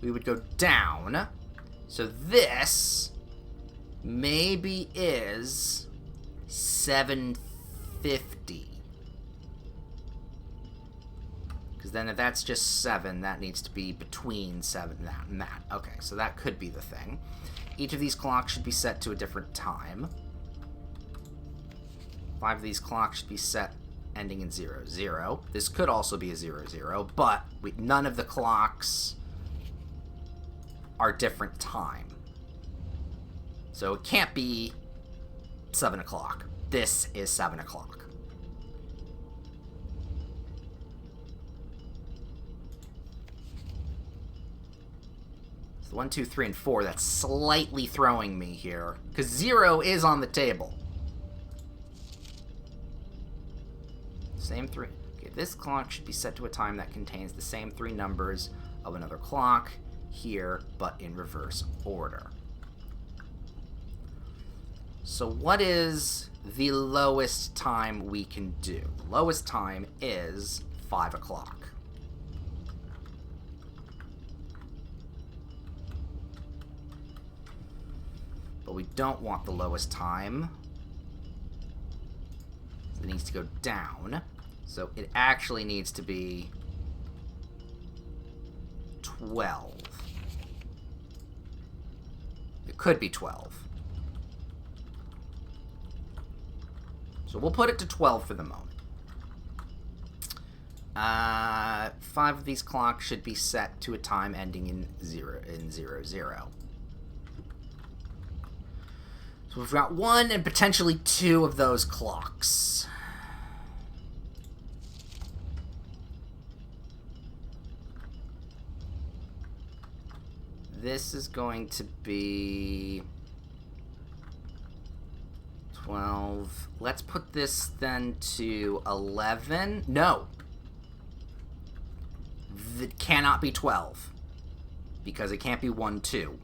we would go down. So this maybe is 750. Because then if that's just 7, that needs to be between 7 and that. Okay, so that could be the thing. Each of these clocks should be set to a different time. 5 of these clocks should be set ending in 00. This could also be a 00, but none of the clocks are different time. So it can't be 7 o'clock. This is 7 o'clock. So 1, 2, 3, and 4, that's slightly throwing me here. Because 0 is on the table. Same 3. Okay, this clock should be set to a time that contains the same 3 numbers of another clock here, but in reverse order. So what is the lowest time we can do. Lowest time is 5 o'clock. But we don't want the lowest time. So it needs to go down. So it actually needs to be 12. It could be 12. So we'll put it to 12 for the moment. 5 of these clocks should be set to a time ending in 00. So we've got 1 and potentially 2 of those clocks. This is going to be 12. Let's put this then to 11. No. It cannot be 12. Because it can't be 1, 2.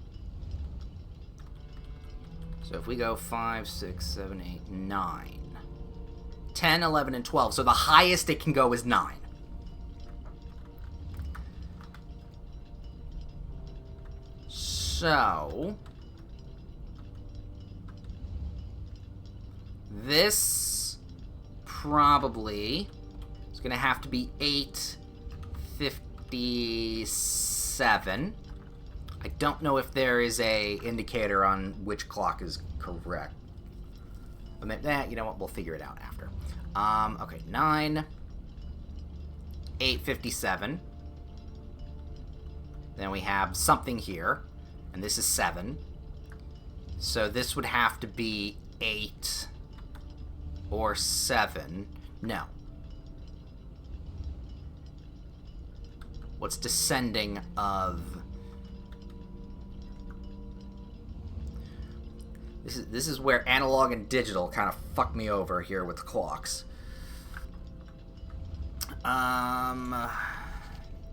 So if we go 5, 6, 7, 8, 9. 10, 11, and 12. So the highest it can go is 9. So this probably is going to have to be 8:57. I don't know if there is a indicator on which clock is correct. I meant that, you know what, we'll figure it out after. Okay, 9, 8:57. Then we have something here, and this is 7. So this would have to be 8 or 7. No. What's descending of... This is where analog and digital kind of fuck me over here with the clocks.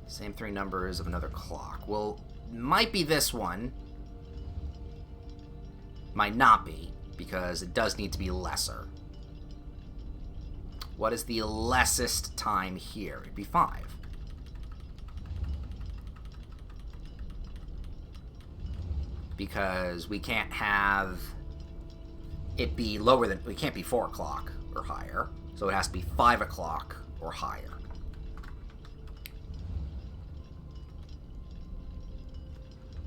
Same 3 numbers of another clock. Well, might be this one. Might not be, because it does need to be lesser. What is the lessest time here? It'd be 5. Because we can't have it be lower than... It can't be 4 o'clock or higher. So it has to be 5 o'clock or higher.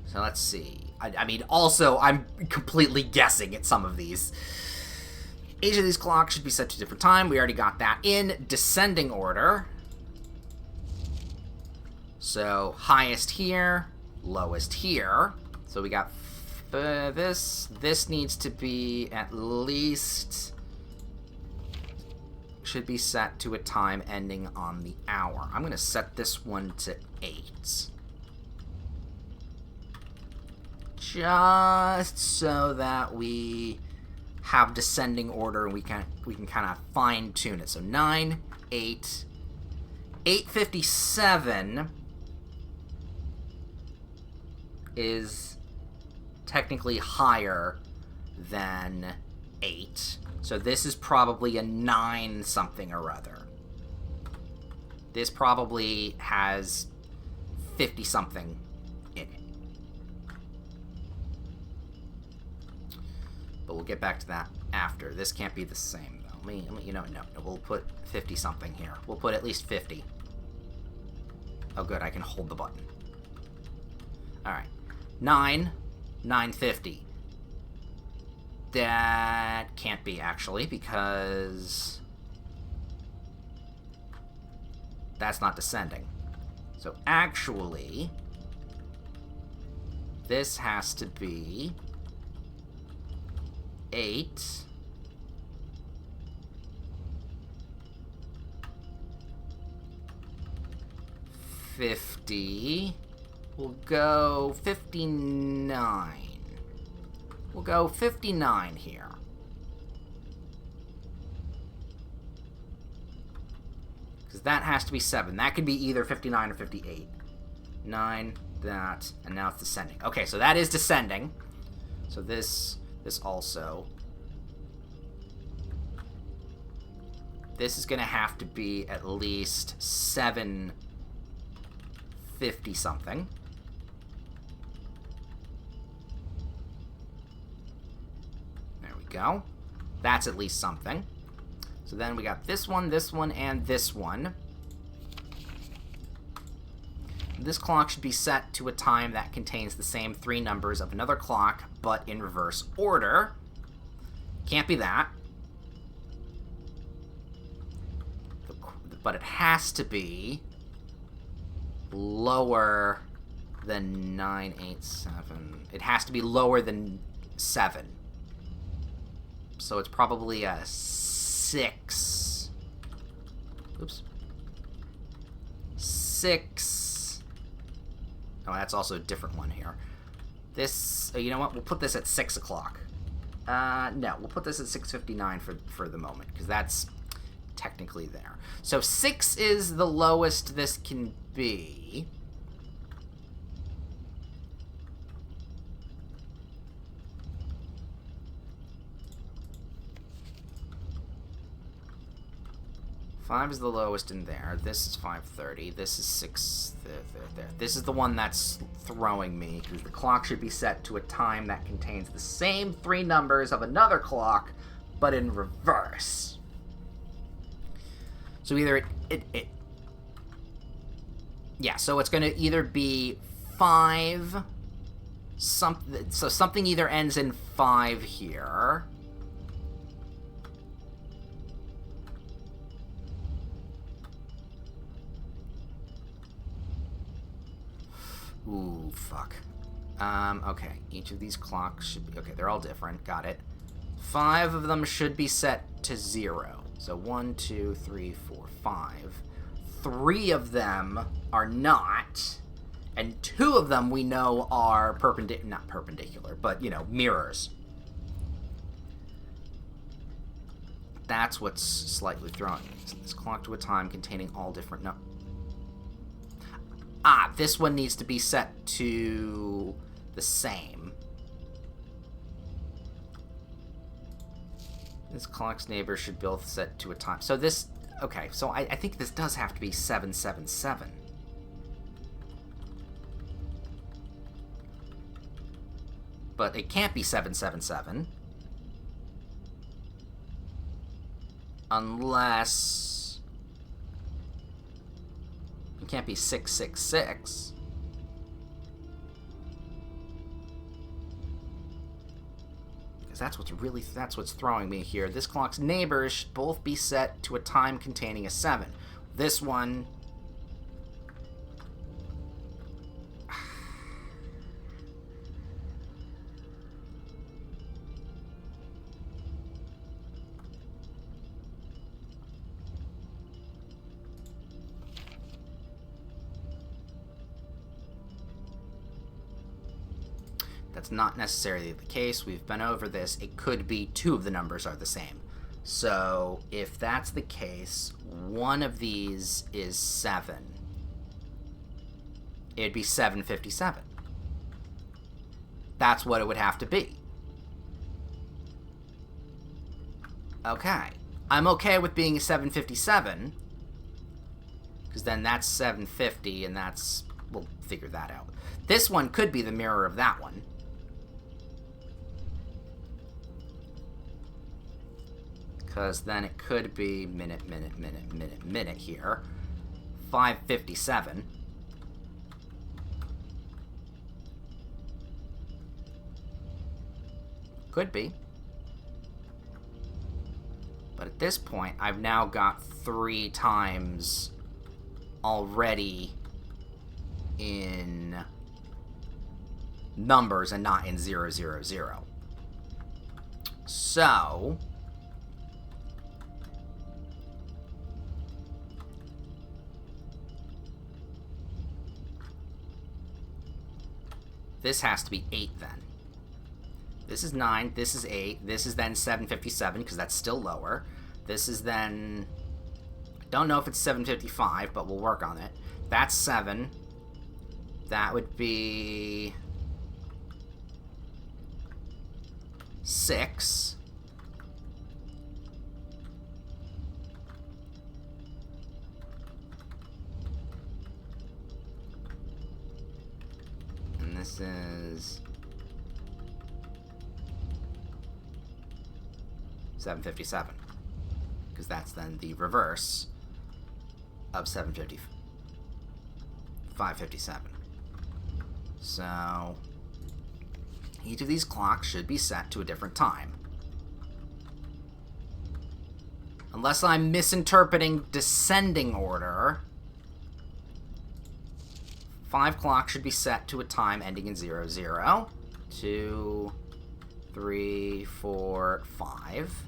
So let's see. I mean, also, I'm completely guessing at some of these. Each of these clocks should be set to a different time. We already got that in descending order. So, highest here, lowest here. So we got this. This needs to be at least... should be set to a time ending on the hour. I'm going to set this one to 8. Just so that we have descending order and we can kind of fine tune it. So 9, 8, 8:57 is technically higher than 8. So this is probably a 9 something or other. This probably has 50 something in it. But we'll get back to that after. This can't be the same, though. No, we'll put 50-something here. We'll put at least 50. Oh, good, I can hold the button. Alright. 9:50. That can't be, actually, because... that's not descending. So, actually... this has to be... 8:50. We'll go 59. We'll go 59 here. Because that has to be 7. That could be either 59 or 58. 9, that, and now it's descending. Okay, so that is descending. So this also This is going to have to be at least 750 something. There we go. That's at least something. So then we got this one, and this one. This clock should be set to a time that contains the same 3 numbers of another clock, but in reverse order. Can't be that. But it has to be lower than 987. It has to be lower than 7. So it's probably a 6. Oops. 6. Oh, that's also a different one here. This, you know what? We'll put this at 6 o'clock. No, we'll put this at 6:59 for the moment, because that's technically there. So 6 is the lowest this can be. Five is the lowest in there. This is 5:30. This is 6. There. This is the one that's throwing me, because the clock should be set to a time that contains the same 3 numbers of another clock, but in reverse. So either yeah, so it's going to either be 5, so something either ends in 5 here. Ooh, fuck. Okay, each of these clocks should be... Okay, they're all different, got it. 5 of them should be set to 0. So 1, 2, 3, 4, 5. 3 of them are not, and 2 of them we know are not perpendicular, but, you know, mirrors. That's what's slightly throwing me. So this clock to a time containing all different numbers. Ah, this one needs to be set to the same. This clock's neighbors should both set to a time. So this... Okay, so I think this does have to be 777. But it can't be 777. Unless... It can't be 666. Because that's what's throwing me here. This clock's neighbors should both be set to a time containing a 7. This one... That's not necessarily the case. We've been over this. It could be 2 of the numbers are the same. So if that's the case, one of these is 7. It'd be 757. That's what it would have to be. Okay. I'm okay with being a 757, because then that's 750, and that's... We'll figure that out. This one could be the mirror of that one. Because then it could be minute here. 557. Could be. But at this point, I've now got 3 times already in numbers and not in 000. So... this has to be 8 then. This is 9, this is 8, this is then 757, because that's still lower. This is then... I don't know if it's 755, but we'll work on it. That's 7. That would be... 6. this is 7:57, because that's then the reverse of 5:57. So each of these clocks should be set to a different time. Unless I'm misinterpreting descending order, 5 clocks should be set to a time ending in 00. 2, 3, 4, 5.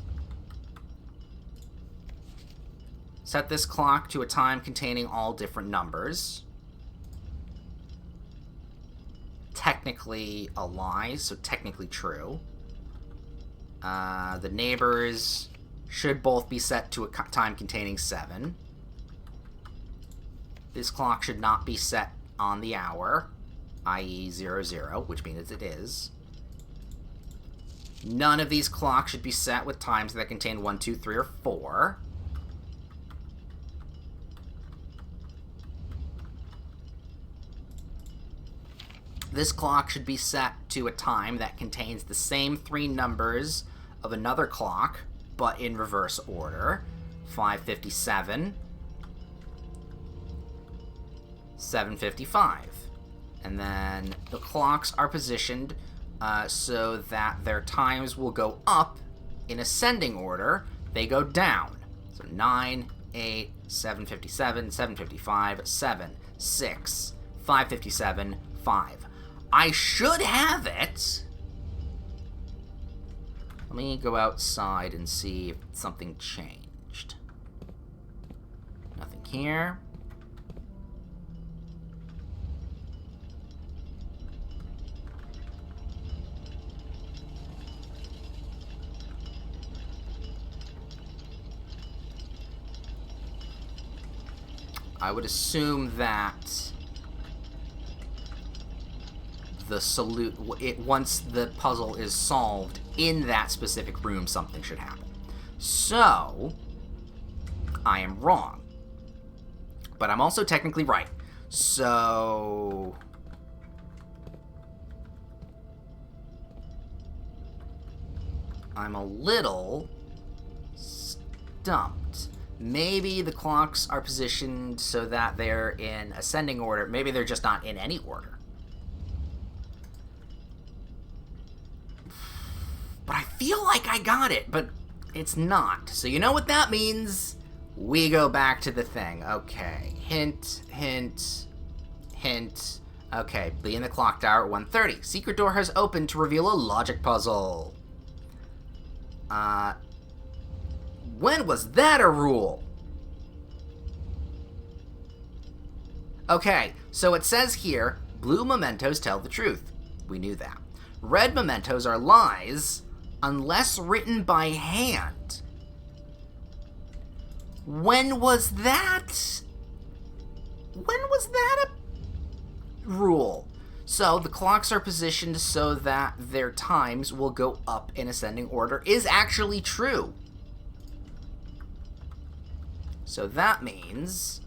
Set this clock to a time containing all different numbers. Technically a lie, so technically true. The neighbors should both be set to a time containing 7. This clock should not be set on the hour, i.e. 00, which means it is. None of these clocks should be set with times that contain 1, 2, 3, or 4. This clock should be set to a time that contains the same 3 numbers of another clock, but in reverse order. 5:57, 7:55. And then the clocks are positioned so that their times will go up in ascending order. They go down. So 9, 8, 7:57, 7:55, 7, 6, 5:57, 5. I should have it. Let me go outside and see if something changed. Nothing here. I would assume that once the puzzle is solved in that specific room, something should happen. So, I am wrong. But I'm also technically right. So, I'm a little stumped. Maybe the clocks are positioned so that they're in ascending order. Maybe they're just not in any order. But I feel like I got it, but it's not. So you know what that means? We go back to the thing. Okay. Hint, hint, hint. Okay, be in the clock tower at 1:30. Secret door has opened to reveal a logic puzzle. When was that a rule? Okay, so it says here, blue mementos tell the truth. We knew that. Red mementos are lies, unless written by hand. When was that? When was that a rule? So the clocks are positioned so that their times will go up in ascending order is actually true. So that means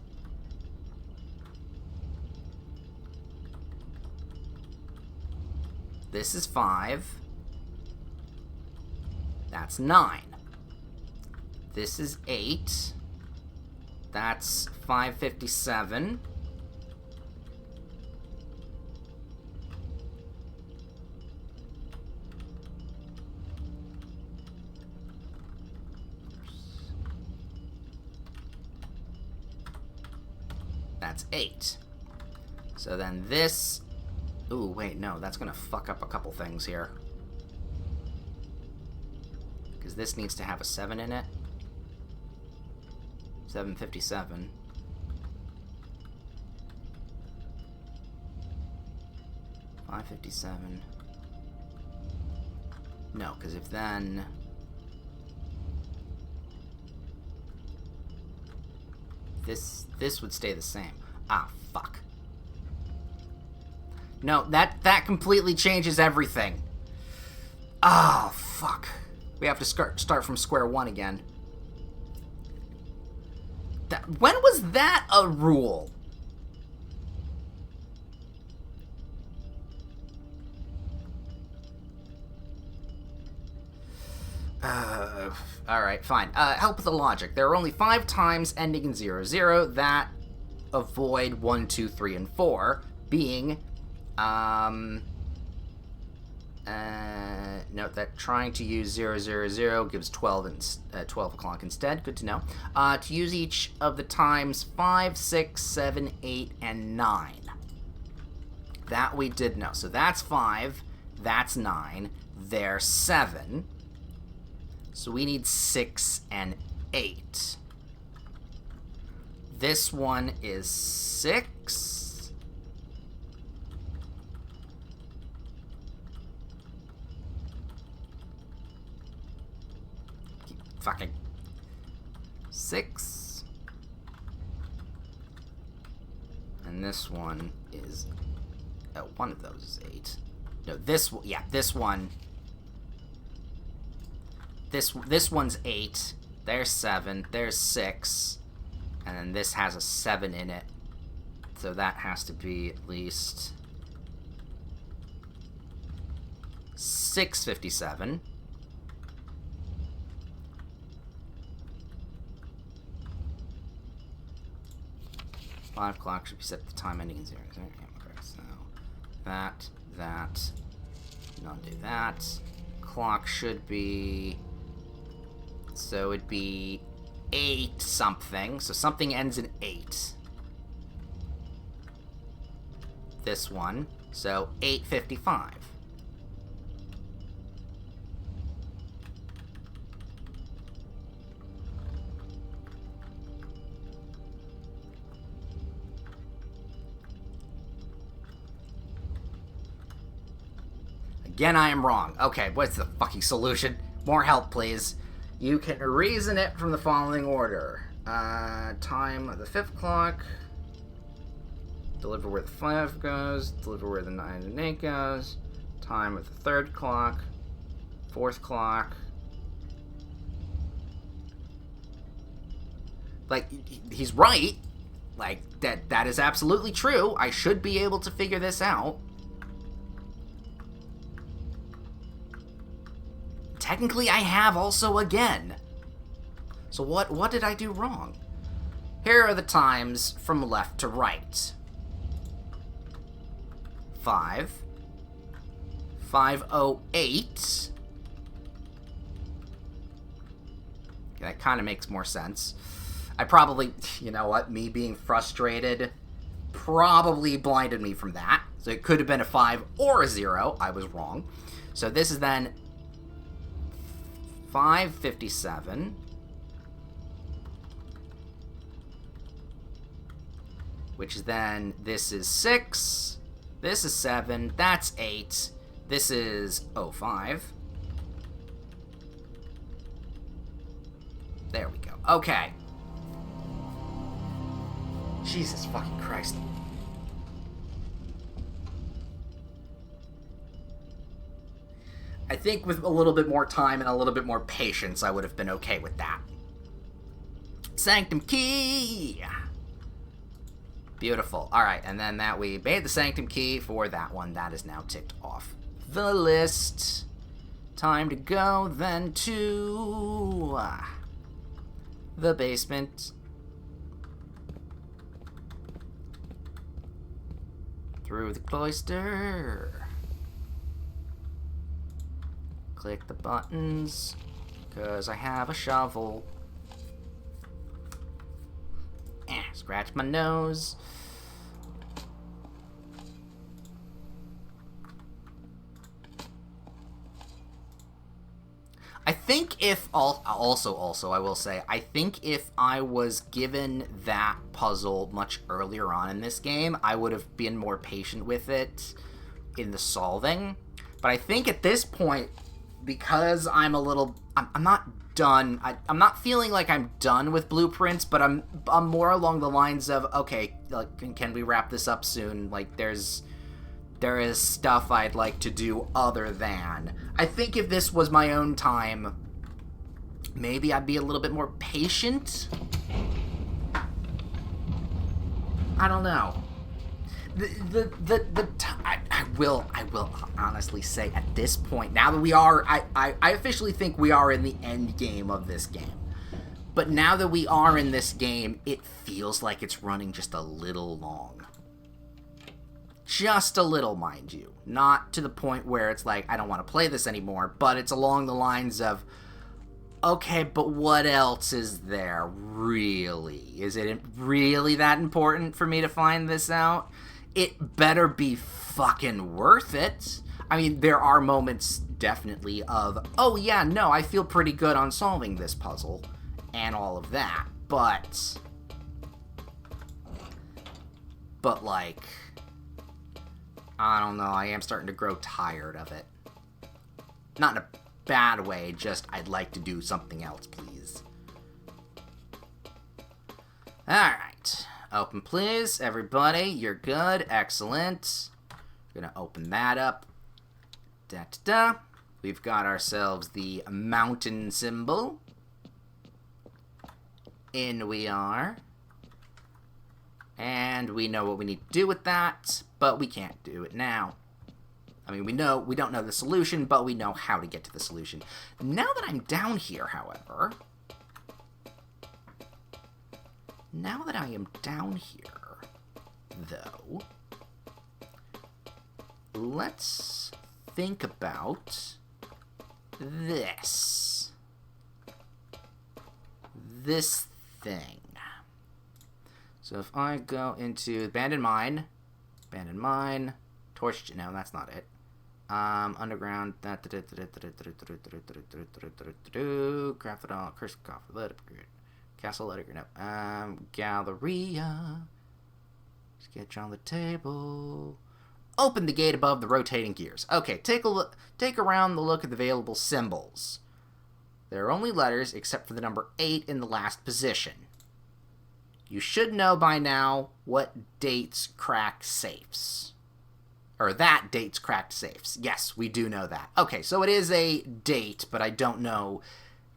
this is 5. That's 9. This is 8. That's 5:57. That's 8. So then this... Ooh, wait, no, that's gonna fuck up a couple things here. Because this needs to have a 7 in it. 7:57. $5.57. No, because if then... This would stay the same. Ah, fuck. No, that completely changes everything. Ah, fuck. We have to start from square one again. When was that a rule? Alright, fine. Help with the logic. There are only 5 times ending in 0, 0 that avoid 1, 2, 3, and 4, being, note that trying to use 0, 0, 0 gives 12 o'clock instead. Good to know. To use each of the times 5, 6, 7, 8, and 9. That we did know. So that's 5, that's 9, there's 7. So we need 6 and 8. This one is 6. Fucking 6. And this one is... Oh, one of those is 8. No, this one... Yeah, this one... This one's 8. There's 7. There's 6. And then this has a 7 in it. So that has to be at least... 657. Five o'clock should be set to time ending in 0. Okay, so that, not do that. Clock should be... So it'd be 8 something. So something ends in 8. This one. So 8:55. Again, I am wrong. Okay, what's the fucking solution? More help, please. You can reason it from the following order. Time of the 5th clock. Deliver where the 5 goes. Deliver where the 9 and 8 goes. Time of the 3rd clock. 4th clock. Like, he's right. Like, that is absolutely true. I should be able to figure this out. Technically, I have also again. So what did I do wrong? Here are the times from left to right. 5. 5:08. Okay, that kind of makes more sense. I probably, you know what, me being frustrated probably blinded me from that. So it could have been a 5 or a 0. I was wrong. So this is then 5:57, which is then, this is 6, this is 7, that's 8, this is 05. There we go. Okay. Jesus fucking Christ. I think with a little bit more time and a little bit more patience, I would have been okay with that. Sanctum key! Beautiful. Alright, and then that we made the sanctum key for that one. That is now ticked off the list. Time to go then to the basement. Through the cloister. Click the buttons, because I have a shovel. Scratch my nose. I think if, also, I will say, I think if I was given that puzzle much earlier on in this game, I would have been more patient with it in the solving. But I think at this point, because I'm not done. I'm not feeling like I'm done with blueprints, but I'm more along the lines of, okay, like, can we wrap this up soon? Like, there is stuff I'd like to do other than. I think if this was my own time, maybe I'd be a little bit more patient. I don't know. I will honestly say at this point, now that we are, I officially think we are in the end game of this game. But now that we are in this game, it feels like it's running just a little long. Just a little, mind you. Not to the point where it's like, I don't want to play this anymore, but it's along the lines of, okay, but what else is there, really? Is it really that important for me to find this out? It better be fucking worth it. I mean, there are moments, definitely, of, oh yeah, no, I feel pretty good on solving this puzzle, and all of that, but, like, I don't know, I am starting to grow tired of it. Not in a bad way, just I'd like to do something else, please. Alright. Open, please, everybody. You're good. Excellent. Gonna open that up. Da-da-da. We've got ourselves the mountain symbol. In we are. And we know what we need to do with that, but we can't do it now. I mean, we don't know the solution, but we know how to get to the solution. Now that I'm down here, however, though, let's think about this thing. So if I go into abandoned mine, torch, no, that's not it. Underground, craft it all, curse coffer, let it be, castle, let it go, no, Galleria, sketch on the table, open the gate above the rotating gears. Okay, take around the look at the available symbols. There are only letters except for the number 8 in the last position. You should know by now what dates crack safes. Or that dates cracked safes. Yes, we do know that. Okay, so it is a date, but I don't know.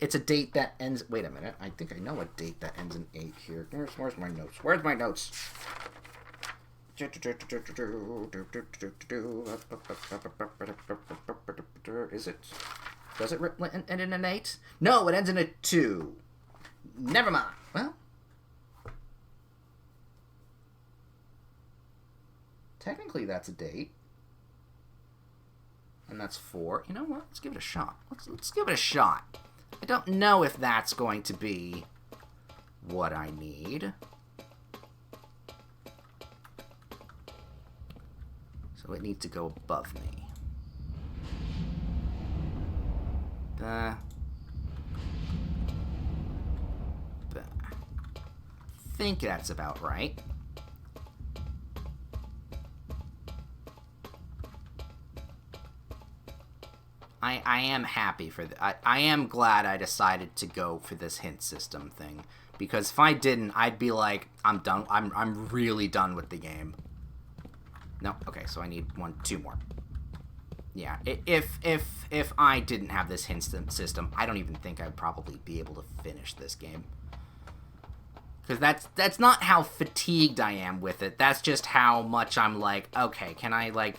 It's a date that ends... Wait a minute. I think I know a date that ends in 8 here. Where's my notes? Where's my notes? Is it? Does it end in an 8? No, it ends in a 2. Never mind. Well... Technically, that's a date. And that's 4. You know what? Let's give it a shot. Let's give it a shot. I don't know if that's going to be what I need. So it needs to go above me. I think that's about right. I am happy for I am glad I decided to go for this hint system thing, because if I didn't, I'd be like, I'm done. I'm really done with the game. No, okay, so I need 2 more. Yeah, if I didn't have this hint system, I don't even think I'd probably be able to finish this game. Because that's not how fatigued I am with it. That's just how much I'm like, okay, can I, like...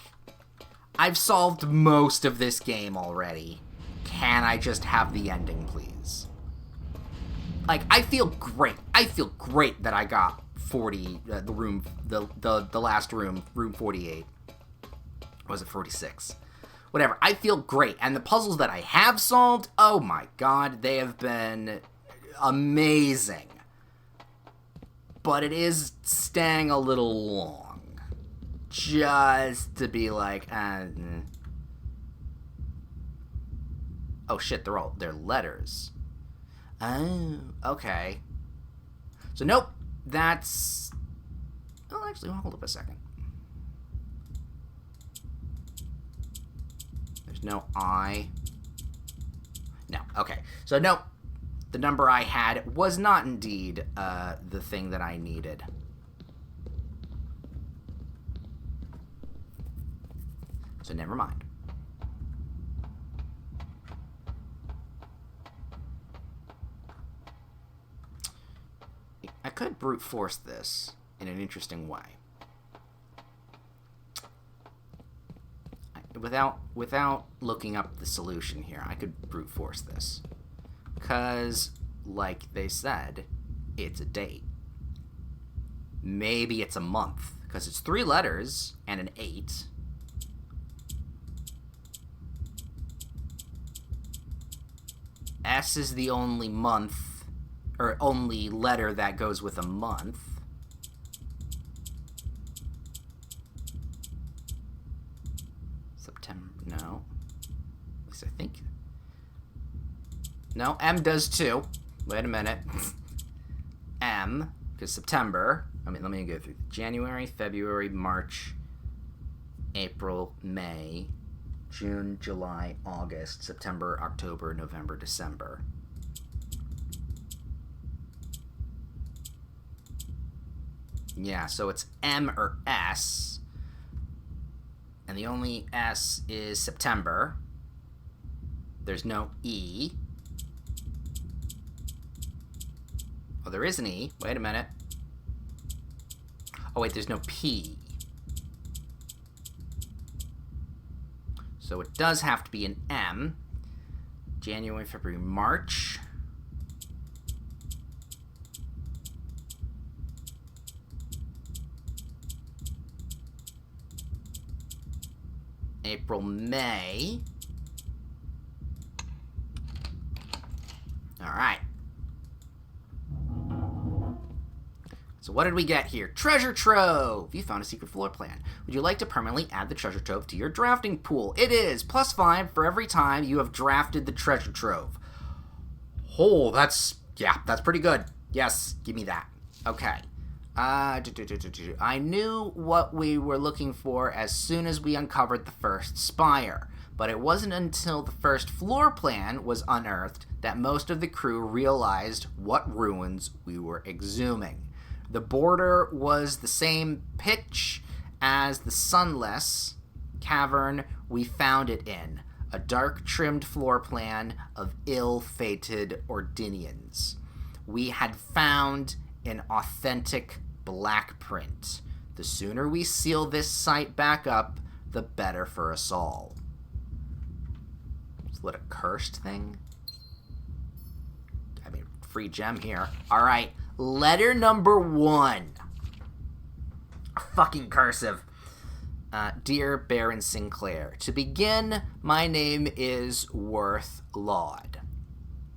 I've solved most of this game already. Can I just have the ending, please? Like, I feel great. I feel great that I got 40, the last room 48. Or was it 46? Whatever. I feel great. And the puzzles that I have solved, oh my god, they have been amazing. But it is staying a little long. Just to be like, oh shit, they're letters. Oh, okay. So nope, that's... Oh, actually, hold up a second. There's no I. No, okay. So nope, the number I had was not indeed the thing that I needed. So never mind. I could brute force this in an interesting way. without looking up the solution here, I could brute force this. Because, like they said, it's a date. Maybe it's a month, because it's 3 letters and an 8. S is the only month, or only letter that goes with a month. September, no. At least I think. No, M does too. Wait a minute. M, because September, let me go through January, February, March, April, May, June, July, August, September, October, November, December. Yeah, so it's M or S. And the only S is September. There's no E. Oh, there is an E. Wait a minute. Oh, wait, there's no P. So it does have to be an M. January, February, March. April, May. All right. So what did we get here? Treasure trove! You found a secret floor plan. Would you like to permanently add the treasure trove to your drafting pool? It is +5 for every time you have drafted the treasure trove. Oh, that's pretty good. Yes, give me that. Okay. I knew what we were looking for as soon as we uncovered the first spire, but it wasn't until the first floor plan was unearthed that most of the crew realized what ruins we were exhuming. The border was the same pitch as the sunless cavern we found it in, a dark-trimmed floor plan of ill-fated Ordinians. We had found an authentic black print. The sooner we seal this site back up, the better for us all. Is what, a cursed thing? I mean, free gem here. Alright, letter number 1. Fucking cursive. Dear Baron Sinclair, to begin, my name is Worth Laud.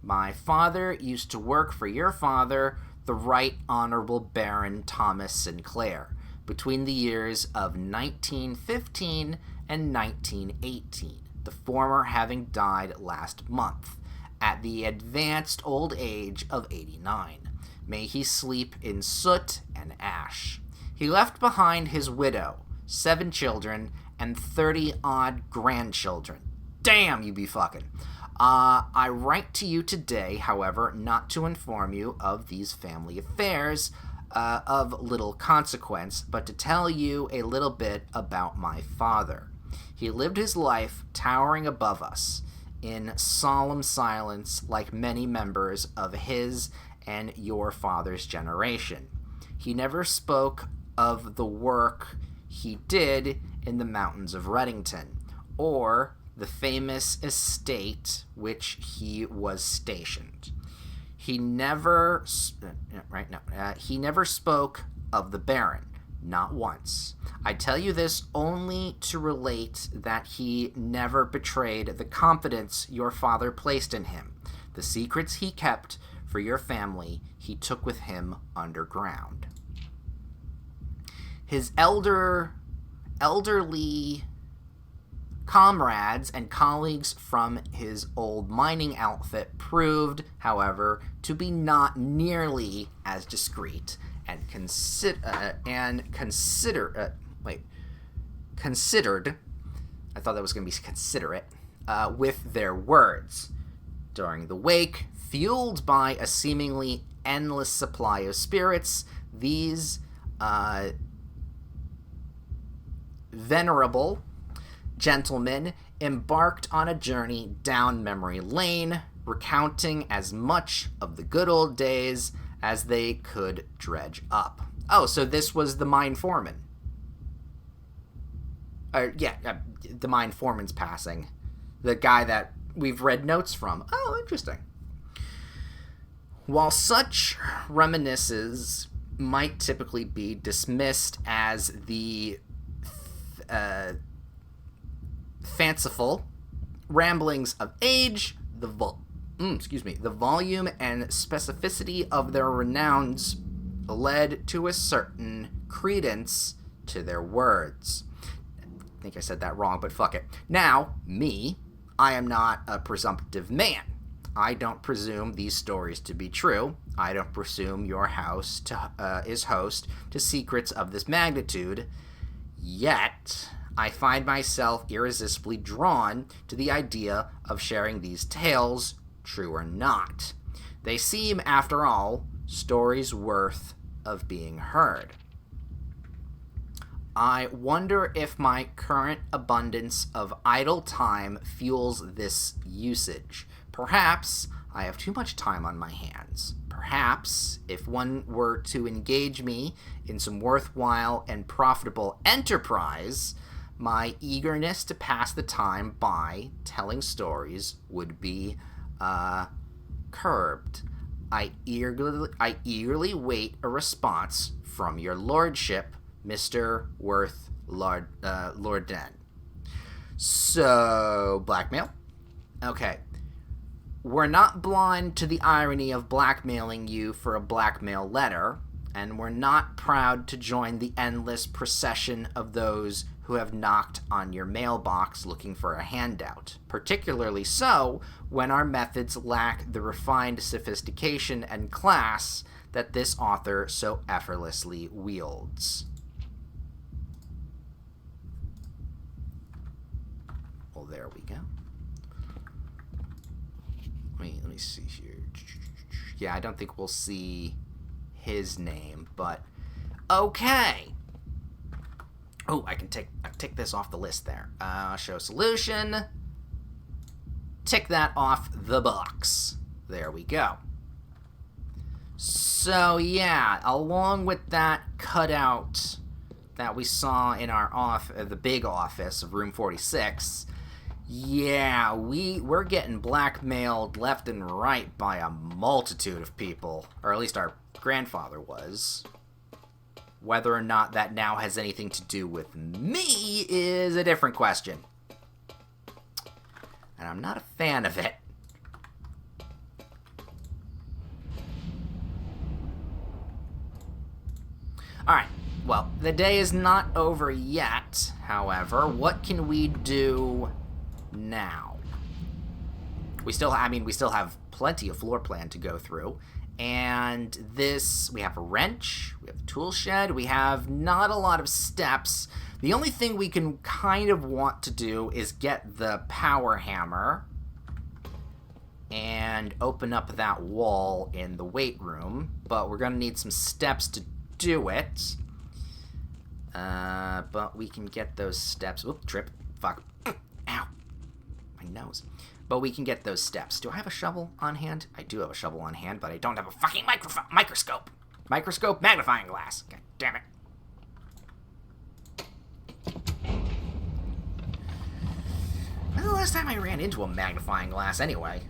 My father used to work for your father, the Right Honorable Baron Thomas Sinclair, between the years of 1915 and 1918, the former having died last month, at the advanced old age of 89. May he sleep in soot and ash. He left behind his widow, 7 children, and 30-odd grandchildren. Damn, you be fucking. I write to you today, however, not to inform you of these family affairs of little consequence, but to tell you a little bit about my father. He lived his life towering above us, in solemn silence like many members of his and your father's generation. He never spoke of the work he did in the mountains of Reddington, or the famous estate which he was stationed. He never spoke of the Baron, not once. I tell you this only to relate that he never betrayed the confidence your father placed in him. The secrets he kept for your family he took with him underground. His elderly comrades and colleagues from his old mining outfit proved, however, to be not nearly as discreet and considered. I thought that was going to be considerate with their words. During the wake, fueled by a seemingly endless supply of spirits, these venerable gentlemen embarked on a journey down memory lane, recounting as much of the good old days as they could dredge up. Oh, so this was the mine foreman. The Mind Foreman's passing. The guy that we've read notes from. Oh, interesting. While such reminiscences might typically be dismissed as the fanciful ramblings of age, the volume and specificity of their renowns led to a certain credence to their words. I think I said that wrong, but fuck it. Now, I am not a presumptive man. I don't presume these stories to be true. I don't presume your house is host to secrets of this magnitude. Yet, I find myself irresistibly drawn to the idea of sharing these tales, true or not. They seem, after all, stories worth of being heard. I wonder if my current abundance of idle time fuels this usage. Perhaps I have too much time on my hands. Perhaps, if one were to engage me in some worthwhile and profitable enterprise, my eagerness to pass the time by telling stories would be curbed. I eagerly wait a response from your lordship, Mr. Worth Lorden. So, blackmail? Okay. We're not blind to the irony of blackmailing you for a blackmail letter, and we're not proud to join the endless procession of those who have knocked on your mailbox looking for a handout, particularly so when our methods lack the refined sophistication and class that this author so effortlessly wields. Well, there we go. Let me see here. Yeah, I don't think we'll see his name, but okay. Oh, I can tick this off the list there. Show solution. Tick that off the box. There we go. So yeah, along with that cutout that we saw in our the big office of room 46, yeah, we're getting blackmailed left and right by a multitude of people, or at least our grandfather was. Whether or not that now has anything to do with me is a different question. And I'm not a fan of it. Alright, well, the day is not over yet, however. What can we do now? We still have plenty of floor plan to go through. And we have a wrench, we have a tool shed, we have not a lot of steps. The only thing we can kind of want to do is get the power hammer and open up that wall in the weight room, but we're going to need some steps to do it. But we can get those steps. Oop, trip. Fuck. Ow. My nose. But we can get those steps. Do I have a shovel on hand? I do have a shovel on hand, but I don't have a fucking microscope. Microscope, magnifying glass. God damn it. When the last time I ran into a magnifying glass anyway?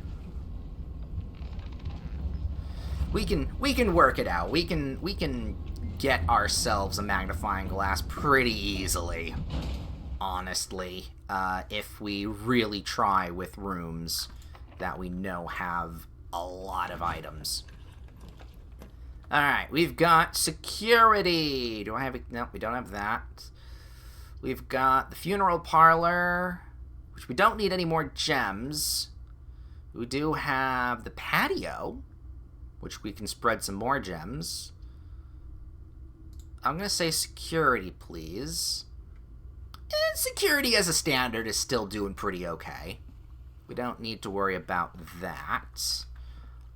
We can work it out. We can get ourselves a magnifying glass pretty easily. Honestly, if we really try with rooms that we know have a lot of items. Alright, we've got security. Do I have it? No, we don't have that. We've got the funeral parlor, which we don't need any more gems. We do have the patio, which we can spread some more gems. I'm going to say security, please. And security as a standard is still doing pretty okay. We don't need to worry about that.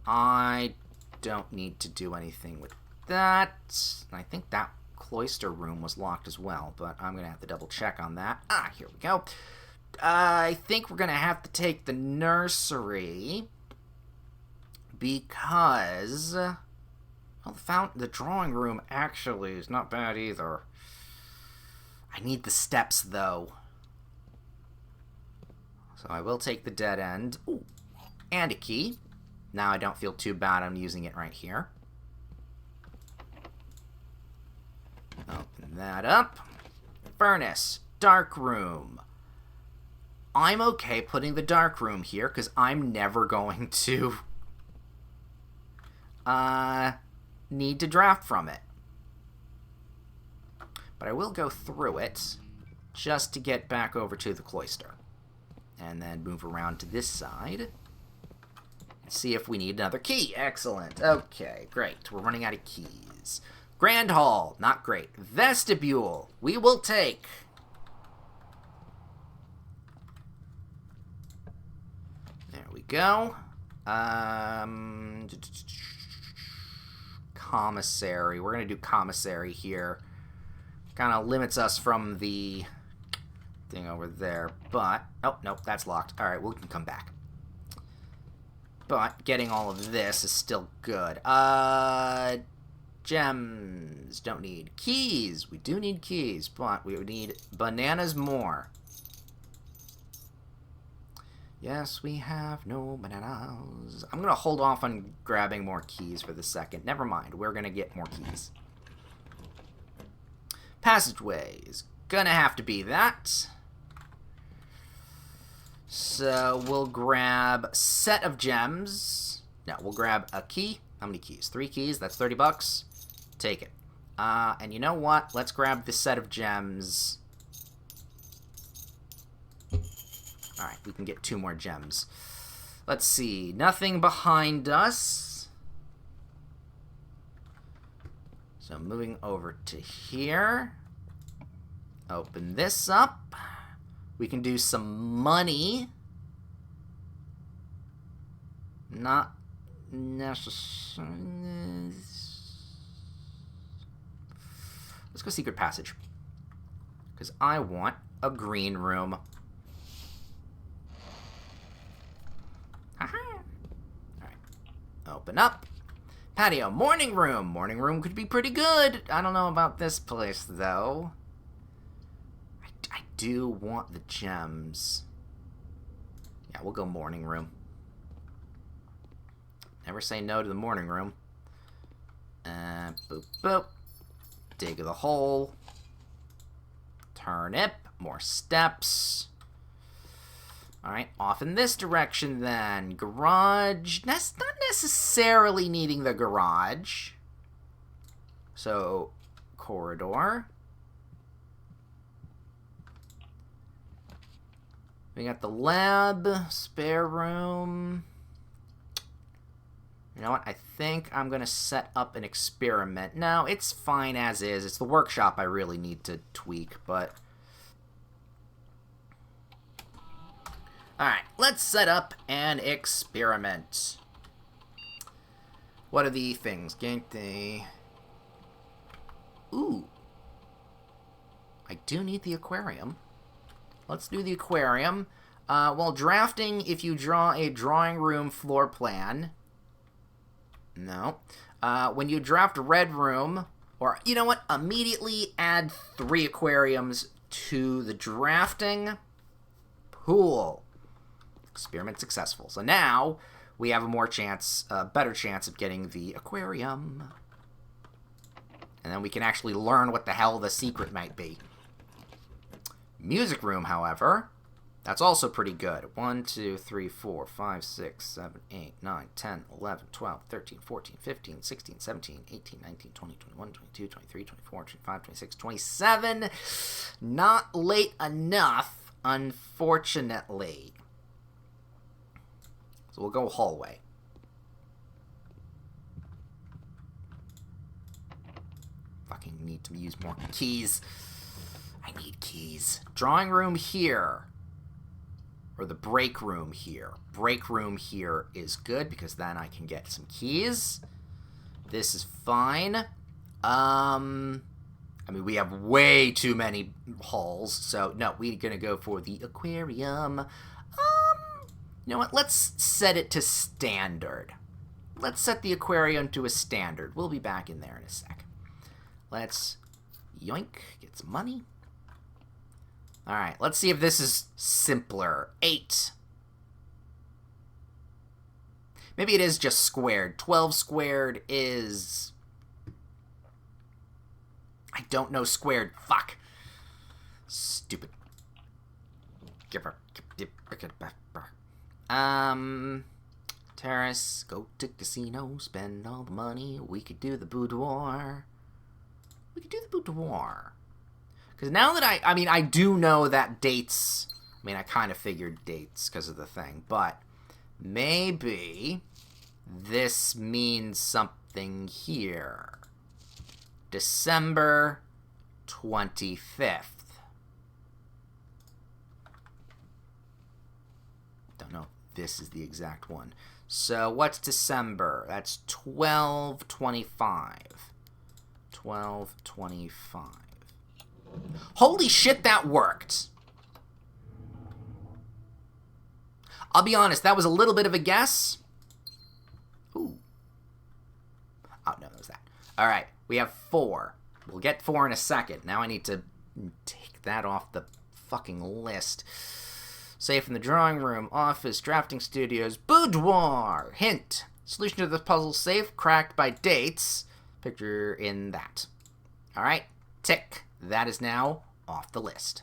I don't need to do anything with that. I think that cloister room was locked as well, but I'm going to have to double check on that. Here we go. I think we're going to have to take the nursery because, well, the drawing room actually is not bad either. I need the steps, though. So I will take the dead end. Ooh, and a key. Now I don't feel too bad I'm using it right here. Open that up. Furnace. Dark room. I'm okay putting the dark room here because I'm never going to need to draft from it. But I will go through it just to get back over to the cloister. And then move around to this side. And see if we need another key. Excellent. Okay, great. We're running out of keys. Grand Hall. Not great. Vestibule. We will take. There we go. Commissary. We're going to do commissary here. Kind of limits us from the thing over there. But, oh, nope, that's locked. All right, we can come back. But getting all of this is still good. Gems. Don't need keys. We do need keys, but we would need bananas more. Yes, we have no bananas. I'm going to hold off on grabbing more keys for the second. Never mind. We're going to get more keys. Passageway is going to have to be that. So we'll grab set of gems. No, we'll grab a key. How many keys? 3 keys. That's $30. Take it. And you know what? Let's grab this set of gems. Alright, we can get 2 more gems. Let's see. Nothing behind us. So moving over to here. Open this up. We can do some money. Not necessarily. Let's go secret passage. Because I want a green room. Alright. Open up. Patio. Morning room. Morning room could be pretty good. I don't know about this place, though. I do want the gems. Yeah, we'll go morning room. Never say no to the morning room. Boop, boop. Dig the hole. Turnip. More steps. Alright, off in this direction then. Garage. That's not necessarily needing the garage. So, corridor. We got the lab, spare room. You know what? I think I'm going to set up an experiment. No, it's fine as is. It's the workshop I really need to tweak, but... Alright, let's set up an experiment. What are the things? Gank the... Ooh. I do need the aquarium. Let's do the aquarium. While drafting, if you draw a drawing room floor plan... No. When you draft a red room, or, you know what? Immediately add 3 aquariums to the drafting pool. Experiment successful. So now we have a better chance of getting the aquarium. And then we can actually learn what the hell the secret might be. Music room, however, that's also pretty good. 1, 2, 3, 4, 5, 6, 7, 8, 9, 10, 11, 12, 13, 14, 15, 16, 17, 18, 19, 20, 21, 22, 23, 24, 25, 26, 27. Not late enough, unfortunately. So we'll go hallway. Fucking need to use more keys. I need keys. Drawing room here. Or the break room here. Break room here is good because then I can get some keys. This is fine. I mean, we have way too many halls. So, no, we're going to go for the aquarium. You know what? Let's set it to standard. Let's set the aquarium to a standard. We'll be back in there in a sec. Let's yoink, get some money. Alright, let's see if this is simpler. 8. Maybe it is just squared. 12 squared is... I don't know squared. Fuck. Stupid. Terrace, go to casino, spend all the money. We could do the boudoir. Because now that I do know that dates... I mean, I kind of figured dates because of the thing. But maybe this means something here. December 25th. Don't know if this is the exact one. So what's December? That's 12/25. 12/25. Holy shit, that worked! I'll be honest, that was a little bit of a guess. Ooh. Oh, no, that was that. Alright, we have 4. We'll get 4 in a second. Now I need to take that off the fucking list. Safe in the drawing room, office, drafting studios, boudoir. Hint. Solution to the puzzle safe, cracked by dates. Picture in that. Alright, tick. That is now off the list.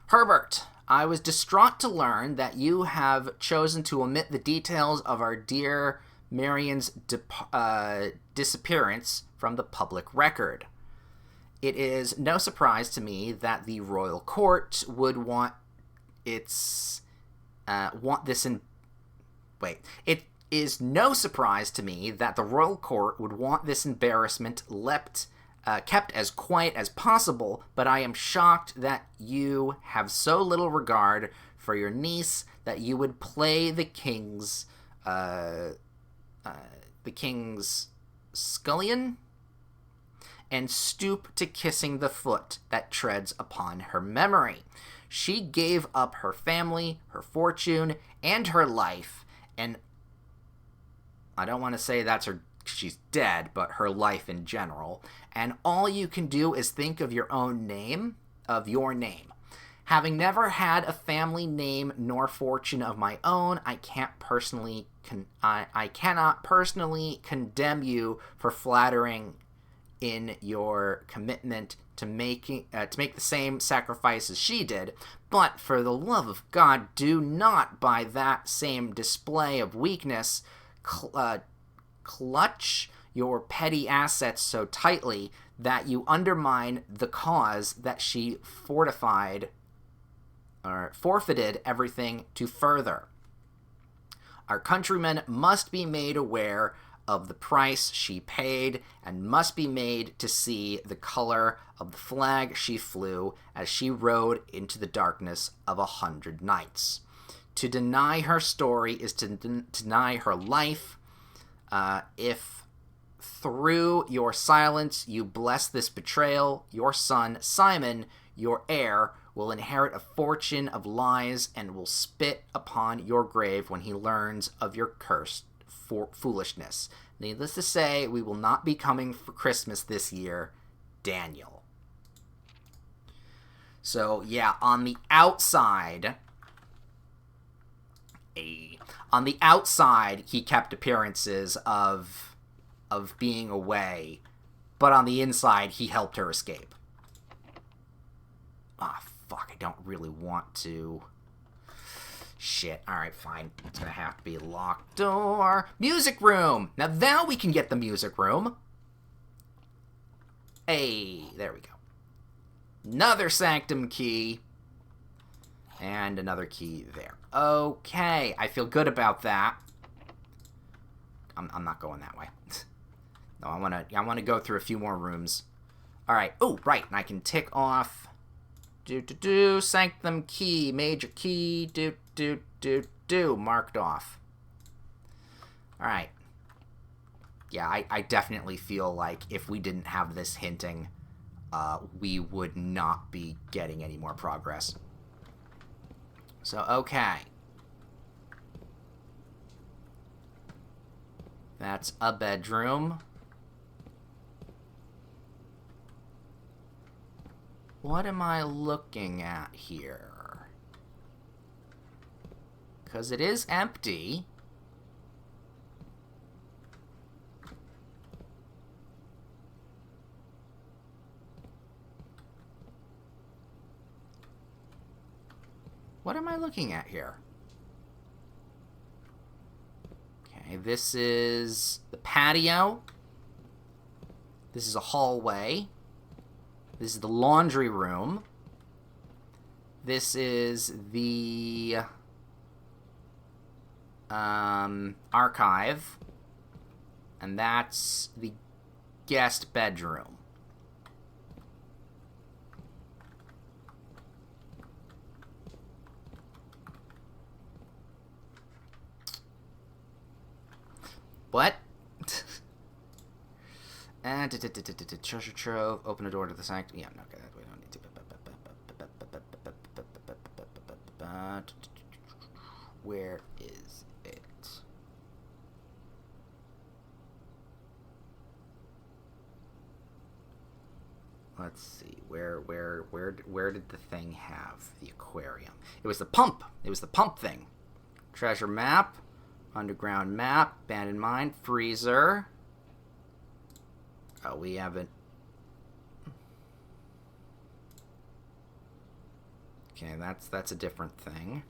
Herbert, I was distraught to learn that you have chosen to omit the details of our dear Marion's disappearance from the public record. It is no surprise to me that the royal court would want this in... Wait. It is no surprise to me that the royal court would want this embarrassment kept as quiet as possible, but I am shocked that you have so little regard for your niece that you would play the king's scullion and stoop to kissing the foot that treads upon her memory. She gave up her family, her fortune, and her life, and I don't want to say she's dead, but her life in general, and all you can do is think of your name. Having never had a family name nor fortune of my own, I cannot personally condemn you for flattering in your commitment to make the same sacrifice as she did, but for the love of God, do not, by that same display of weakness, clutch your petty assets so tightly that you undermine the cause that she fortified or forfeited everything to further. Our countrymen must be made aware of the price she paid and must be made to see the color of the flag she flew as she rode into the darkness of 100 nights. To deny her story is to deny her life. If through your silence you bless this betrayal, your son, Simon, your heir, will inherit a fortune of lies and will spit upon your grave when he learns of your cursed foolishness. Needless to say, we will not be coming for Christmas this year, Daniel. So, yeah, on the outside, he kept appearances of being away, but on the inside, he helped her escape. Ah, fuck, I don't really want to. Shit, alright, fine. It's gonna have to be a locked door. Music room! Now we can get the music room. Hey, there we go. Another sanctum key. And another key there. Okay, I feel good about that. I'm not going that way. No, I wanna go through a few more rooms. Alright, oh, right, and I can tick off... sanctum key, major key, marked off. Alright. Yeah, I definitely feel like if we didn't have this hinting, we would not be getting any more progress. So, okay. That's a bedroom. what am I looking at here? Because it is empty. What am I looking at here? Okay, this is the patio. This is a hallway. This is the laundry room. This is the archive. And that's the guest bedroom. What? And treasure trove. Open a door to the sanctum. Yeah, no, okay, we don't need to. Where is it? Let's see. Where did the thing have the aquarium? It was the pump. It was the pump thing. Treasure map. Underground map, abandoned mine, freezer. Oh, we haven't. Okay, that's a different thing.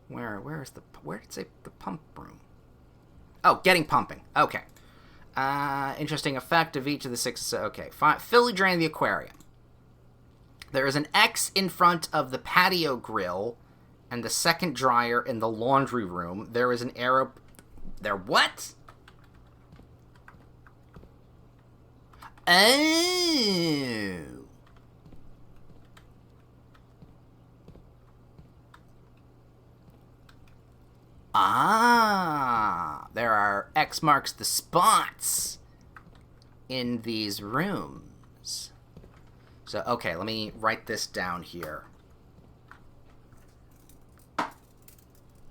Where did it say the pump room? Oh, getting pumping. Okay. Interesting effect of each of the 6. Okay, fine. Fully drain the aquarium. There is an X in front of the patio grill. And the second dryer in the laundry room. There is an arrow. There what? Oh. Ah. There are X marks the spots in these rooms. So, okay, let me write this down here.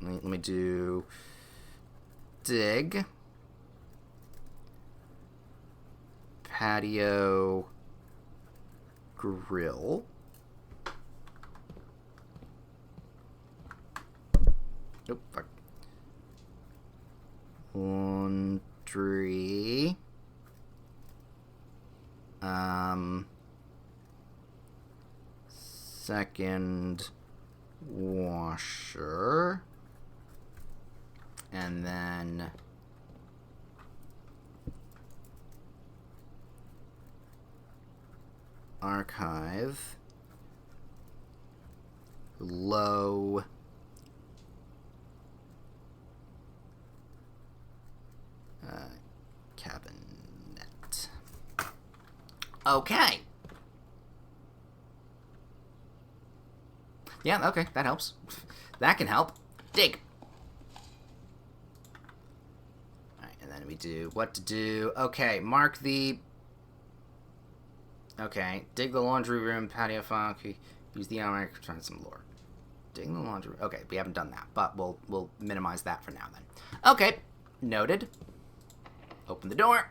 Let me do dig patio grill. Oh, fuck. Laundry. Second washer. And then archive, low cabinet. Okay. Yeah, okay, that helps. That can help. Dig. We do what to do. Okay, mark the. Okay, dig the laundry room, patio file. Okay, use the automatic. Try some lore. Dig the laundry. Okay, we haven't done that, but we'll minimize that for now then. Okay, noted. Open the door.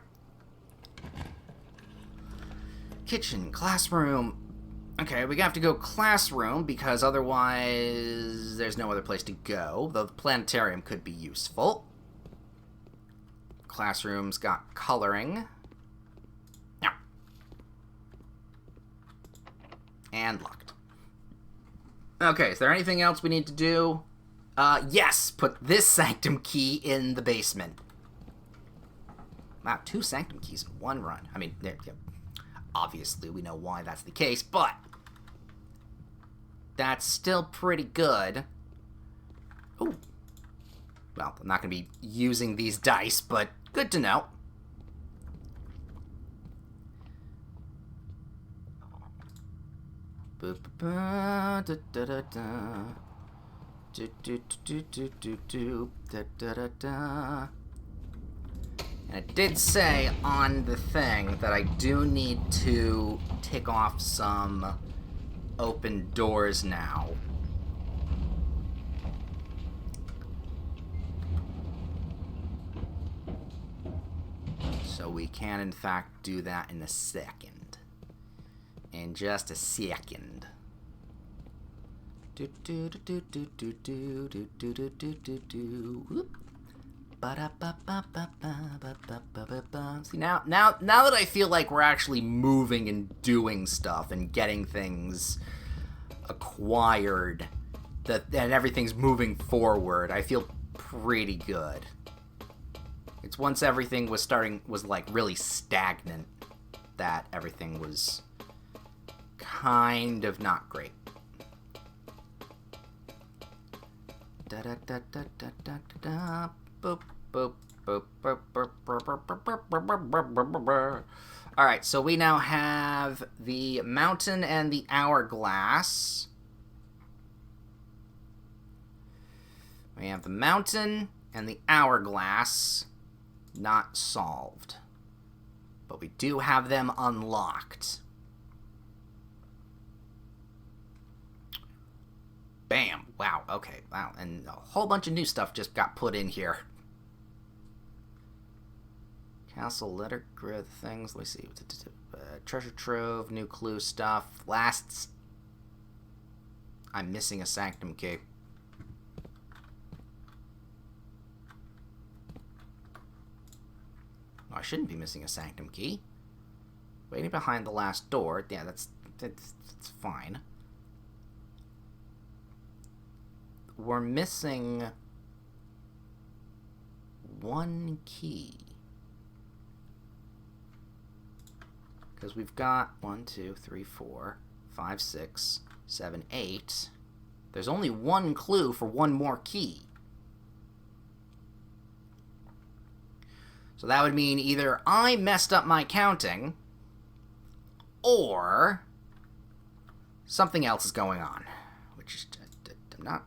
Kitchen, classroom. Okay, we have to go classroom because otherwise there's no other place to go. Though the planetarium could be useful. Classroom's got coloring. Yeah. And locked. Okay, is there anything else we need to do? Yes! Put this sanctum key in the basement. Wow, 2 sanctum keys in one run. I mean, obviously we know why that's the case, but that's still pretty good. Ooh. Well, I'm not going to be using these dice, but good to know. And it did say on the thing that I do need to tick off some open doors now. So we can, in fact, do that in a second. In just a second. See, now that I feel like we're actually moving and doing stuff and getting things acquired, and everything's moving forward, I feel pretty good. It's once everything was like really stagnant that everything was kind of not great. Alright, so we now have the mountain and the hourglass. We have the mountain and the hourglass not solved. But we do have them unlocked. Bam. Wow, okay. Wow, and a whole bunch of new stuff just got put in here. Castle, letter, grid, things. Let's see. Treasure trove, new clue stuff. Lasts. I'm missing a sanctum key. Oh, I shouldn't be missing a sanctum key. Waiting behind the last door. Yeah, that's fine. We're missing one key. Because we've got 1, 2, 3, 4, 5, 6, 7, 8. There's only one clue for one more key. So that would mean either I messed up my counting, or something else is going on, which I'm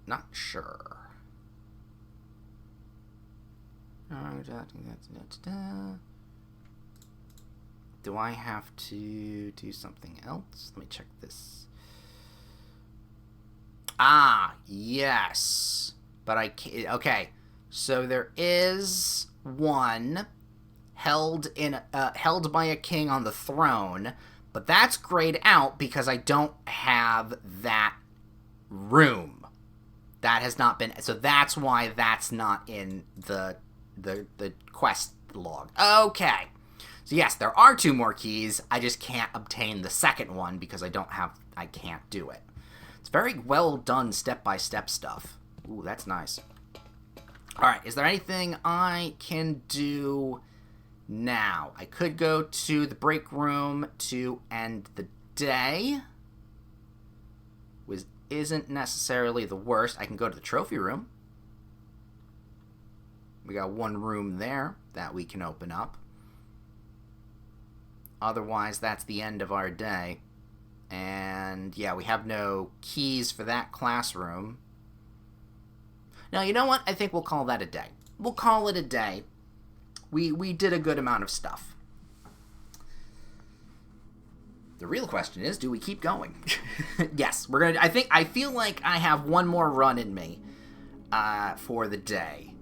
not sure. Do I have to do something else? Let me check this. Ah, yes. But I can't. Okay. So there is one held by a king on the throne, but that's grayed out because I don't have that room. That has not been, so that's why that's not in the quest log. Okay. So yes, there are 2 more keys. I just can't obtain the second one because I can't do it. It's very well done step-by-step stuff. Ooh, that's nice. Alright, is there anything I can do now? I could go to the break room to end the day, which isn't necessarily the worst. I can go to the trophy room. We got one room there that we can open up. Otherwise, that's the end of our day. And yeah, we have no keys for that classroom. Now, you know what? I think we'll call that a day. We'll call it a day. We did a good amount of stuff. The real question is, do we keep going? Yes, we're gonna. I feel like I have one more run in me for the day.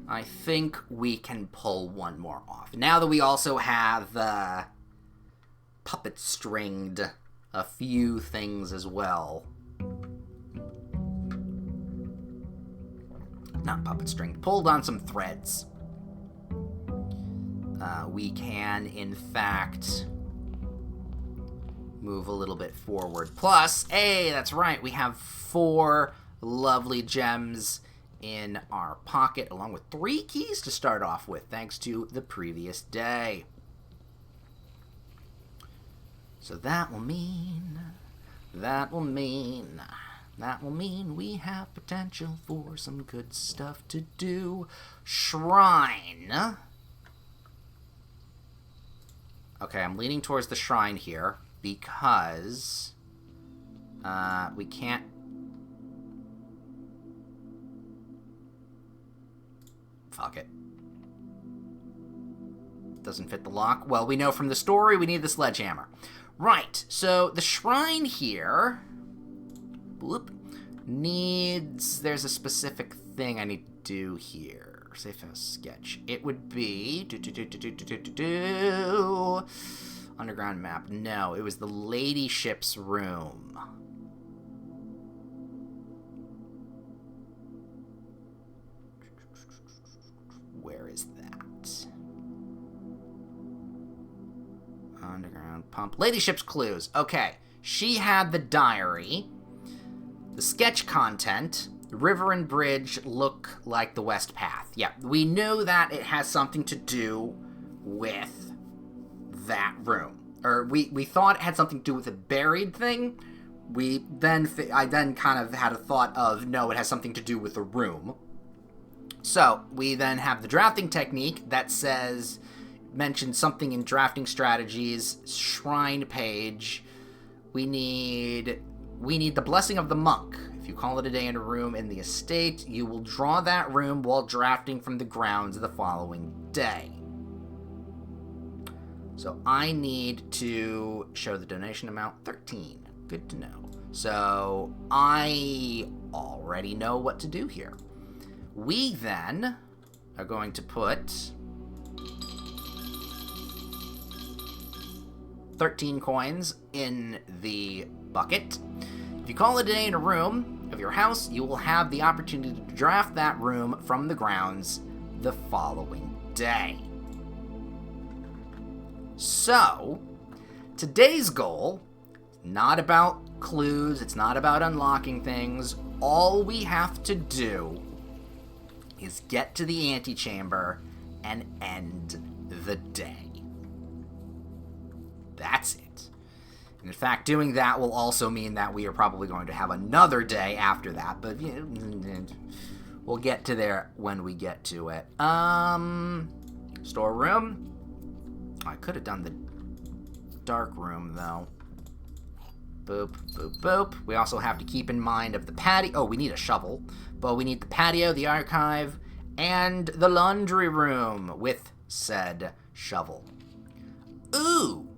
I think we can pull one more off. Now that we also have puppet stringed a few things as well. Not puppet string, pulled on some threads. We can, in fact, move a little bit forward. Plus, hey, that's right, we have 4 lovely gems in our pocket, along with 3 keys to start off with, thanks to the previous day. So that will mean we have potential for some good stuff to do. Shrine. Okay, I'm leaning towards the shrine here because we can't. Fuck it. Doesn't fit the lock. Well, we know from the story we need the sledgehammer. Right, so the shrine here... Bloop, needs... There's a specific thing I need to do here. Safe house sketch. It would be... Underground map. No, it was the ladyship's room. Where is that? Underground pump. Ladyship's clues. Okay. She had the diary. The sketch content. The river and bridge look like the West Path. Yeah, we knew that it has something to do with that room. Or we thought it had something to do with a buried thing. I then kind of had a thought of, no, it has something to do with a room. So, we then have the drafting technique that mentions something in drafting strategies, shrine page. We need the blessing of the monk. If you call it a day in a room in the estate, you will draw that room while drafting from the grounds the following day. So I need to show the donation amount, 13. Good to know. So I already know what to do here. We then are going to put 13 coins in the bucket. If you call it a day in a room of your house, you will have the opportunity to draft that room from the grounds the following day. So, today's goal, not about clues, it's not about unlocking things. All we have to do is get to the antechamber and end the day. That's it. And in fact, doing that will also mean that we are probably going to have another day after that, but we'll get to there when we get to it. Storeroom. I could have done the dark room, though. Boop, boop, boop. We also have to keep in mind of the patio. Oh, we need a shovel. But we need the patio, the archive, and the laundry room with said shovel. Ooh!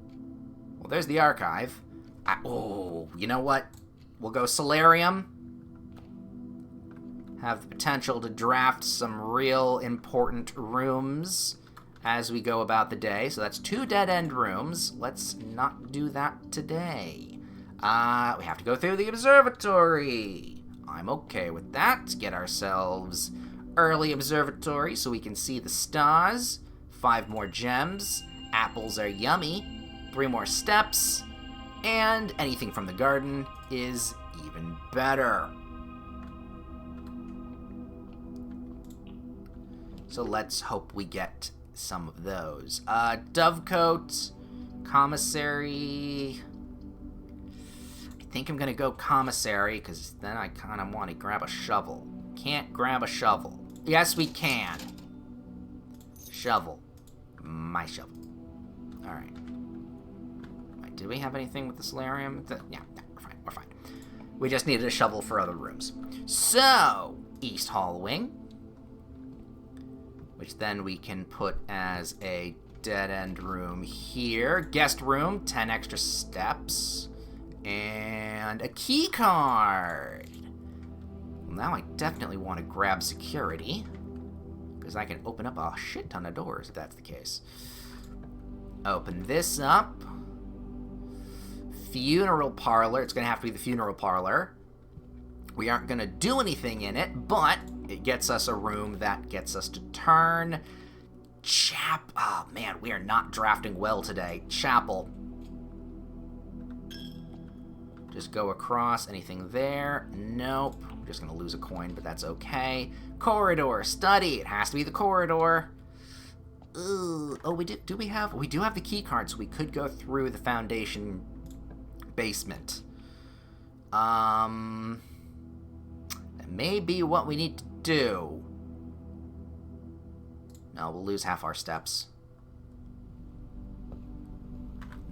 Well, there's the archive. You know what? We'll go solarium. Have the potential to draft some real important rooms as we go about the day. So that's 2 dead-end rooms. Let's not do that today. We have to go through the observatory. I'm okay with that. Get ourselves early observatory so we can see the stars. 5 more gems. Apples are yummy. 3 more steps. And anything from the garden is even better. So let's hope we get some of those. Dovecote, commissary. I think I'm gonna go commissary because then I kind of want to grab a shovel. Can't grab a shovel. Yes, we can. Shovel. My shovel. All right. Wait, did we have anything with the solarium? Yeah, we're fine. We're fine. We just needed a shovel for other rooms. So, East Hall Wing, which then we can put as a dead-end room here. Guest room, 10 extra steps. And a key card. Well, now I definitely want to grab security, because I can open up a shit ton of doors if that's the case. Open this up. Funeral parlor. It's going to have to be the funeral parlor. We aren't going to do anything in it, but it gets us a room that gets us to turn. Oh, man, we are not drafting well today. Chapel. Just go across. Anything there? Nope. We're just going to lose a coin, but that's okay. Corridor. Study. It has to be the corridor. Ooh. Oh, we do have the key card, so we could go through the foundation basement. That may be what we need to do. No, we'll lose half our steps.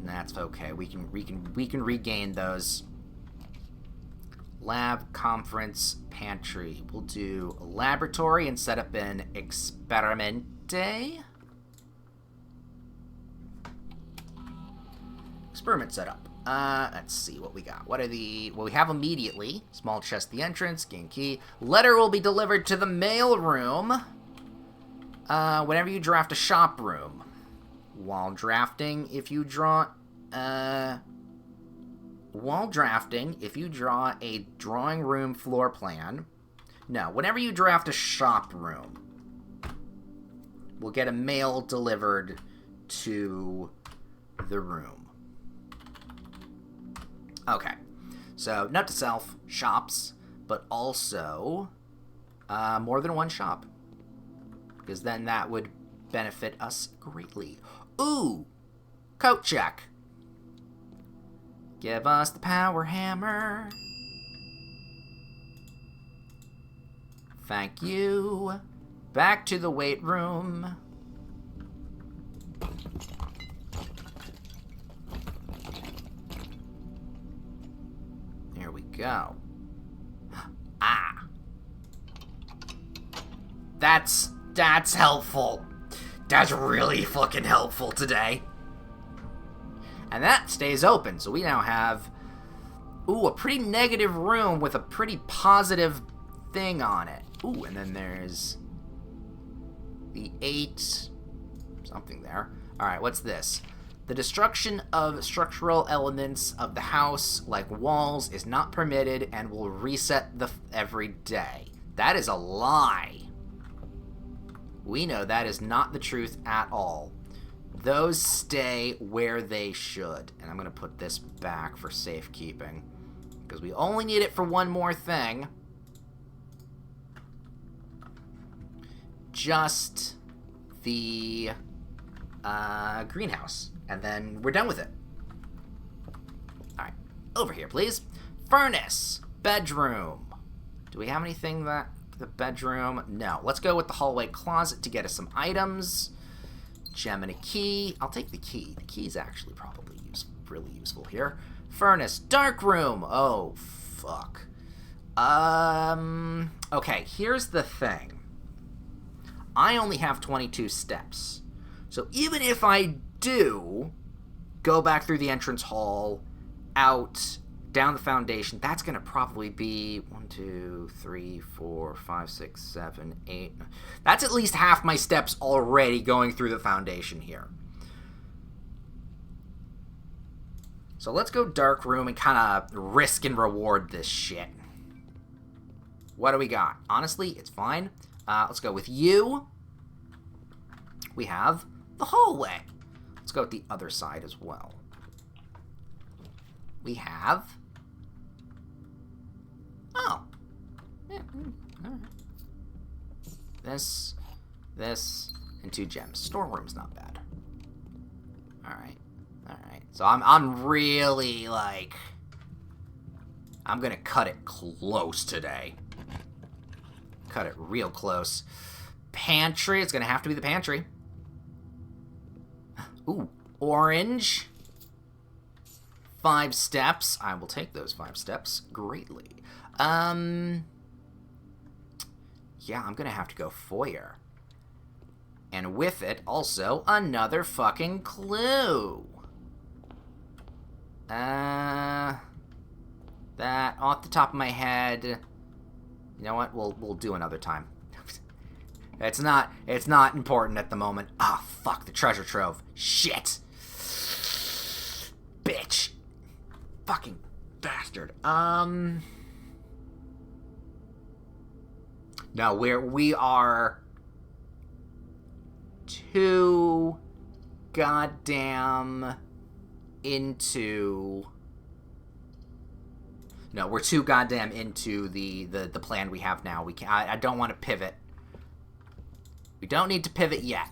That's okay. We can regain those. Lab, conference, pantry. We'll do a laboratory and set up an experimente. Experiment setup. Let's see what we got. What are the... Well, we have immediately. Small chest, the entrance, gain key. Letter will be delivered to the mail room. Whenever you draft a shop room. While drafting, if you draw... While drafting, if you draw a drawing room floor plan... No, whenever you draft a shop room, we'll get a mail delivered to the room. Okay. So, note to self, shops, but also more than one shop. Because then that would benefit us greatly. Ooh! Coat check. Give us the power hammer. Thank you. Back to the weight room. There we go. Ah. That's helpful. That's really fucking helpful today. And that stays open, so we now have... Ooh, a pretty negative room with a pretty positive thing on it. Ooh, and then there's the 8 something there. Alright, what's this? The destruction of structural elements of the house, like walls, is not permitted and will reset every day. That is a lie. We know that is not the truth at all. Those stay where they should. And I'm going to put this back for safekeeping, because we only need it for one more thing. Just the greenhouse, and then we're done with it. Alright, over here, please. Furnace. Bedroom. Do we have anything that... The bedroom? No. Let's go with the hallway closet to get us some items. Gem and a key. I'll take the key. The key is actually probably really useful here. Furnace. Dark room. Oh, fuck. Okay, here's the thing. I only have 22 steps. So even if I do go back through the entrance hall, out, down the foundation, that's going to probably be 1, 2, 3, 4, 5, 6, 7, 8. That's at least half my steps already going through the foundation here. So let's go dark room and kind of risk and reward this shit. What do we got? Honestly, it's fine. Let's go with you. We have the hallway. Let's go with the other side as well. We have... Oh. Yeah, all right. This, and 2 gems. Storeroom's not bad. Alright. Alright. So I'm really, like... I'm gonna cut it close today. Cut it real close. Pantry. It's gonna have to be the pantry. Ooh. Orange. 5 steps. I will take those 5 steps greatly. Yeah, I'm gonna have to go foyer. And with it, also, another fucking clue. That, off the top of my head... You know what? We'll do another time. It's not important at the moment. Ah, oh, fuck, the treasure trove. Shit. Bitch. Fucking bastard. No, we are too goddamn into... No, we're too goddamn into the plan we have now. I don't want to pivot. We don't need to pivot yet.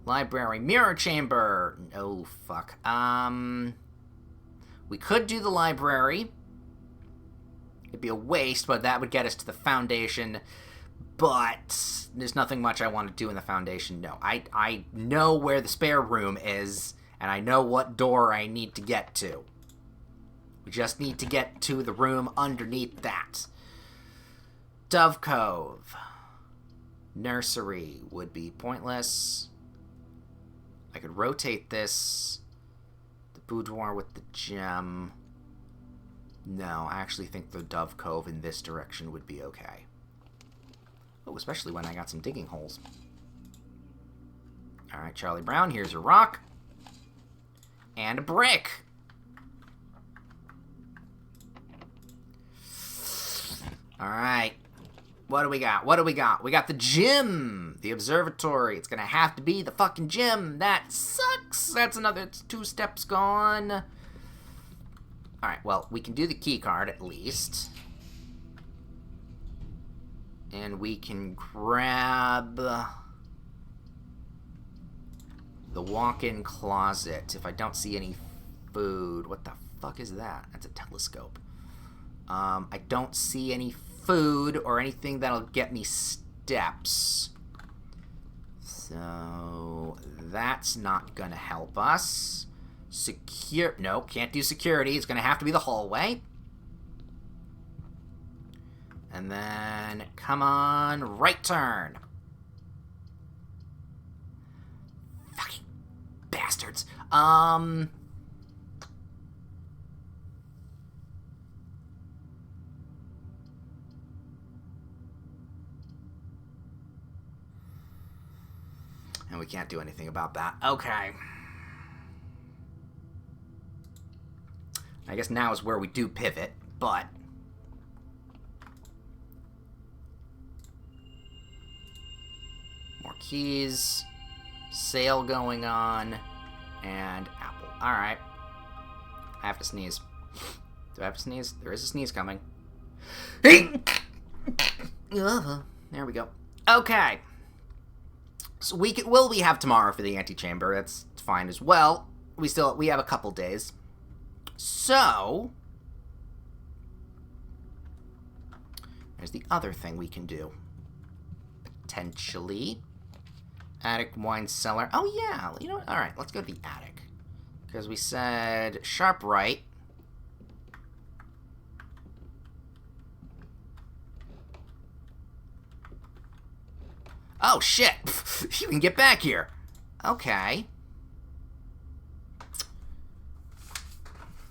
Library. Mirror chamber. Oh, fuck. We could do the library. It'd be a waste, but that would get us to the foundation. But there's nothing much I want to do in the foundation. No, I know where the spare room is, and I know what door I need to get to. We just need to get to the room underneath that. Dove Cove. Nursery would be pointless. I could rotate this boudoir with the gem. No, I actually think the Dove Cove in this direction would be okay. Oh, especially when I got some digging holes. Alright, Charlie Brown, here's your rock. And a brick. Alright. What do we got? What do we got? We got the gym. The observatory. It's gonna have to be the fucking gym. That sucks. That's another 2 steps gone. Alright, well, we can do the key card at least. And we can grab the walk-in closet if I don't see any food. What the fuck is that? That's a telescope. I don't see any food or anything that'll get me steps. So that's not gonna help us. No, can't do security. It's gonna have to be the hallway. And then, come on, right turn. Fucking bastards. And we can't do anything about that. Okay. I guess now is where we do pivot, but... more keys. Sale going on. And apple. Alright. I have to sneeze. Do I have to sneeze? There is a sneeze coming. There we go. Okay. So will we have tomorrow for the antechamber? That's fine as well. We have a couple days. So there's the other thing we can do. Potentially. Attic wine cellar. Oh yeah, you know what? Alright, let's go to the attic. Because we said sharp right. Oh shit! You can get back here. Okay.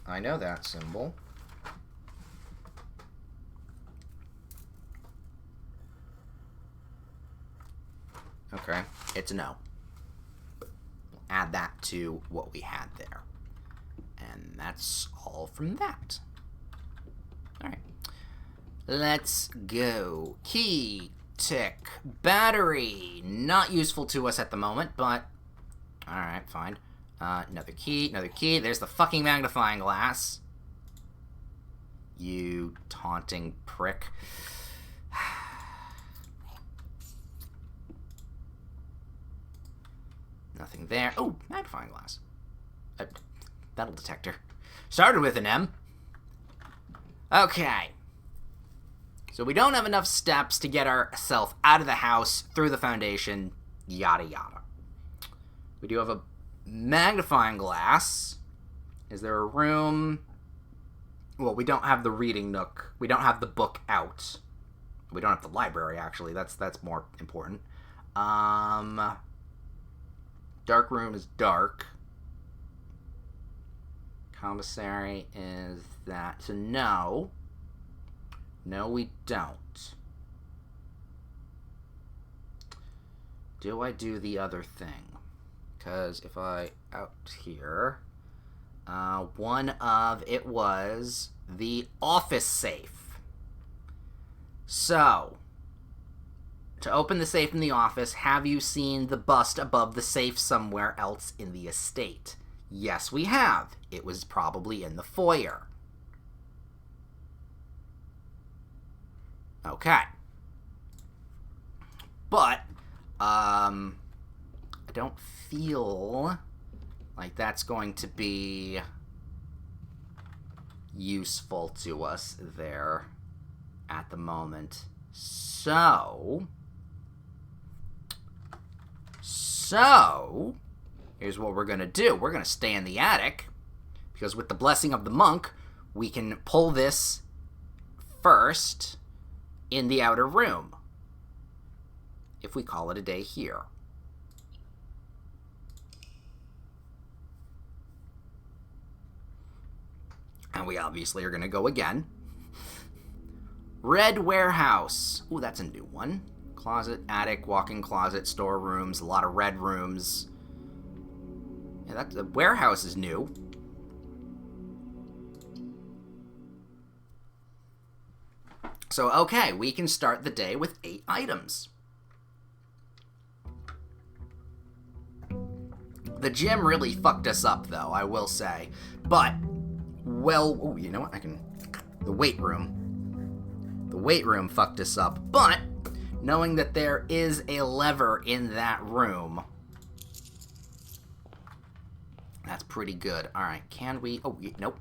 I know that symbol. Okay, it's a no. We'll add that to what we had there. And that's all from that. Alright. Let's go. Key, tick, battery. Not useful to us at the moment, but... alright, fine. Another key, another key. There's the fucking magnifying glass. You taunting prick. Nothing there. Oh, magnifying glass. Metal detector. Started with an M. Okay. So we don't have enough steps to get ourselves out of the house, through the foundation, yada yada. We do have a magnifying glass. Is there a room? Well, we don't have the reading nook. We don't have the book out. We don't have the library, actually. That's more important. Dark room is dark. Commissary is that. So no. No, we don't. Do I do the other thing? Because if I out here, one of it was the office safe. So, to open the safe in the office, have you seen the bust above the safe somewhere else in the estate? Yes, we have. It was probably in the foyer. Okay. But, I don't feel like that's going to be useful to us there at the moment. So, here's what we're going to do. We're going to stay in the attic, because with the blessing of the monk, we can pull this first in the outer room, if we call it a day here. And we obviously are going to go again. Red warehouse. Ooh, that's a new one. Closet, attic, walk-in closet, storerooms, a lot of red rooms. Yeah, the warehouse is new. So, okay, we can start the day with 8 items. The gym really fucked us up, though, I will say. But, well, ooh, you know what? The weight room. The weight room fucked us up, but knowing that there is a lever in that room, that's pretty good. All right, can we... Oh, nope.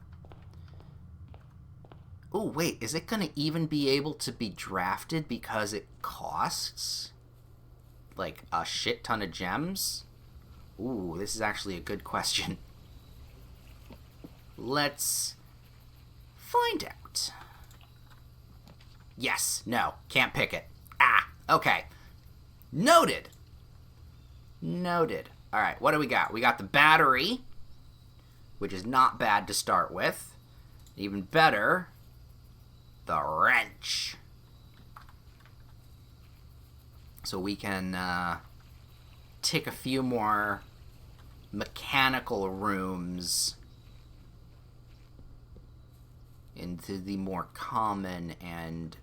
Oh, wait, is it going to even be able to be drafted because it costs, like, a shit ton of gems? Ooh, this is actually a good question. Let's find out. Yes, no, can't pick it. Ah, okay. Noted. Noted. All right, what do we got? We got the battery, which is not bad to start with. Even better, the wrench. So we can tick a few more mechanical rooms into the more common and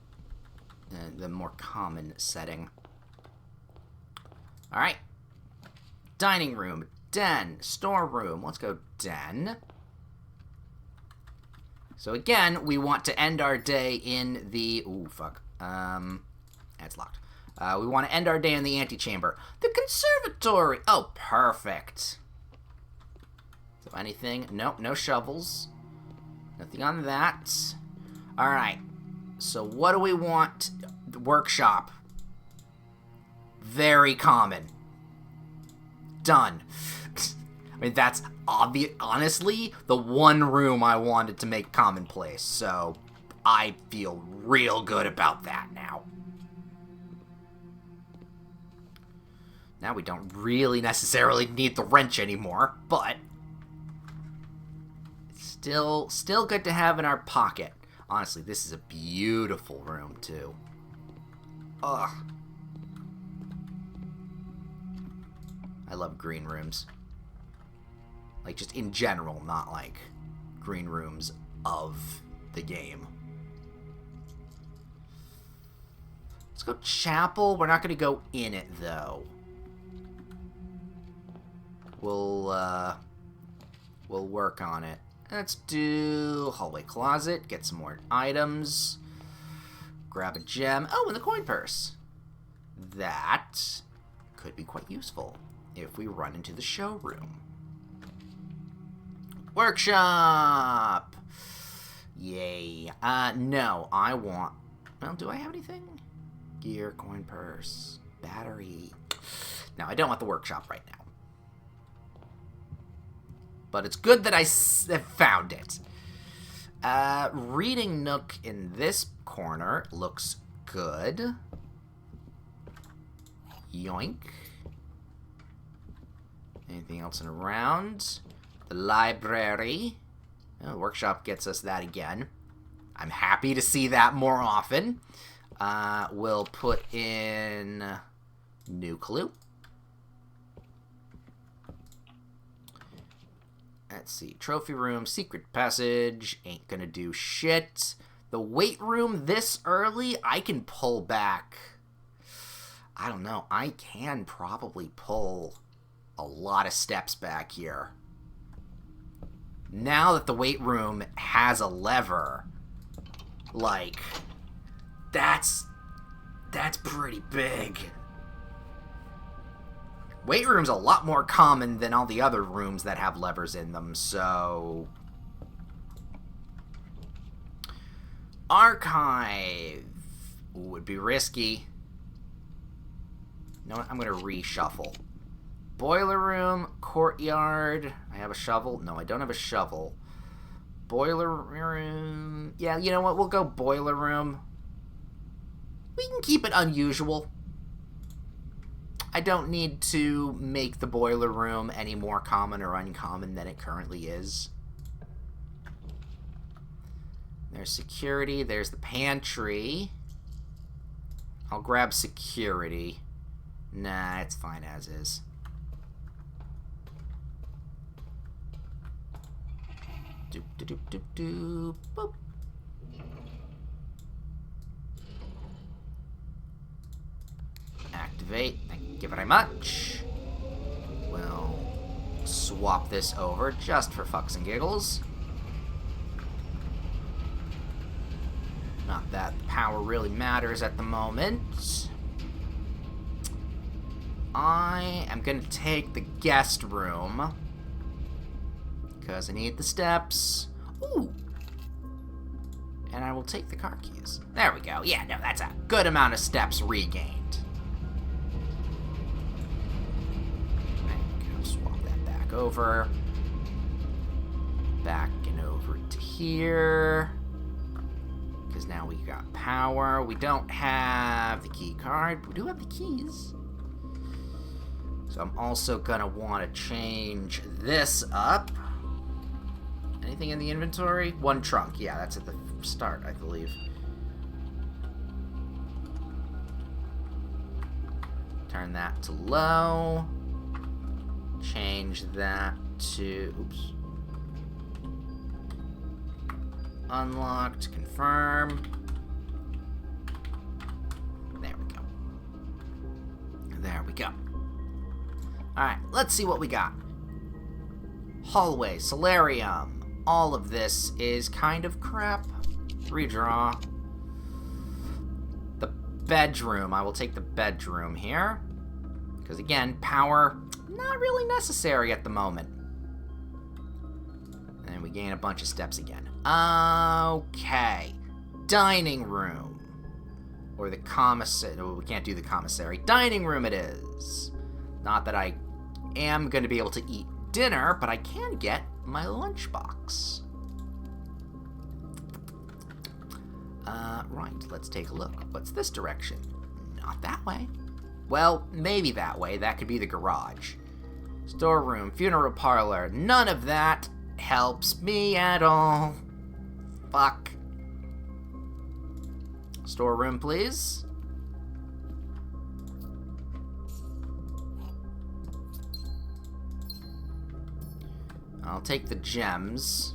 the more common setting. All right. Dining room, den, storeroom. Let's go den. So again, we want to end our day in the... Ooh, fuck. That's locked. We want to end our day in the antechamber. The conservatory. Oh, perfect. So anything? Nope, no shovels. Nothing on that. All right. So what do we want? The workshop. Very common. Done. I mean, that's obvious. Honestly, the one room I wanted to make commonplace. So I feel real good about that now. Now we don't really necessarily need the wrench anymore, but it's still good to have in our pocket. Honestly, this is a beautiful room, too. Ugh. I love green rooms. Like, just in general, not like green rooms of the game. Let's go chapel. We're not going to go in it, though. We'll work on it. Let's do hallway closet, get some more items, grab a gem. Oh, and the coin purse. That could be quite useful if we run into the showroom. Workshop! Yay. No, I want... Well, do I have anything? Gear, coin purse, battery. No, I don't want the workshop right now. But it's good that I have found it. Reading nook in this corner looks good. Yoink. Anything else in around? The library. Oh, the workshop gets us that again. I'm happy to see that more often. We'll put in new clue. Let's see. Trophy room, secret passage. Ain't gonna do shit. The weight room this early, I can pull back. I don't know. I can probably pull a lot of steps back here. Now that the weight room has a lever, like, that's pretty big. Weight room's a lot more common than all the other rooms that have levers in them, so... Archive would be risky. You know what? I'm going to reshuffle. Boiler room, courtyard. I have a shovel. No, I don't have a shovel. Boiler room. Yeah, you know what? We'll go boiler room. We can keep it unusual. I don't need to make the boiler room any more common or uncommon than it currently is. There's security. There's the pantry. I'll grab security. Nah, it's fine as is. Doop, doop, doop, doop, boop. Activate. Thank you very much. We'll swap this over just for fucks and giggles. Not that the power really matters at the moment. I am going to take the guest room because I need the steps. Ooh. And I will take the car keys. There we go. Yeah, no, that's a good amount of steps regained. Swap that back over. Back and over to here. Because now we got power. We don't have the key card, but we do have the keys. So I'm also going to want to change this up. Anything in the inventory? One trunk. Yeah, that's at the start, I believe. Turn that to low. Change that to... Oops. Unlocked. Confirm. There we go. There we go. Alright, let's see what we got. Hallway, solarium. All of this is kind of crap. Redraw. The bedroom. I will take the bedroom here. Because again, power, not really necessary at the moment. And we gain a bunch of steps again. Okay. Dining room. Or the commissary. Oh, we can't do the commissary. Dining room it is. Not that I am going to be able to eat dinner, but I can get my lunchbox. Right, let's take a look. What's this direction? Not that way. Well, maybe that way. That could be the garage. Storeroom, funeral parlor. None of that helps me at all. Fuck. Storeroom, please. I'll take the gems.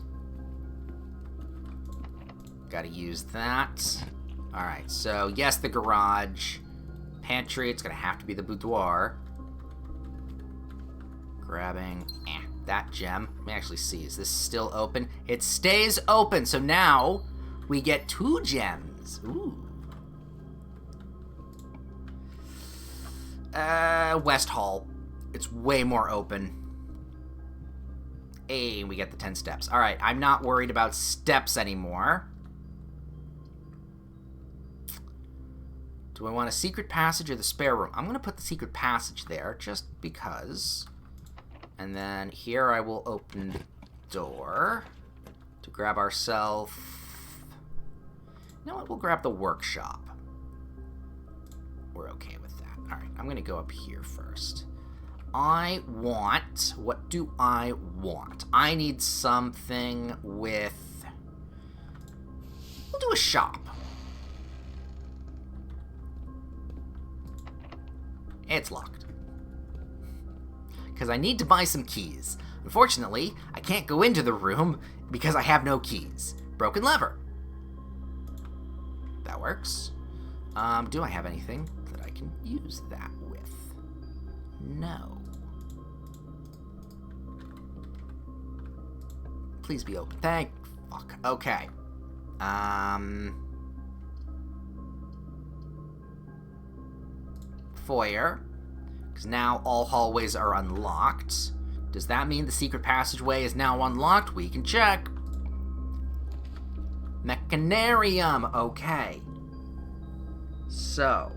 Gotta use that. Alright, so yes, the garage. Pantry, it's gonna have to be the boudoir. Grabbing that gem. Let me actually see, is this still open? It stays open, so now we get 2 gems. Ooh. West Hall. It's way more open. Hey, we get the 10 steps. Alright, I'm not worried about steps anymore. Do I want a secret passage or the spare room? I'm going to put the secret passage there, just because. And then here I will open the door to grab ourselves... You know what? We'll grab the workshop. We're okay with that. Alright, I'm going to go up here first. I want... What do I want? I need something with... We'll do a shop. It's locked. Because I need to buy some keys. Unfortunately, I can't go into the room because I have no keys. Broken lever. That works. Do I have anything that I can use that with? No. Please be open. Thank fuck. Okay. Foyer. Because now all hallways are unlocked. Does that mean the secret passageway is now unlocked? We can check. Mechanarium. Okay. So.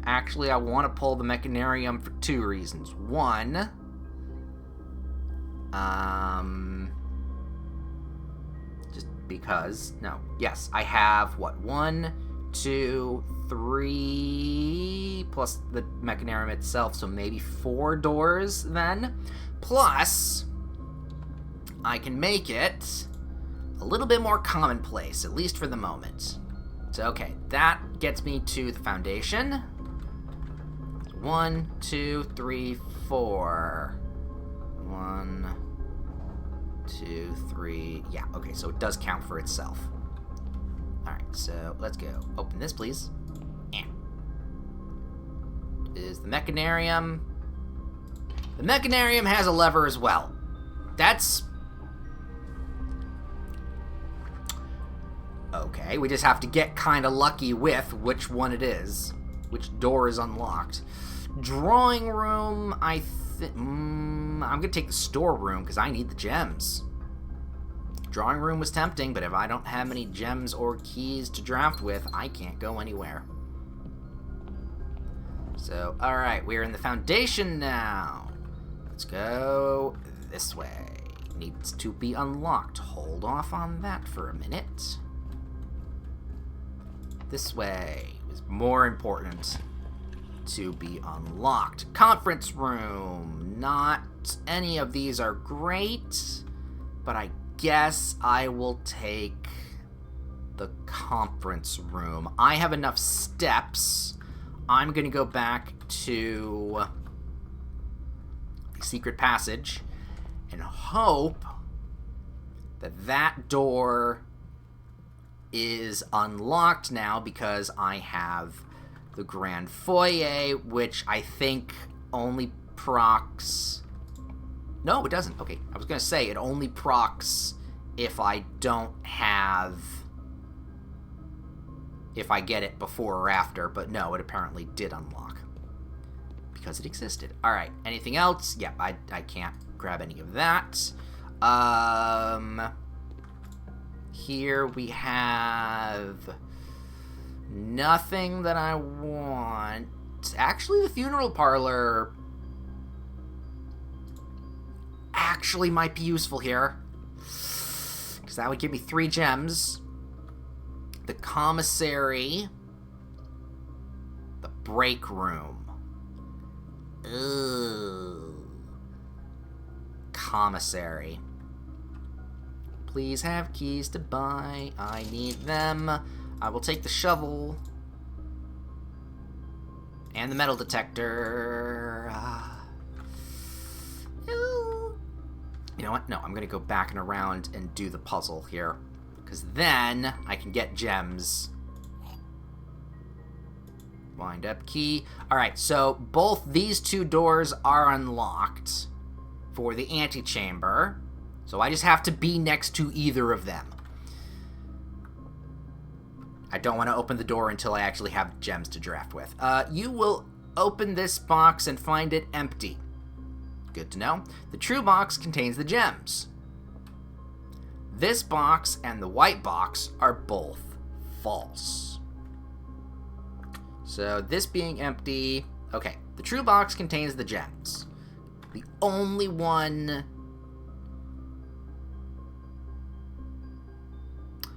Actually, I want to pull the Mechanarium for 2 reasons. One. Just because. No. Yes, I have, what? 1, 2, 3, plus the Mechanarium itself, so maybe 4 doors then. Plus, I can make it a a little bit more commonplace, at least for the moment. So, okay, that gets me to the foundation. 1, 2, 3, 4. 1, 2, 3. Yeah, okay, so it does count for itself. Alright, so let's go. Open this, please. Is the mechanarium. The mechanarium has a lever as well. That's... okay, we just have to get kind of lucky with which one it is. Which door is unlocked. Drawing room, I think... I'm going to take the storeroom because I need the gems. Drawing room was tempting, but if I don't have any gems or keys to draft with, I can't go anywhere. So, alright, we're in the foundation now. Let's go this way. Needs to be unlocked. Hold off on that for a minute. This way is more important to be unlocked. Conference room. Not any of these are great, but I guess I will take the conference room. I have enough steps. I'm going to go back to the secret passage and hope that that door is unlocked now because I have the grand foyer, which I think only procs... no, it doesn't. Okay, I was going to say it only procs if I don't have... if I get it before or after, but no, it apparently did unlock. Because it existed. Alright, anything else? Yep, I can't grab any of that. Here we have... nothing that I want. Actually, the funeral parlor... actually might be useful here. Because that would give me 3 gems. The commissary. The break room. Ugh. Commissary. Please have keys to buy. I need them. I will take the shovel. And the metal detector. You know what? No, I'm going to go back and around and do the puzzle here. Because then I can get gems. Wind up key. Alright, so both these 2 doors are unlocked for the antechamber. So I just have to be next to either of them. I don't want to open the door until I actually have gems to draft with. You will open this box and find it empty. Good to know. The true box contains the gems. This box and the white box are both false. So this being empty... okay, the true box contains the gems. The only one...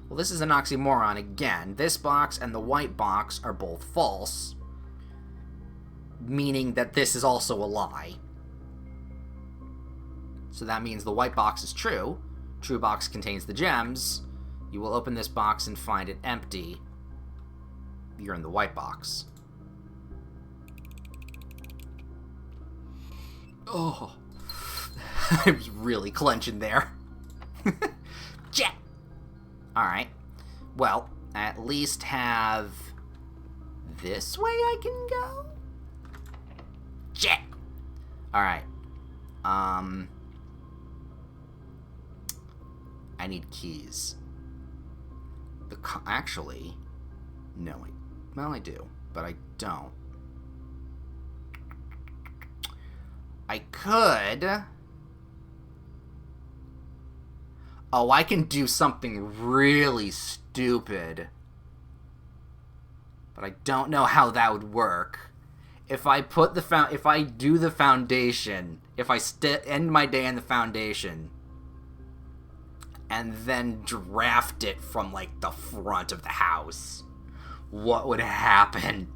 well, this is an oxymoron again. This box and the white box are both false, meaning that this is also a lie. So that means the white box is true. True box contains the gems. You will open this box and find it empty. You're in the white box. Oh. I was really clenching there. Jet! Alright. Well, I at least have this way I can go? Jet! Alright. I need keys. Actually, no, I do, but I don't. I could... oh, I can do something really stupid. But I don't know how that would work. If I put the if I do the foundation, if I end my day in the foundation, and then draft it from, like, the front of the house, what would happen?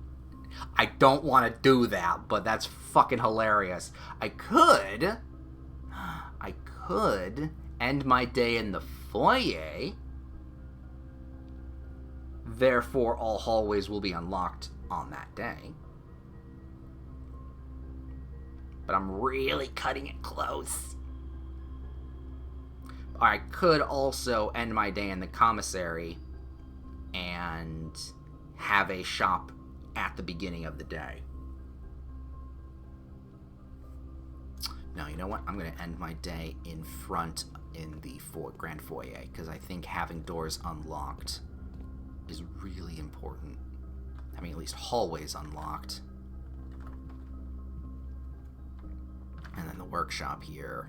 I don't want to do that, but that's fucking hilarious. I could end my day in the foyer Therefore, all hallways will be unlocked on that day. But I'm really cutting it close. I could also end my day in the commissary and have a shop at the beginning of the day. No, you know what? I'm going to end my day in front in the grand foyer, because I think having doors unlocked is really important. Having at least hallways unlocked. And then the workshop here.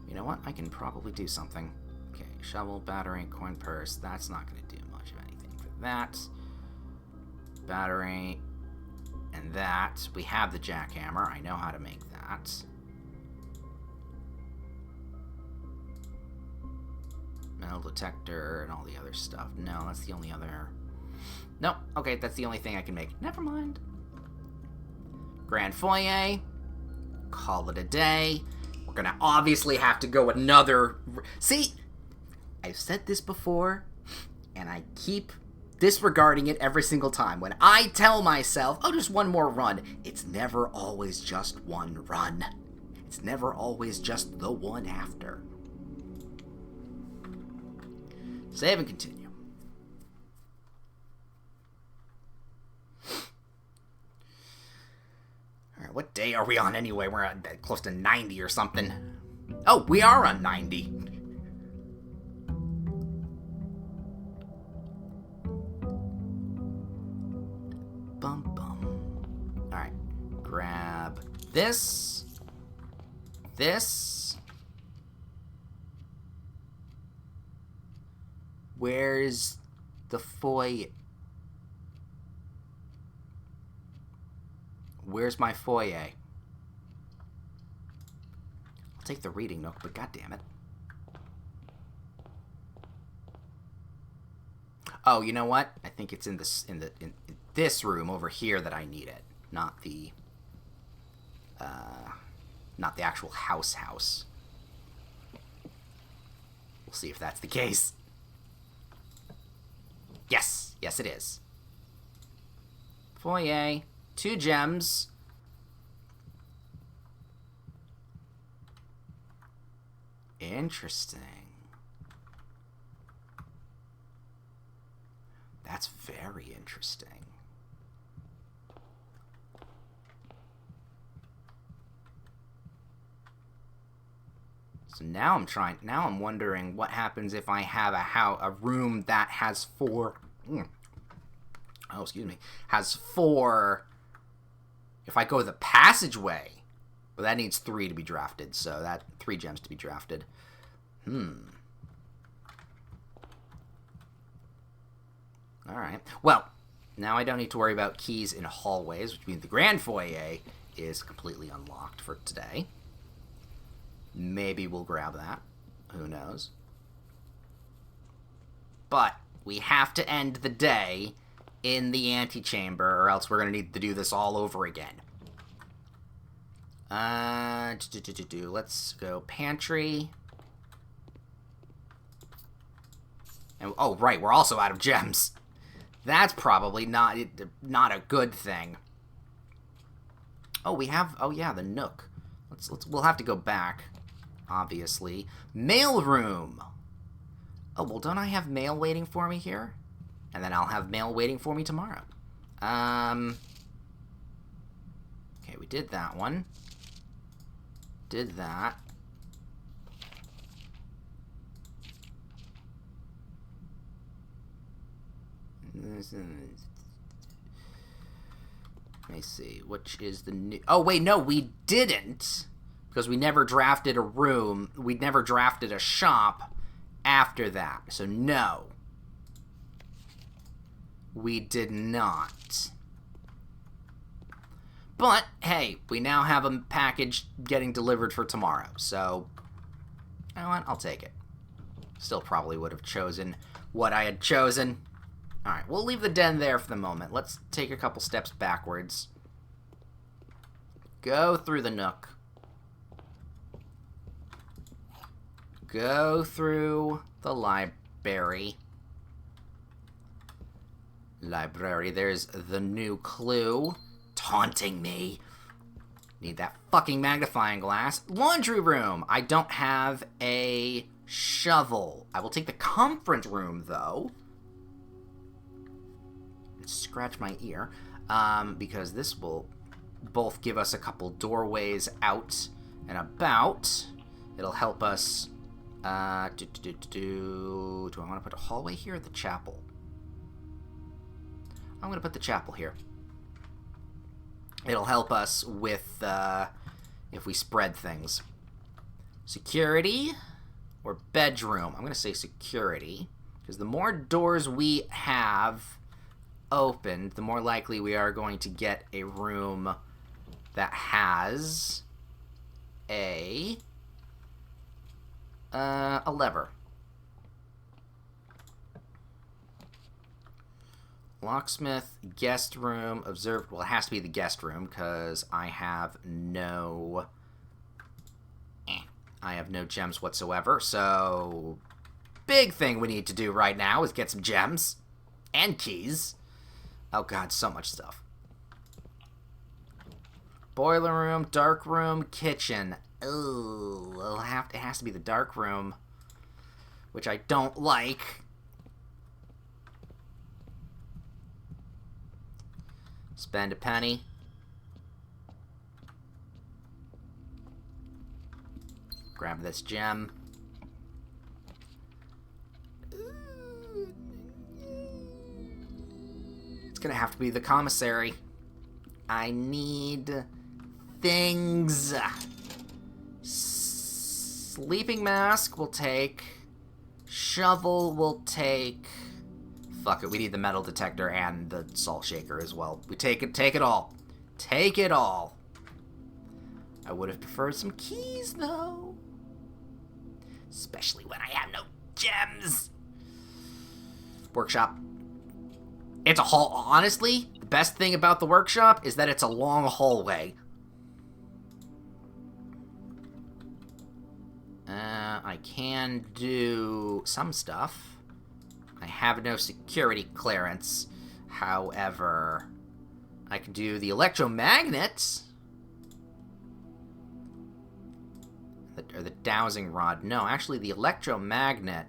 You know what? I can probably do something. Okay, shovel, battery, coin purse. That's not going to do much of anything for that. Battery. And that. We have the jackhammer. I know how to make that. Metal detector and all the other stuff. No, that's the only other... Nope. Okay, that's the only thing I can make. Never mind. Grand foyer. Call it a day. We're gonna obviously have to go another... See? I've said this before, and I keep disregarding it every single time. When I tell myself, oh, just one more run, it's never always just one run. It's never always just the one after. Save and continue. Alright, what day are we on anyway? We're at close to 90 or something. Oh, we are on 90. Bum bum. Alright, grab this. This. Where's the foyer? Where's my foyer? I'll take the reading nook, but goddammit. Oh, you know what? I think it's in this room over here that I need it, not the actual house. We'll see if that's the case. Yes, yes it is. Foyer, 2 gems. Interesting. That's very interesting. So now I'm wondering what happens if I have a room that has 4... Oh, excuse me. Has 4... If I go the passageway... Well, that needs 3 to be drafted, so that 3 gems to be drafted. Alright. Well, now I don't need to worry about keys in hallways, which means the grand foyer is completely unlocked for today. Maybe we'll grab that. Who knows? But we have to end the day in the antechamber, or else we're going to need to do this all over again. Let's go pantry. And, oh, right, we're also out of gems. That's probably not a good thing. Oh, we have... Oh, yeah, the nook. We'll have to go back, obviously. Mail room. Oh, well, don't I have mail waiting for me here? And then I'll have mail waiting for me tomorrow. Okay, we did that one. Did that. Let me see, which is the new... Oh, wait, no, we didn't. Because we never drafted a room. We never drafted a shop after that. So, no. We did not. But, hey, we now have a package getting delivered for tomorrow. So, you know what? I'll take it. Still probably would have chosen what I had chosen. Alright, we'll leave the den there for the moment. Let's take a couple steps backwards. Go through the nook. Go through the library. Library. There's the new clue. Taunting me. Need that fucking magnifying glass. Laundry room. I don't have a shovel. I will take the conference room, though. Scratch my ear. Because this will both give us a couple doorways out and about. It'll help us... do I want to put a hallway here or the chapel? I'm going to put the chapel here. It'll help us with, if we spread things. Security or bedroom? I'm going to say security. Because the more doors we have opened, the more likely we are going to get a room that has a lever. Locksmith, guest room, observe. Well, it has to be the guest room because I have no gems whatsoever. So, big thing we need to do right now is get some gems and keys. Oh god, so much stuff. Boiler room, dark room, kitchen. Oh, it has to be the dark room, which I don't like. Spend a penny. Grab this gem. It's gonna have to be the commissary. I need things. Sleeping mask will take. Shovel will take. Fuck it, we need the metal detector and the salt shaker as well. We take it all. Take it all. I would have preferred some keys, though. Especially when I have no gems. Workshop. It's a hall. Honestly, the best thing about the workshop is that it's a long hallway. I can do some stuff. I have no security clearance. However, I can do the electromagnets. Or the dowsing rod. No, actually the electromagnet.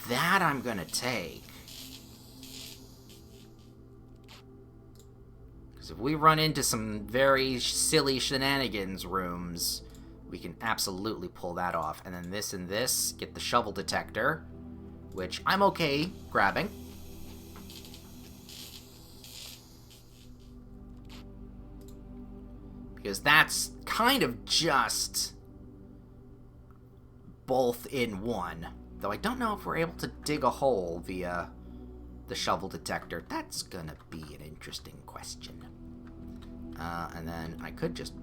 That I'm gonna take. Because if we run into some very silly shenanigans rooms, we can absolutely pull that off. And then this and this, get the shovel detector, which I'm okay grabbing. Because that's kind of just both in one. Though I don't know if we're able to dig a hole via the shovel detector. That's gonna be an interesting question. And then I could just...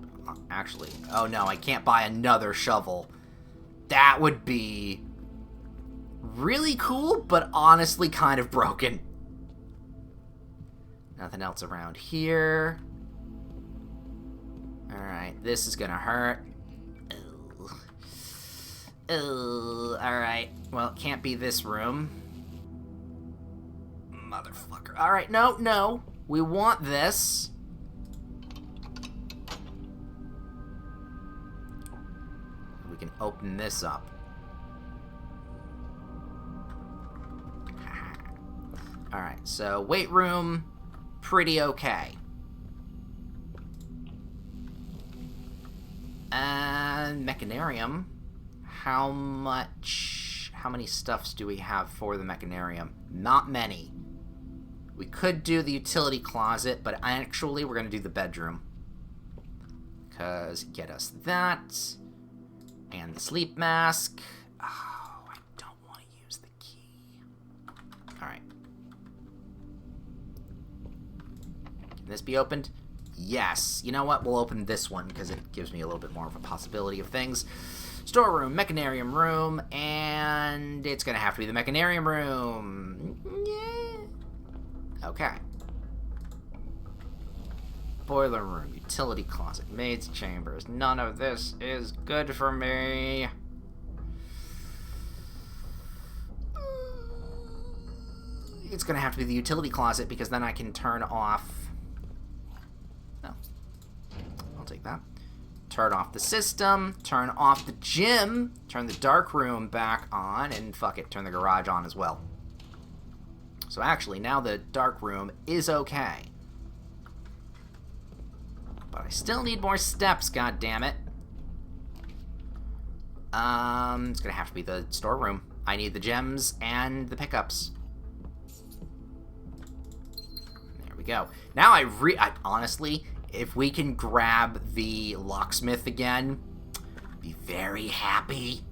Actually, oh no, I can't buy another shovel. That would be really cool, but honestly kind of broken. Nothing else around here. Alright, this is gonna hurt. Alright. Well, it can't be this room. Motherfucker. Alright, no. We want this. We can open this up. Alright, so weight room, pretty okay. And mechanarium. How many stuffs do we have for the mechanarium? Not many. We could do the utility closet, but actually we're going to do the bedroom. Because get us that. And the sleep mask. Oh, I don't want to use the key. Alright. Can this be opened? Yes. You know what? We'll open this one because it gives me a little bit more of a possibility of things. Storeroom, mechanarium room, and it's going to have to be the mechanarium room. Yeah. Okay. Boiler room, utility closet, maid's chambers. None of this is good for me. it's going to have to be the utility closet, because then I can turn off... Oh. I'll take that. Turn off the system, turn off the gym, turn the dark room back on, and fuck it, turn the garage on as well. So actually, now the dark room is okay. But I still need more steps, goddammit. It's gonna have to be the storeroom. I need the gems and the pickups. There we go. Now I honestly, if we can grab the locksmith again, be very happy.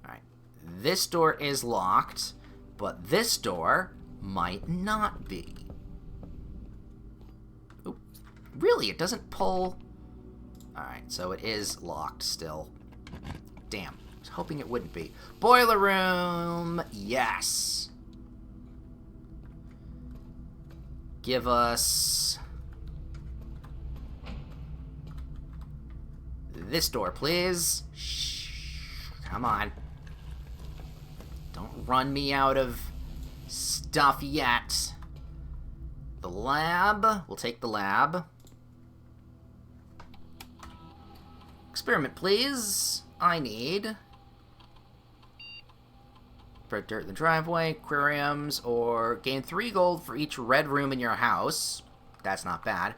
Alright. This door is locked, but this door might not be. Oop. Really? It doesn't pull... Alright, so it is locked still. Damn. I was hoping it wouldn't be. Boiler room! Yes! Give us... this door, please. Shh. Come on. Don't run me out of stuff yet. The lab. We'll take the lab. Experiment, please. I need... spread dirt in the driveway, aquariums, or gain 3 gold for each red room in your house. That's not bad.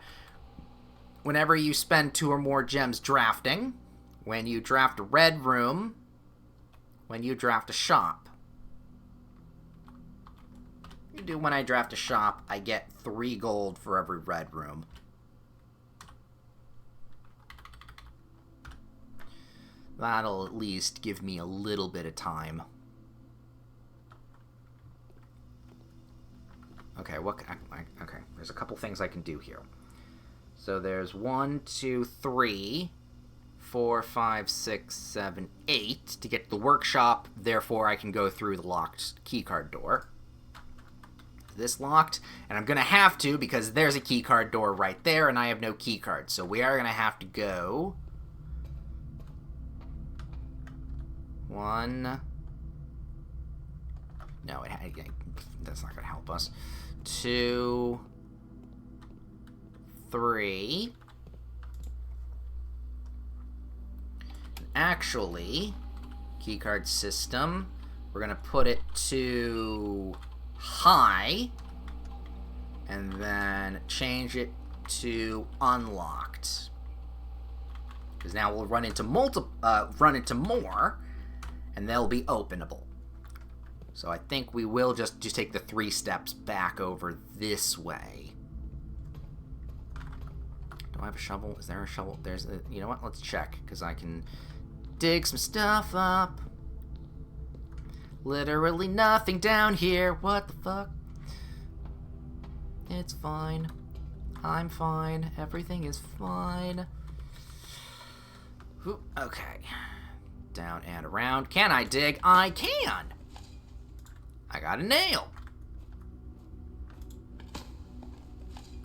Whenever you spend 2 or more gems drafting, when you draft a red room, when you draft a shop. You do when I draft a shop, I get 3 gold for every red room. That'll at least give me a little bit of time. Okay, okay, there's a couple things I can do here. So there's 1, 2, 3, 4, 5, 6, 7, 8 to get to the workshop. Therefore, I can go through the locked keycard door. This locked, and I'm gonna have to because there's a keycard door right there, and I have no keycard. So we are gonna have to go 1. No, that's not gonna help us. 2, 3. Actually, keycard system, we're gonna put it to high, and then change it to unlocked. Because now we'll run into more, and they'll be openable. So I think we will just take the 3 steps back over this way. Do I have a shovel? Is there a shovel? There's a... You know what? Let's check, because I can dig some stuff up. Literally nothing down here. What the fuck? It's fine. I'm fine. Everything is fine. Okay. Down and around. Can I dig? I can! I got a nail.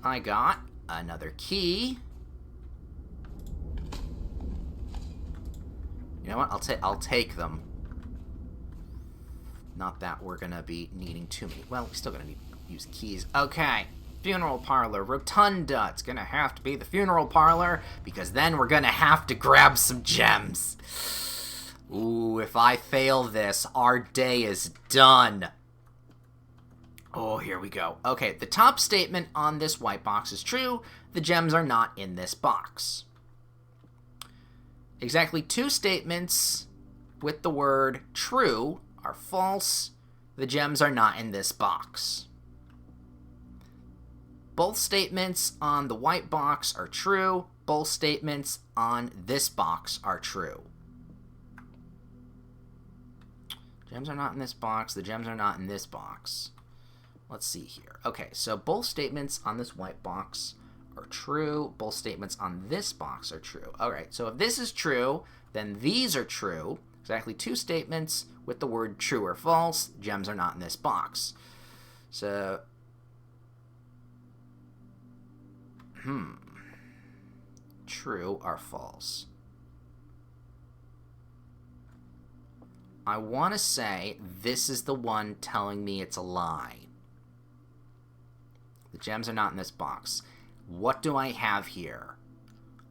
I got another key. You know what? I'll take them. Not that we're gonna be needing too many. Well, we're still gonna need to use keys. Okay. Funeral parlor. Rotunda. It's gonna have to be the funeral parlor, because then we're gonna have to grab some gems. Ooh, if I fail this, our day is done. Oh, here we go. Okay, the top statement on this white box is true. The gems are not in this box. Exactly 2 statements with the word true are false. The gems are not in this box. Both statements on the white box are true. Both statements on this box are true. Gems are not in this box. The gems are not in this box. Let's see here. Okay, so both statements on this white box are true. Both statements on this box are true. Alright, so if this is true, then these are true. Exactly 2 statements with the word true or false. Gems are not in this box. So... True or false? I want to say this is the one telling me it's a lie. The gems are not in this box. What do I have here?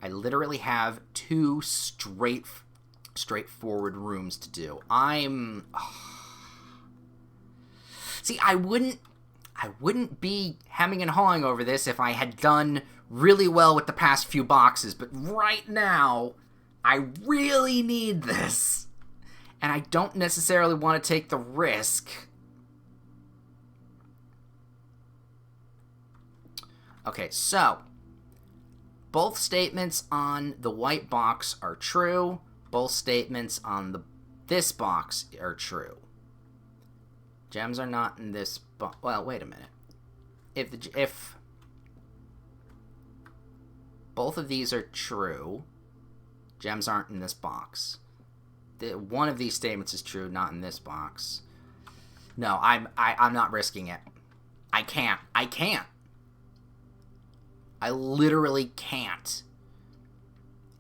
I literally have 2 straightforward rooms to do. See, I wouldn't be hemming and hawing over this if I had done really well with the past few boxes, but right now, I really need this. And I don't necessarily want to take the risk. Okay, so both statements on the white box are true. Both statements on this box are true. Gems are not in this box. Well, wait a minute. If both of these are true, gems aren't in this box. One of these statements is true, not in this box. No, I'm not risking it. I can't. I literally can't.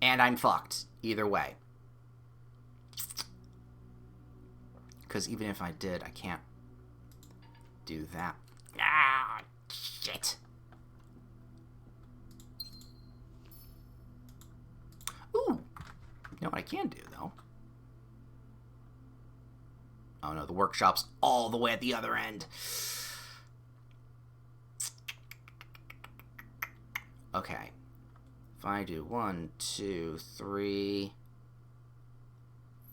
And I'm fucked either way. Because even if I did, I can't do that. Ah, shit. Ooh. You know what I can do, though? Oh no, the workshop's all the way at the other end. Okay. If I do 1, 2, 3,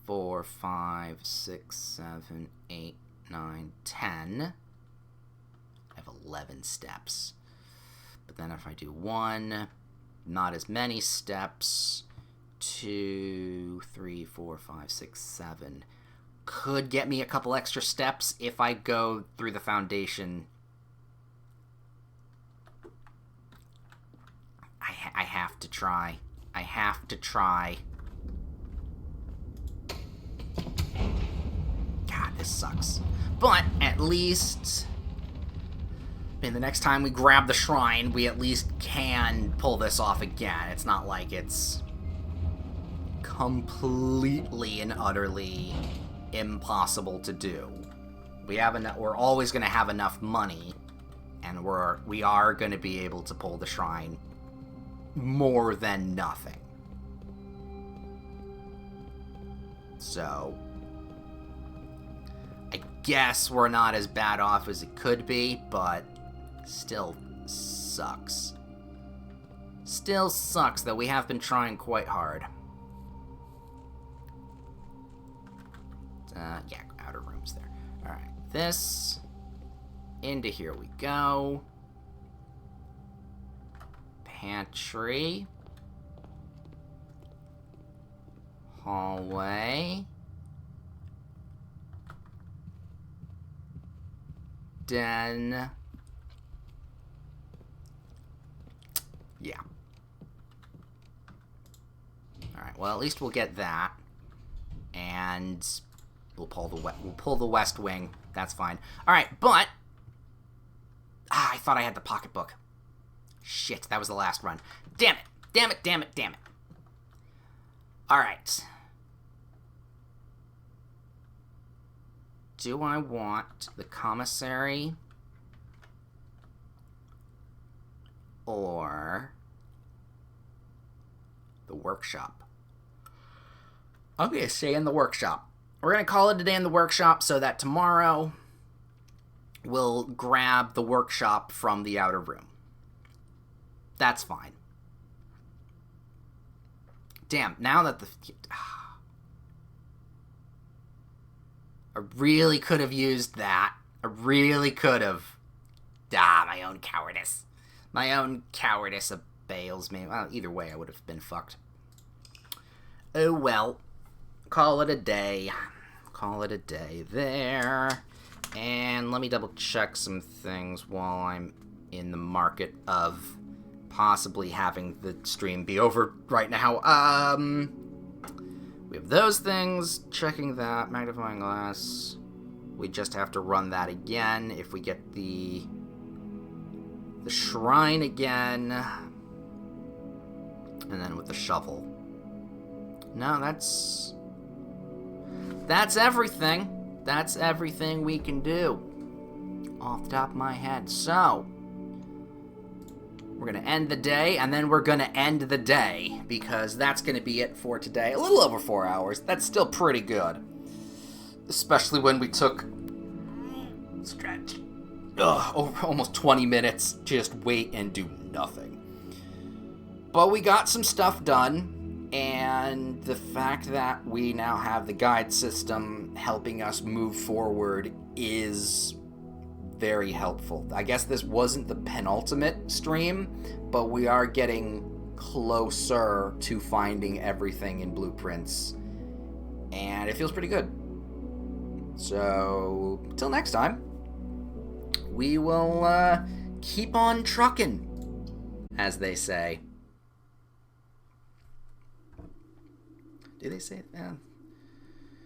4, 5, 6, 7, 8, 9, 10. I have 11 steps. But then if I do 1, not as many steps. 2, 3, 4, 5, 6, 7. Could get me a couple extra steps if I go through the foundation. I have to try. I have to try. God, this sucks. But at least, I mean, the next time we grab the shrine, we at least can pull this off again. It's not like it's completely and utterly impossible to do. We're always going to have enough money, and we are going to be able to pull the shrine more than nothing. So I guess we're not as bad off as it could be, but still sucks. Still sucks that we have been trying quite hard. Yeah, outer rooms there. Alright, this. Into here we go. Pantry. Hallway. Den. Yeah. Alright, well, at least we'll get that. And we'll pull the west wing. That's fine. Alright, but I thought I had the pocketbook. Shit, that was the last run. Damn it. Damn it, damn it, damn it. Alright. Do I want the commissary or the workshop? I'm going to stay in the workshop. We're going to call it a day in the workshop so that tomorrow we'll grab the workshop from the outer room. That's fine. Damn, now that I really could have used that. I really could have. My own cowardice. My own cowardice avails me. Well, either way, I would have been fucked. Oh well. Call it a day. Call it a day there. And let me double check some things while I'm in the market of possibly having the stream be over right now. We have those things. Checking that. Magnifying glass. We just have to run that again if we get the shrine again. And then with the shovel. No, that's... that's everything. That's everything we can do off the top of my head. So, we're going to end the day, and then we're going to end the day, because that's going to be it for today. A little over 4 hours. That's still pretty good. Especially when we took over almost 20 minutes just wait and do nothing. But we got some stuff done, and the fact that we now have the guide system helping us move forward is very helpful. I guess this wasn't the penultimate stream, but we are getting closer to finding everything in blueprints, and it feels pretty good. So, till next time, we will keep on trucking, as they say. Do they say it?